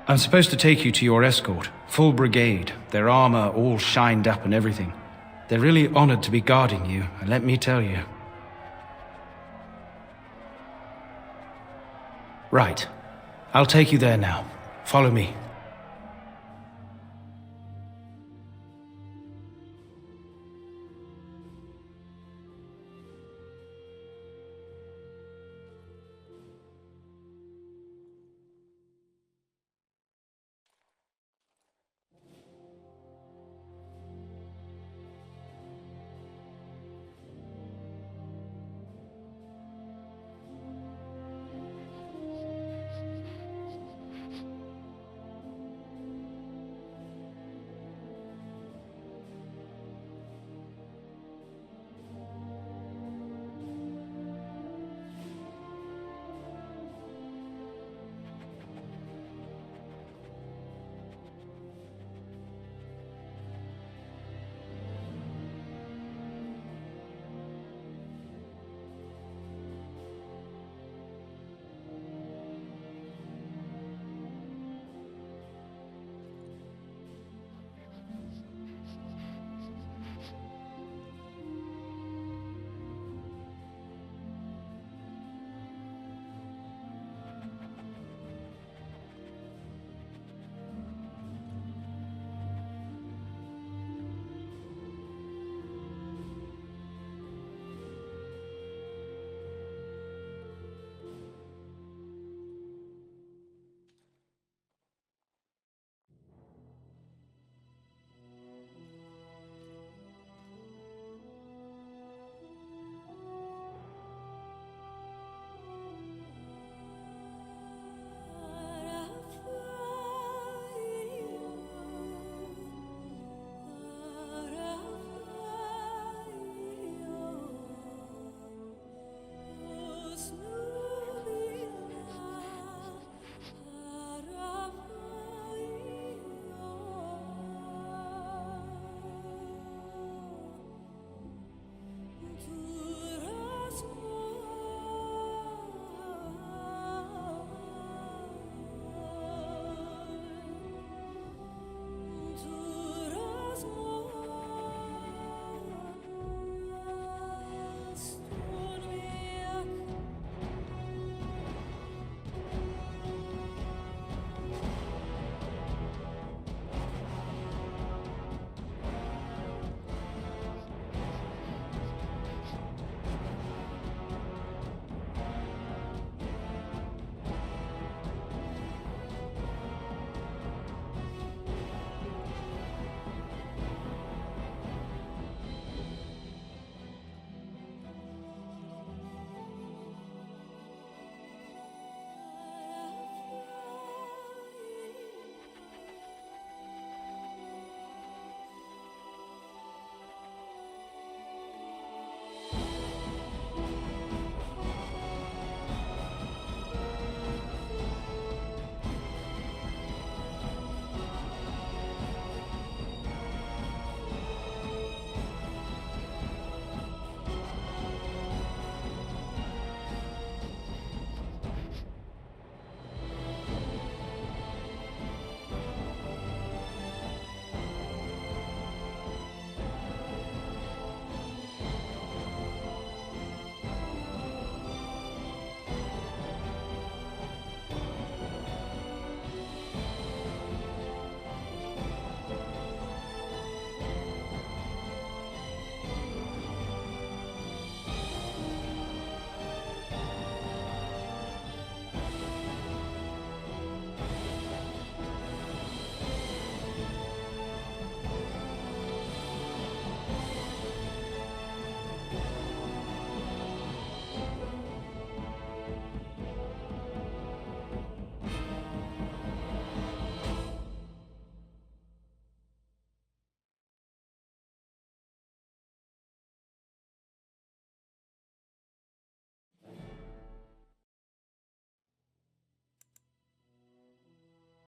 I'm supposed to take you to your escort, full brigade, their armor all shined up and everything. They're really honored to be guarding you, and let me tell you. Right. I'll take you there now. Follow me.